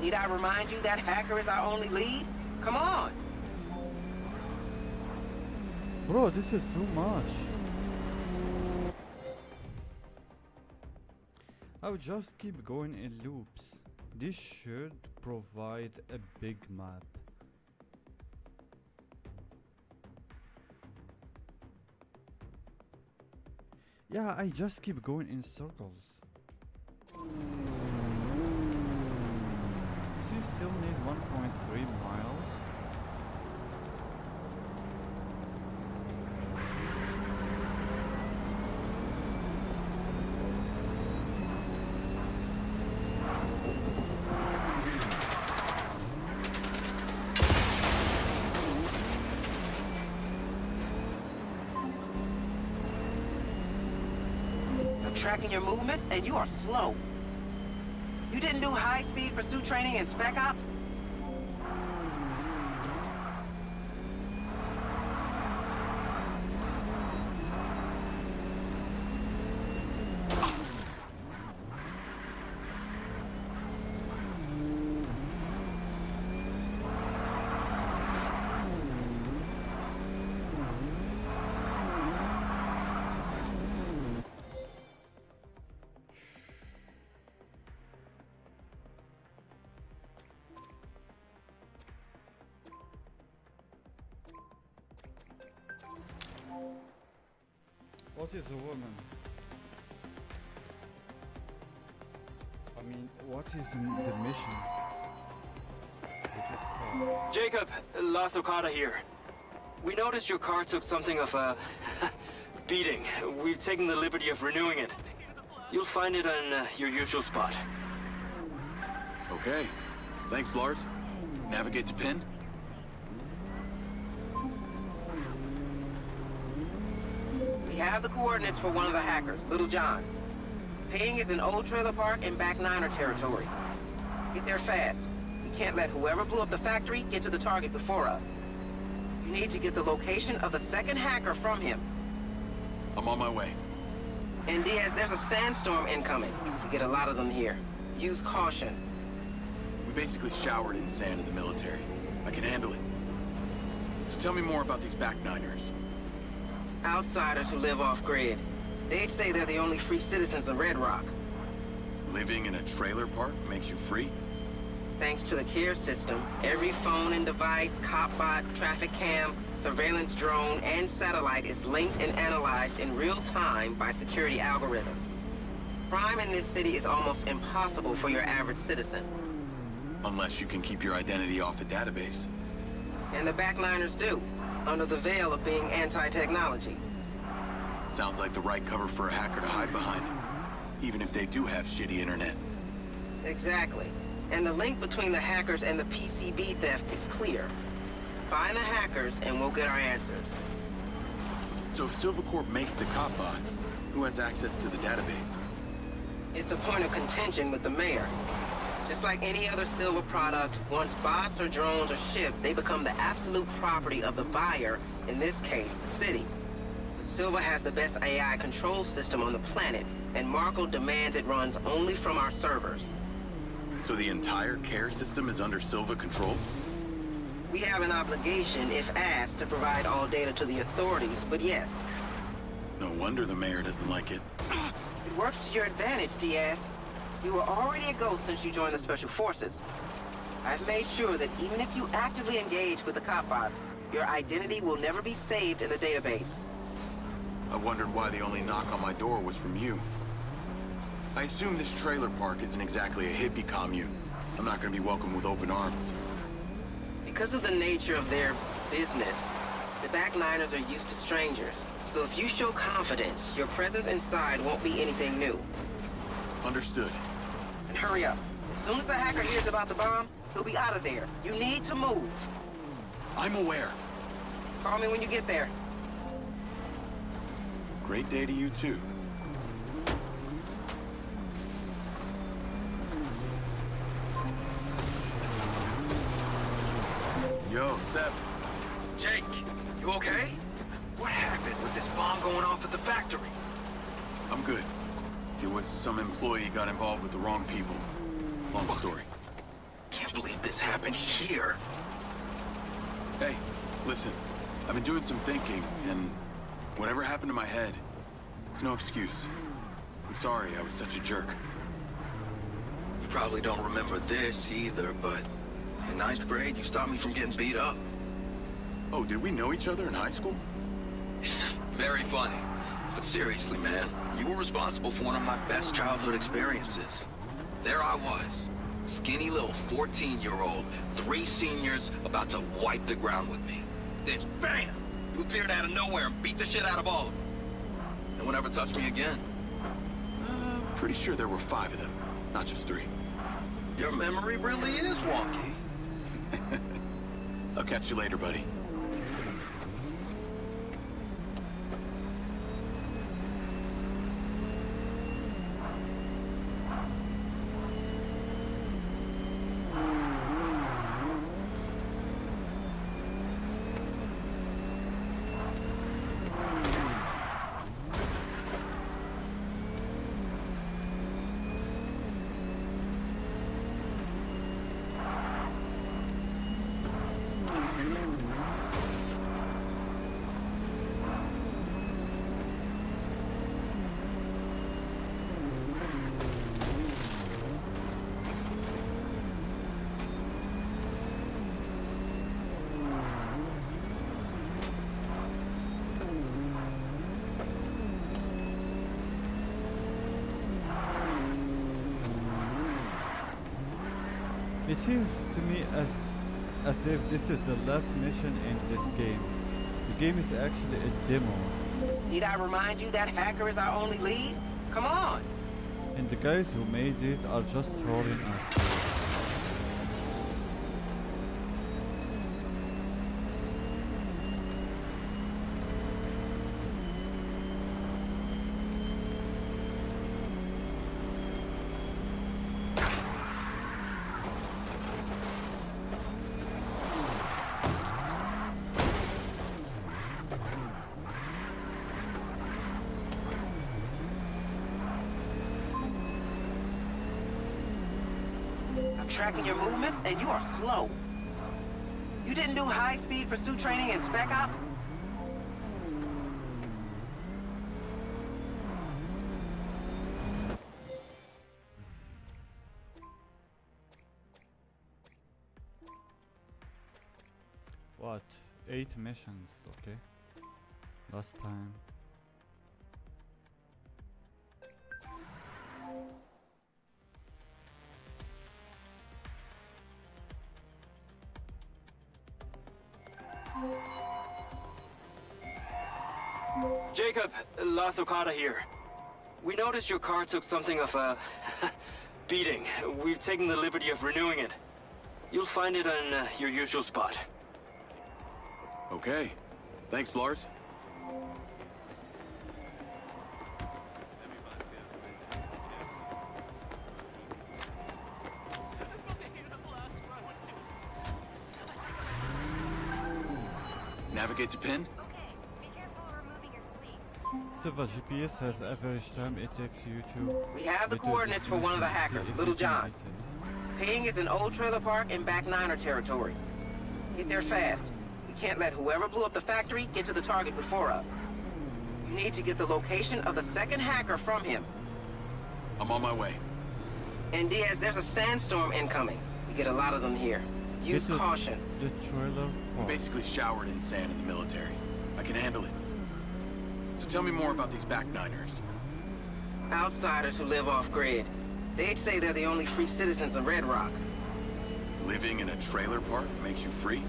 Need I remind you that hacker is our only lead? Come on. Bro, this is too much. I would just keep going in loops. This should provide a big map. Yeah, I just keep going in circles. See, still need 1.3 miles. I'm tracking your movements, and you are slow. You didn't do high-speed pursuit training in Spec Ops? What is a woman? I mean, what is the mission? Jacob, Las Okada here. We noticed your car took something of a beating. We've taken the liberty of renewing it. You'll find it on your usual spot. Okay. Thanks, Lars. Navigate to pin. We have the coordinates for one of the hackers, Little John. Ping is an old trailer park in back Niner territory. Get there fast. We can't let whoever blew up the factory get to the target before us. You need to get the location of the second hacker from him. I'm on my way. And Diaz, there's a sandstorm incoming. We get a lot of them here. Use caution. We basically showered in sand in the military. I can handle it. So tell me more about these back-niners. Outsiders who live off-grid. They'd say they're the only free citizens in Redrock. Living in a trailer park makes you free? Thanks to the care system, every phone and device, copbot, traffic cam, surveillance drone, and satellite is linked and analyzed in real time by security algorithms. Crime in this city is almost impossible for your average citizen. Unless you can keep your identity off a database. And the backliners do, under the veil of being anti-technology. Sounds like the right cover for a hacker to hide behind, even if they do have shitty internet. Exactly. And the link between the hackers and the PCB theft is clear. Find the hackers and we'll get our answers. So if Silvercorp makes the cop bots, who has access to the database? It's a point of contention with the mayor. Just like any other Silver product, once bots or drones are shipped, they become the absolute property of the buyer, in this case, the city. Silver has the best AI control system on the planet, and Marco demands it runs only from our servers. So the entire care system is under Silva control? We have an obligation, if asked, to provide all data to the authorities, but yes. No wonder the mayor doesn't like it. It works to your advantage, Diaz. You were already a ghost since you joined the Special Forces. I've made sure that even if you actively engage with the cop bots, your identity will never be saved in the database. I wondered why the only knock on my door was from you. I assume this trailer park isn't exactly a hippie commune. I'm not gonna be welcomed with open arms. Because of the nature of their business, the backliners are used to strangers. So if you show confidence, your presence inside won't be anything new. Understood. And hurry up. As soon as the hacker hears about the bomb, he'll be out of there. You need to move. I'm aware. Call me when you get there. Great day to you too. Yo, Seb. Jake, you okay? What happened with this bomb going off at the factory? I'm good. It was some employee got involved with the wrong people. Long story. Can't believe this happened here. Hey, listen. I've been doing some thinking, and whatever happened to my head, it's no excuse. I'm sorry I was such a jerk. You probably don't remember this either, but in 9th grade, you stopped me from getting beat up. Oh, did we know each other in high school? Very funny. But seriously, man, you were responsible for one of my best childhood experiences. There I was, skinny little 14-year-old, 3 seniors about to wipe the ground with me. Then, bam! You appeared out of nowhere and beat the shit out of all of them. No one ever touched me again. Pretty sure there were 5 of them, not just 3. Your memory really is wonky. I'll catch you later, buddy. It seems to me as if this is the last mission in this game. The game is actually a demo. Need I remind you that hacker is our only lead? Come on! And the guys who made it are just trolling us. I'm tracking your movements, and you are slow. You didn't do high-speed pursuit training in Spec Ops? What? 8 missions, okay. Last time. Jacob, Las Okada here. We noticed your car took something of a beating. We've taken the liberty of renewing it. You'll find it on your usual spot. Okay. Thanks, Lars. Navigate to pin? Silver GPS has average time it takes you to... We have the coordinates for one of the hackers, Little John. Ping is an old trailer park in Back Niner territory. Get there fast. We can't let whoever blew up the factory get to the target before us. You need to get the location of the second hacker from him. I'm on my way. And Diaz, there's a sandstorm incoming. We get a lot of them here. Use caution. The trailer We basically showered in sand in the military. I can handle it. So tell me more about these back niners. Outsiders who live off-grid. They'd say they're the only free citizens of Redrock. Living in a trailer park makes you free?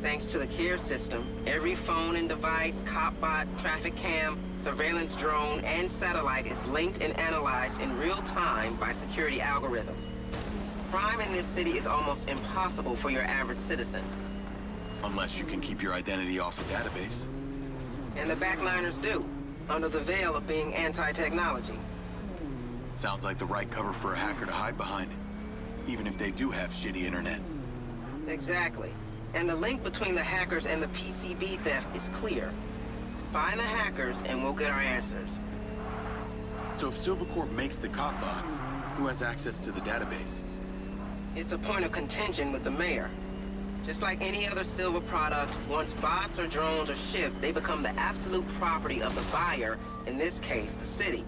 Thanks to the care system, every phone and device, copbot, traffic cam, surveillance drone, and satellite is linked and analyzed in real time by security algorithms. Crime in this city is almost impossible for your average citizen. Unless you can keep your identity off the database. And the backliners do, under the veil of being anti-technology. Sounds like the right cover for a hacker to hide behind, even if they do have shitty internet. Exactly. And the link between the hackers and the PCB theft is clear. Find the hackers and we'll get our answers. So if Silvercorp makes the cop bots, who has access to the database? It's a point of contention with the mayor. Just like any other Silver product, once bots or drones are shipped, they become the absolute property of the buyer, in this case, the city.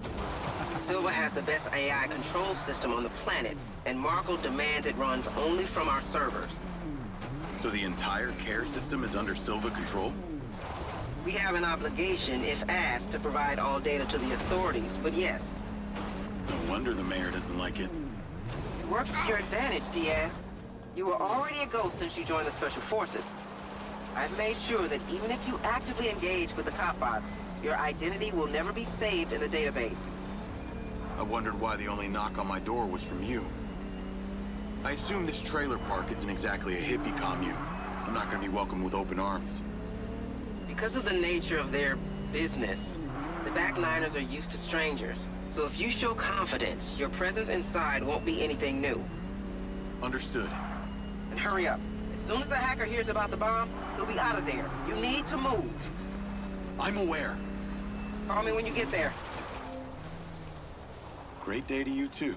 Silver has the best AI control system on the planet, and Markle demands it runs only from our servers. So the entire care system is under Silver control? We have an obligation, if asked, to provide all data to the authorities, but yes. No wonder the mayor doesn't like it. It works to your advantage, Diaz. You were already a ghost since you joined the Special Forces. I've made sure that even if you actively engage with the cop bots, your identity will never be saved in the database. I wondered why the only knock on my door was from you. I assume this trailer park isn't exactly a hippie commune. I'm not gonna be welcomed with open arms. Because of the nature of their business, the backliners are used to strangers. So if you show confidence, your presence inside won't be anything new. Understood. And hurry up. As soon as the hacker hears about the bomb, he'll be out of there. You need to move. I'm aware. Call me when you get there. Great day to you, too.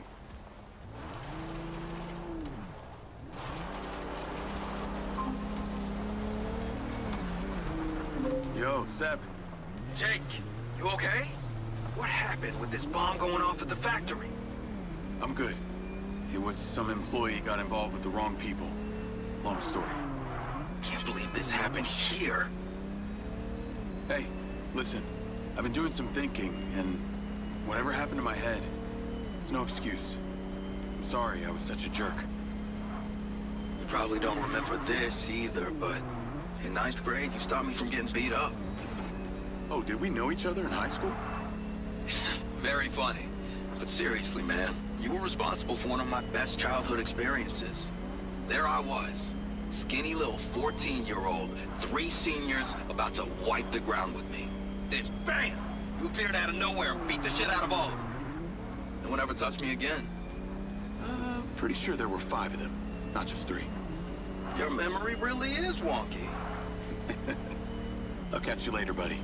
Yo, Seb. Jake, you okay? What happened with this bomb going off at the factory? I'm good. It was some employee got involved with the wrong people. Long story. Can't believe this happened here. Hey, listen. I've been doing some thinking, and whatever happened to my head, it's no excuse. I'm sorry I was such a jerk. You probably don't remember this either, but in 9th grade, you stopped me from getting beat up. Oh, did we know each other in high school? Very funny. But seriously, man, you were responsible for one of my best childhood experiences. There I was, skinny little 14-year-old, 3 seniors about to wipe the ground with me. Then bam! You appeared out of nowhere and beat the shit out of all of them. No one ever touched me again. Pretty sure there were 5 of them, not just 3. Your memory really is wonky. I'll catch you later, buddy.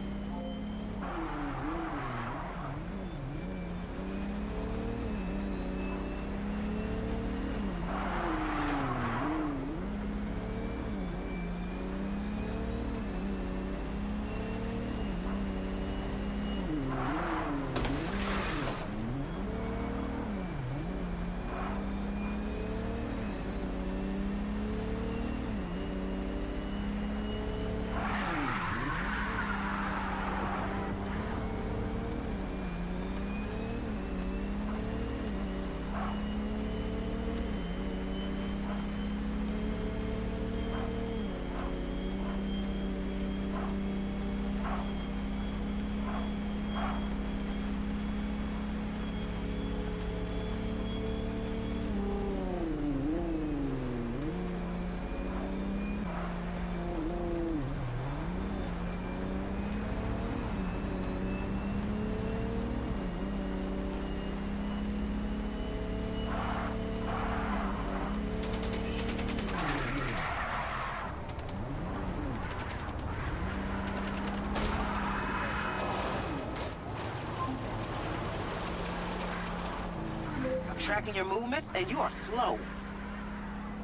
I'm tracking your movements, and you are slow.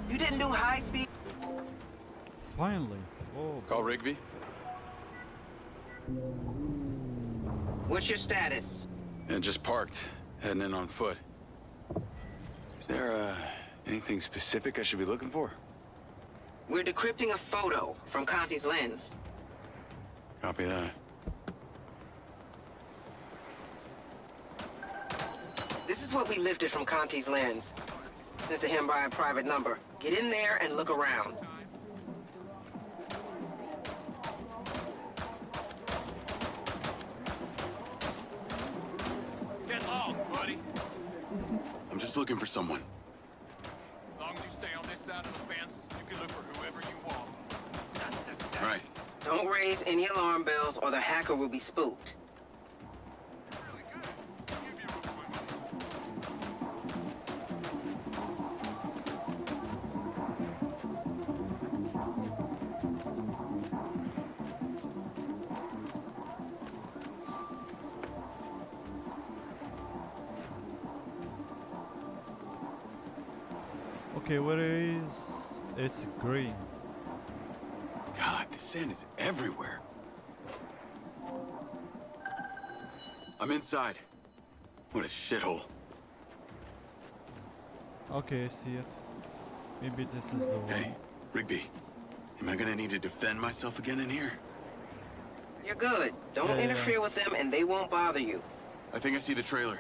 You didn't do high speed. Finally. Oh. Call Rigby. What's your status? And just parked, heading in on foot. Is there, anything specific I should be looking for? We're decrypting a photo from Conti's lens. Copy that. This is what we lifted from Conti's lens. Sent to him by a private number. Get in there and look around. Get lost, buddy. I'm just looking for someone. As long as you stay on this side of the fence, you can look for whoever you want. All right. Don't raise any alarm bells or the hacker will be spooked. Okay, where is... It's green. God, the sand is everywhere. I'm inside. What a shithole. Okay, I see it. Maybe this is the one. Hey, Rigby. Am I gonna need to defend myself again in here? You're good. Don't Yeah. interfere with them and they won't bother you. I think I see the trailer.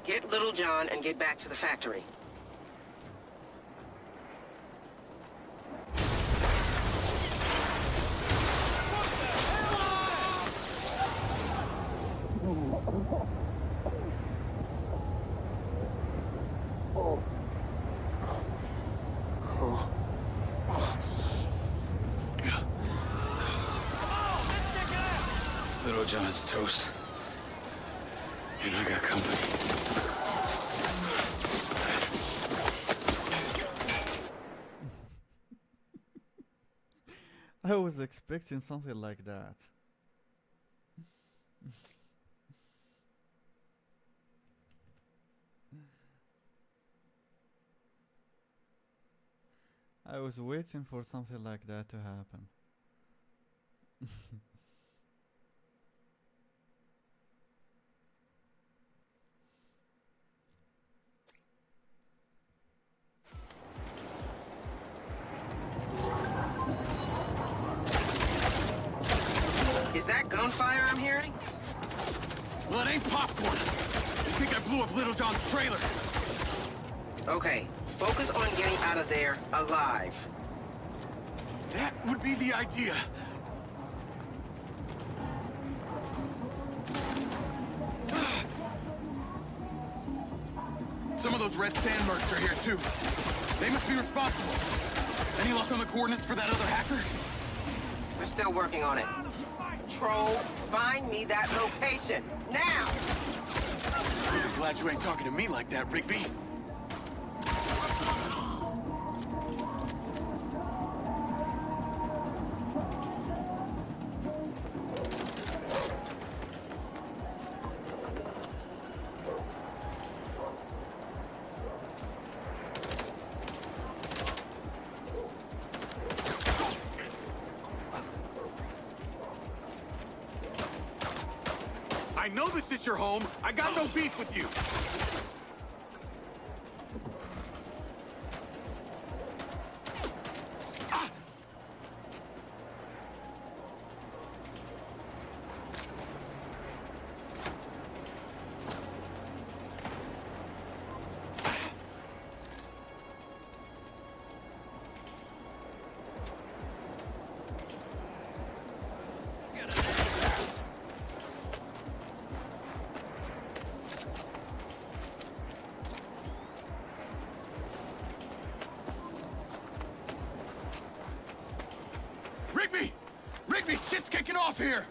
Get Little John and get back to the factory. Little John's toast. And I got company. I was expecting something like that. I was waiting for something like that to happen. Is that gunfire I'm hearing? Well, it ain't popcorn. I think I blew up Little John's trailer. Okay, focus on getting out of there alive. That would be the idea. Some of those red sand mercs are here too. They must be responsible. Any luck on the coordinates for that other hacker? We're still working on it. Troll, find me that location, now! I'm glad you ain't talking to me like that, Rigby. I know this is your home. I got no beef with you. Rigby! Rigby, shit's kicking off here!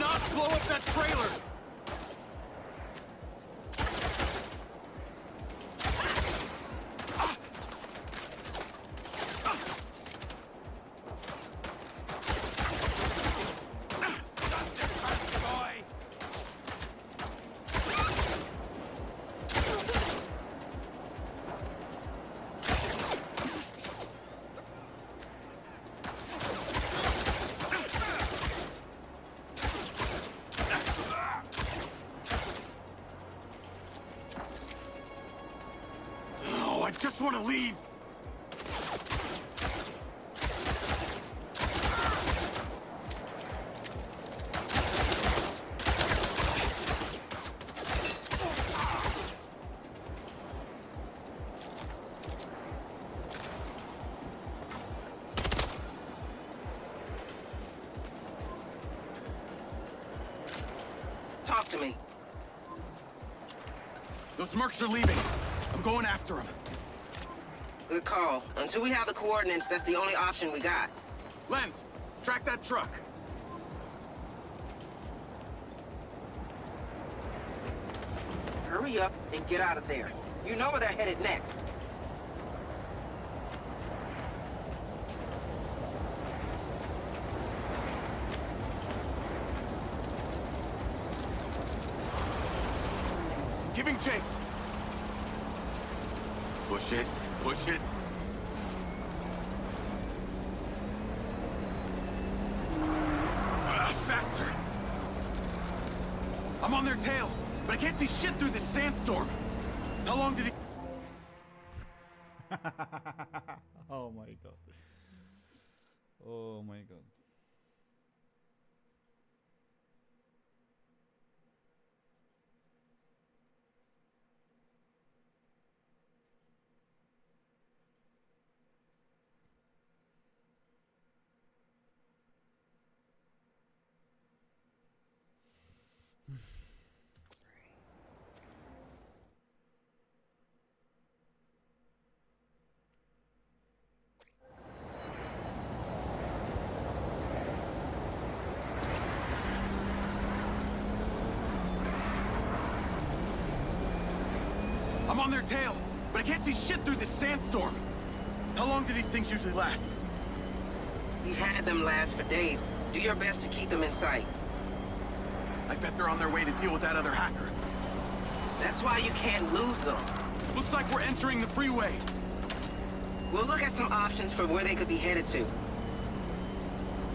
not blow up that trailer! I just want to leave. Talk to me. Those mercs are leaving. I'm going after them. Good call. Until we have the coordinates, that's the only option we got. Lens, track that truck. Hurry up and get out of there. You know where they're headed next. Giving chase. Push it. Push it. Faster. I'm on their tail, but I can't see shit through this sandstorm. How long did he... Oh my god. Oh my god. I'm on their tail, but I can't see shit through this sandstorm. How long do these things usually last? We've had them last for days. Do your best to keep them in sight. I bet they're on their way to deal with that other hacker. That's why you can't lose them. Looks like we're entering the freeway. We'll look at some options for where they could be headed to.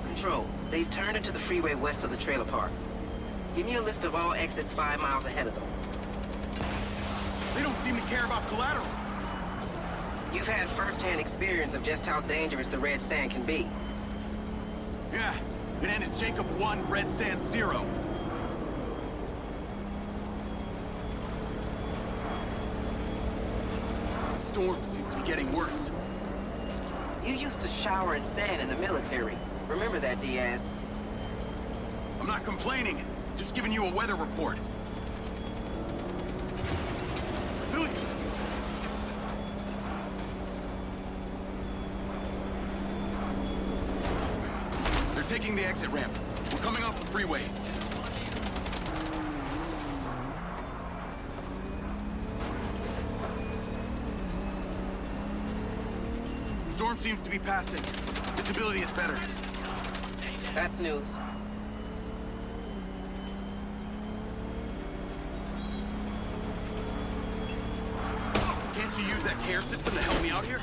Control, they've turned into the freeway west of the trailer park. Give me a list of all exits 5 miles ahead of them. They don't seem to care about collateral. You've had first-hand experience of just how dangerous the red sand can be. Yeah, it ended Jacob 1, Red Sand 0. The storm seems to be getting worse. You used to shower in sand in the military. Remember that, Diaz? I'm not complaining, just giving you a weather report. Civilians! They're taking the exit ramp. We're coming off the freeway. Storm seems to be passing. Visibility is better. That's news. Can't you use that care system to help me out here?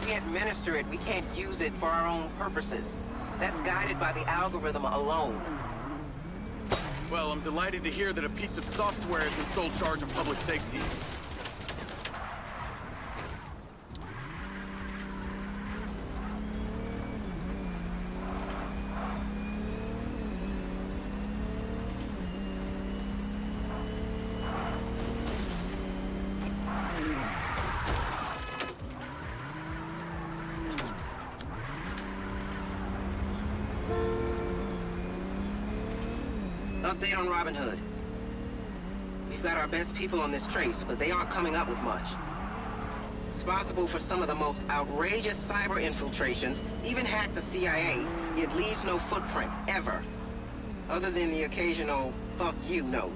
We administer it. We can't use it for our own purposes. That's guided by the algorithm alone. Well, I'm delighted to hear that a piece of software is in sole charge of public safety. Update on Robin Hood. We've got our best people on this trace, but they aren't coming up with much. Responsible for some of the most outrageous cyber infiltrations, even hacked the CIA, yet leaves no footprint, ever. Other than the occasional fuck you note.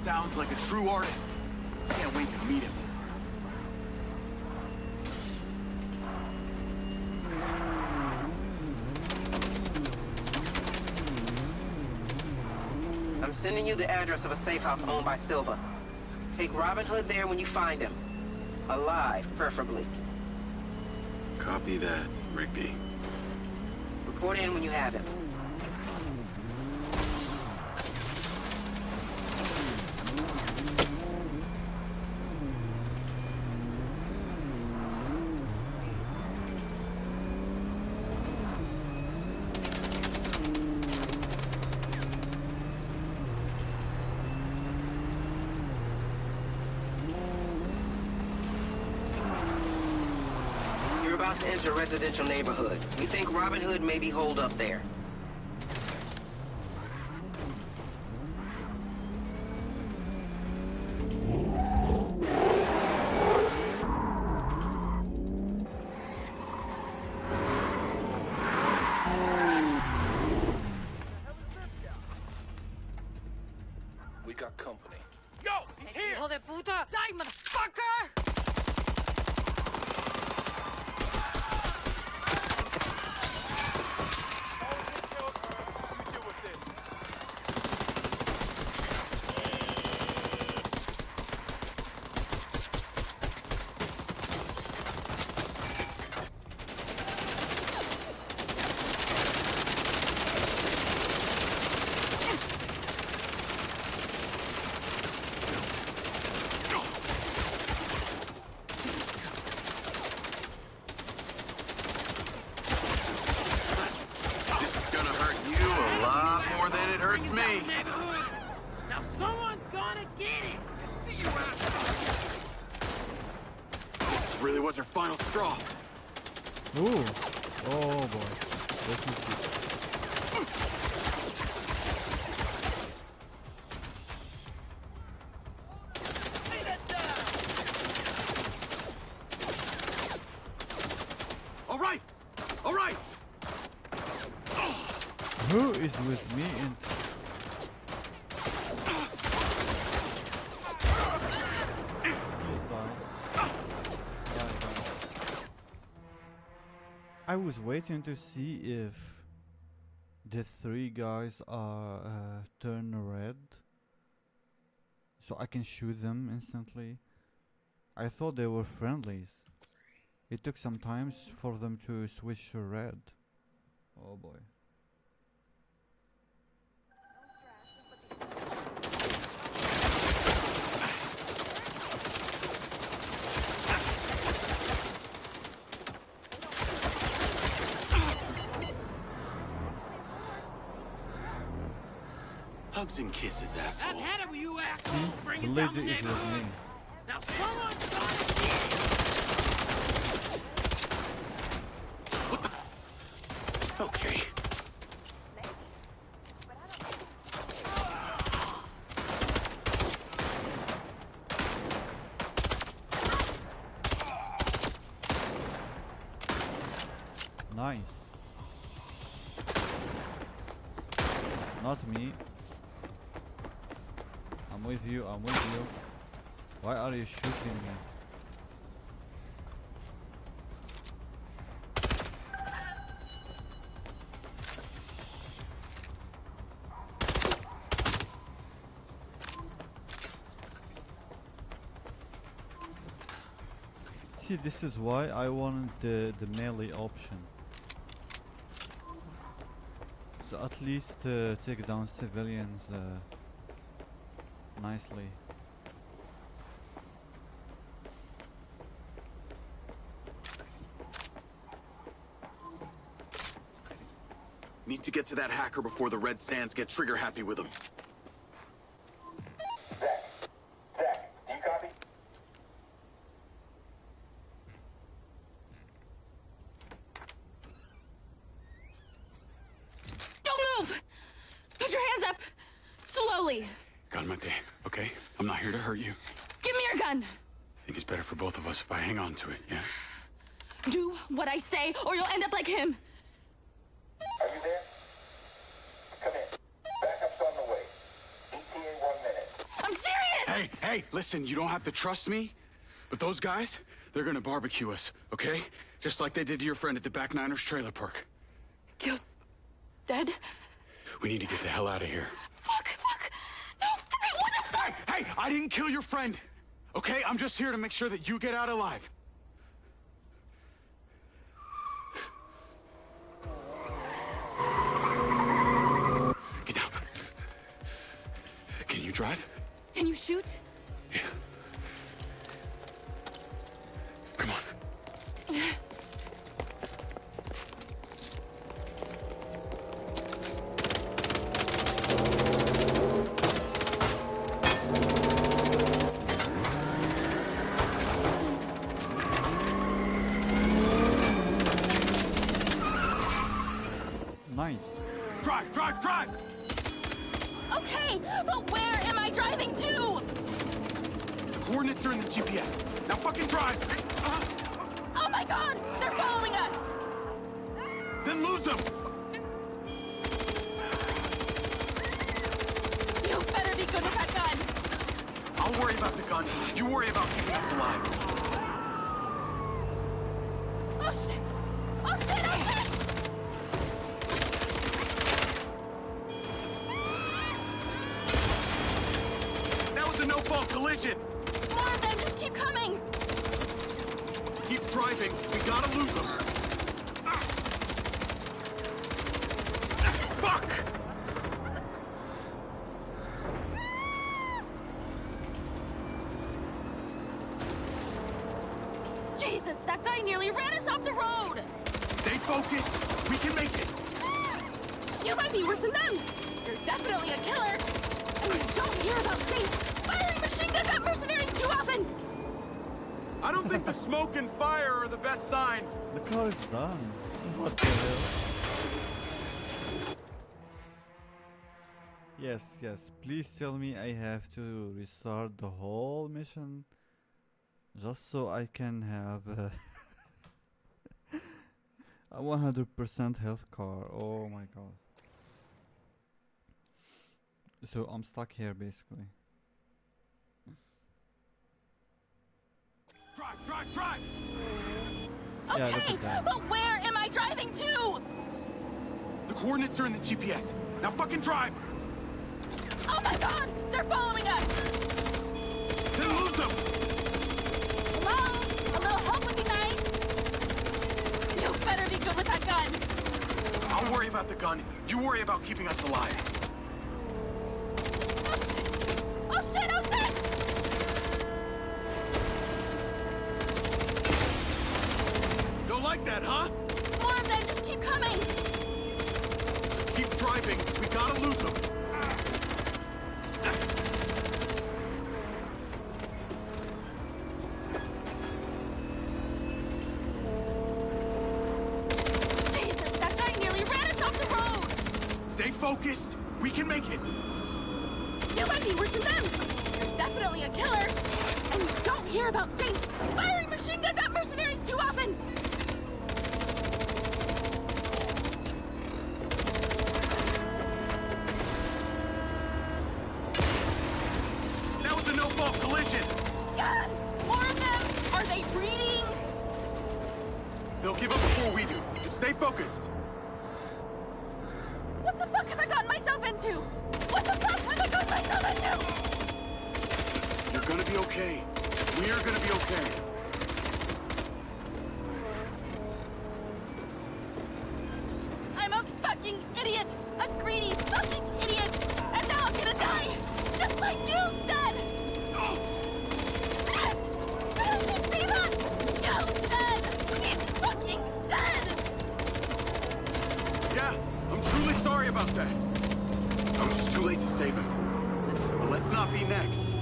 Sounds like a true artist. Can't wait to meet him. I'm sending you the address of a safe house owned by Silva. Take Robin Hood there when you find him. Alive, preferably. Copy that, Rigby. Report in when you have him. You're about to enter a residential neighborhood. We think Robin Hood may be holed up there. We got company. Yo, he's here! Hijo de puta! Die, motherfucker! You deal with this. This is gonna hurt you a lot more than it hurts me. Now someone's gonna get it. See you out. This really was her final straw. Ooh. Oh boy. This is good. All right. All right. Who is with me in... Please die. I was waiting to see if the three guys are turn red, so I can shoot them instantly. I thought they were friendlies. It took some time for them to switch to red. Oh boy. Hugs and kisses, asshole. I've had it with you assholes The bringing down the lady is with neighborhood. me. Now someone's gonna get it. Okay. Nice. Not me. I'm with you, I'm with you. Why are you shooting me? See, this is why I wanted the melee option. So at least take down civilians nicely. Need to get to that hacker before the Red Sands get trigger happy with him. Zach, do you copy? Don't move! Put your hands up! Slowly! Calmate, okay? I'm not here to hurt you. Give me your gun! I think it's better for both of us if I hang on to it, yeah? Do what I say, or you'll end up like him! Are you there? Come in. Hey, listen, you don't have to trust me, but those guys, they're gonna barbecue us, okay? Just like they did to your friend at the Back Niners trailer park. Gil's dead? We need to get the hell out of here. Fuck! No, fucking what the fuck? Hey, I didn't kill your friend, okay? I'm just here to make sure that you get out alive. Get down. Can you drive? Can you shoot? Yeah. Come on. Nice. Drive! Okay, but where am I driving to? The coordinates are in the GPS. Now fucking drive! Oh my god! They're following us! Then lose them! You better be good with that gun! I'll worry about the gun. You worry about keeping us alive. Oh shit! Oh shit! Oh shit! That was a no-fault collision! More of them! Just keep coming! Keep driving. We gotta lose them. Fuck! Jesus, that guy nearly ran us off the road! Stay focused. We can make it. You might be worse than them! You're definitely a killer! And you don't hear about safe firing machine guns at mercenaries too often! I don't think the smoke and fire are the best sign. The car is done. What the hell? Yes. Please tell me I have to restart the whole mission just so I can have a 100% health car. Oh my god. So I'm stuck here basically. Drive! Yeah, look Okay, at that. but where am I driving to? The coordinates are in the GPS. Now fucking drive! Oh my god! They're following us! Then lose them! Hello? A little help would be nice. You better be good with that gun. I'll worry about the gun. You worry about keeping us alive. Oh shit! Oh shit! Don't like that, huh? More of them! Just keep coming! Keep driving. We gotta lose them. Jesus, that guy nearly ran us off the road! Stay focused. We can make it. You might be worse than them! You're definitely a killer! And you don't hear about safe firing machine guns at mercenaries too often! That was a no-fault collision. God! More of them! Are they breeding? They'll give up before we do. Just stay focused. What the fuck have I gotten myself into? What the fuck have I gotten myself into? You're gonna be okay. We're gonna be okay. I'm a fucking idiot! A greedy fucking idiot! And now I'm gonna die! Just like you said! Shit! Did you see that? You dead! He's fucking dead! Yeah, I'm truly sorry about that. I was just too late to save him. But let's not be next.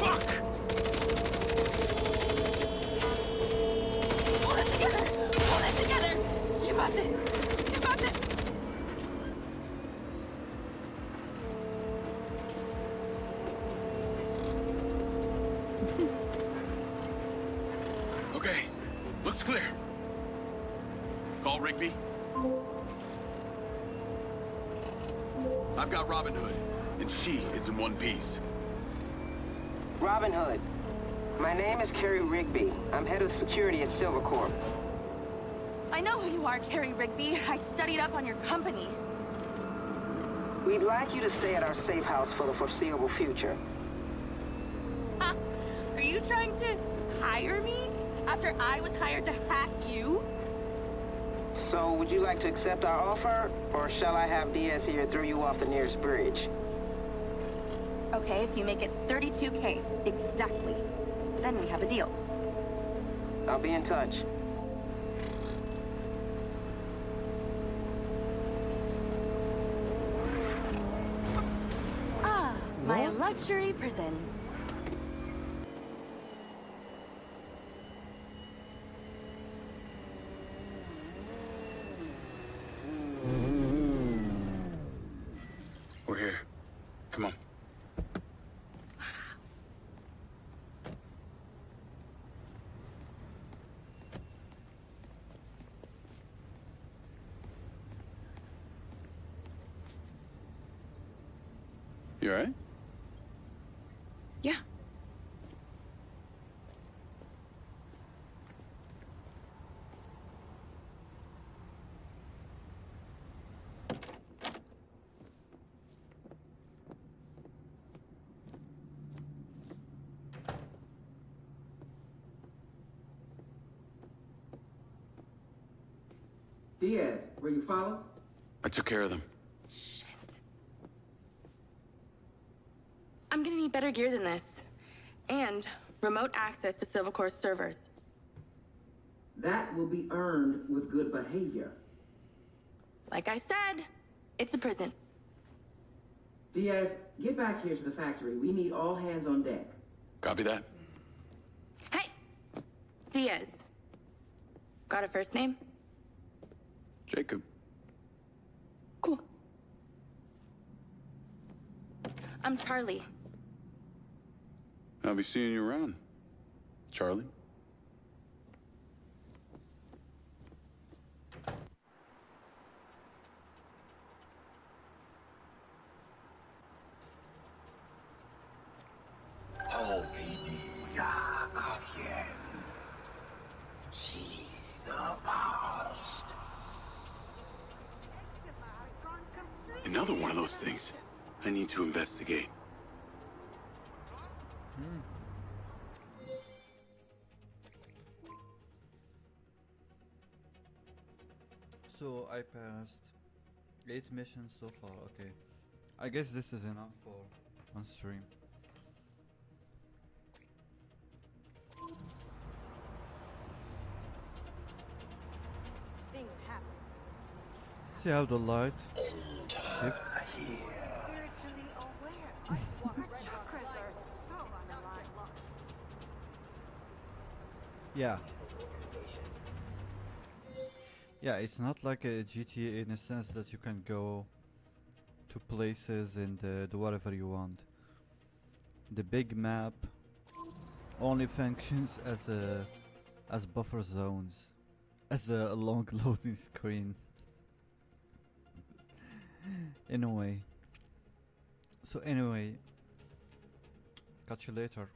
Fuck! Hold it together! Hold it together! You got this! You got this! Okay, looks clear. Call Rigby. I've got Robin Hood, and she is in one piece. Robin Hood. My name is Carrie Rigby. I'm head of security at Silvercorp. I know who you are, Carrie Rigby. I studied up on your company. We'd like you to stay at our safe house for the foreseeable future. Huh? Are you trying to hire me after I was hired to hack you? So, would you like to accept our offer, or shall I have Diaz here throw you off the nearest bridge? Okay, if you make it 32K, exactly. Then we have a deal. I'll be in touch. Ah, my luxury prison. We're here. Come on. You all right? Yeah. Diaz, were you followed? I took care of them. I'm gonna need better gear than this. And remote access to Silvercorp's servers. That will be earned with good behavior. Like I said, it's a prison. Diaz, get back here to the factory. We need all hands on deck. Copy that. Hey! Diaz. Got a first name? Jacob. Cool. I'm Charlie. I'll be seeing you around, Charlie. Oh, we are again. See the past. Another one of those things. I need to investigate. So I passed 8 missions so far. Okay, I guess this is enough for on stream. Things happen. See how the light shifts. Spiritually aware. Our chakras are so unaligned. Yeah. Yeah, it's not like a GTA in a sense that you can go to places and do whatever you want. The big map only functions as buffer zones, as a long loading screen. In a way. So anyway, catch you later.